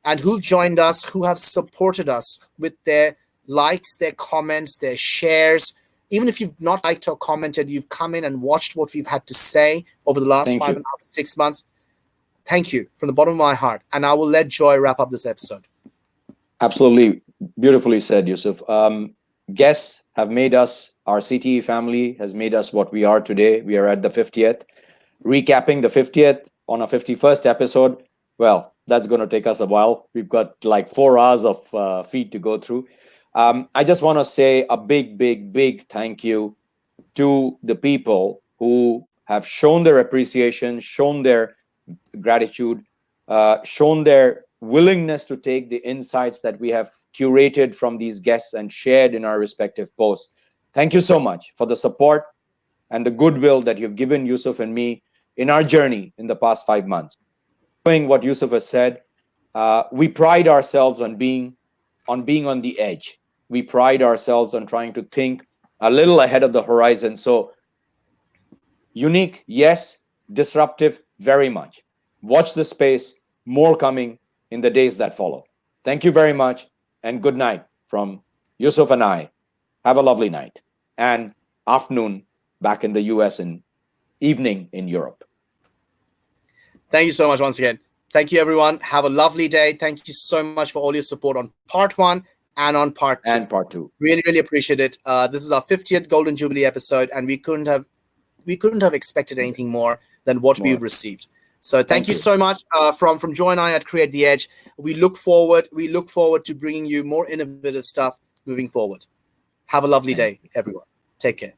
and who've joined us, who have supported us with their likes, their comments, their shares. Even if you've not liked or commented, you've come in and watched what we've had to say over the last 5.5 to 6 months. Thank you from the bottom of my heart. And I will let Joy wrap up this episode. Absolutely. Beautifully said, Youssef. Guests have made us, our CTE family has made us what we are today. We are at the 50th. Recapping the 50th on a 51st episode, well, that's going to take us a while. We've got like 4 hours of feed to go through. I just want to say a big thank you to the people who have shown their appreciation, shown their gratitude, shown their willingness to take the insights that we have curated from these guests and shared in our respective posts. Thank you so much for the support and the goodwill that you've given Youssef and me in our journey in the past 5 months. Doing what Youssef has said, we pride ourselves on being on the edge. We pride ourselves on trying to think a little ahead of the horizon. So unique, yes. Disruptive, very much. Watch the space. More coming in the days that follow. Thank you very much, and good night from Youssef and I. Have a lovely night and afternoon back in the US and evening in Europe. Thank you so much once again. Thank you, everyone. Have a lovely day. Thank you so much for all your support on part 1 and on part 2. And part 2. Really appreciate it. This is our 50th Golden Jubilee episode, and we couldn't have expected anything more than what we've received. So thank you so much from Joy and I at Create the Edge. We look forward to bringing you more innovative stuff moving forward. Have a lovely day, everyone. Take care.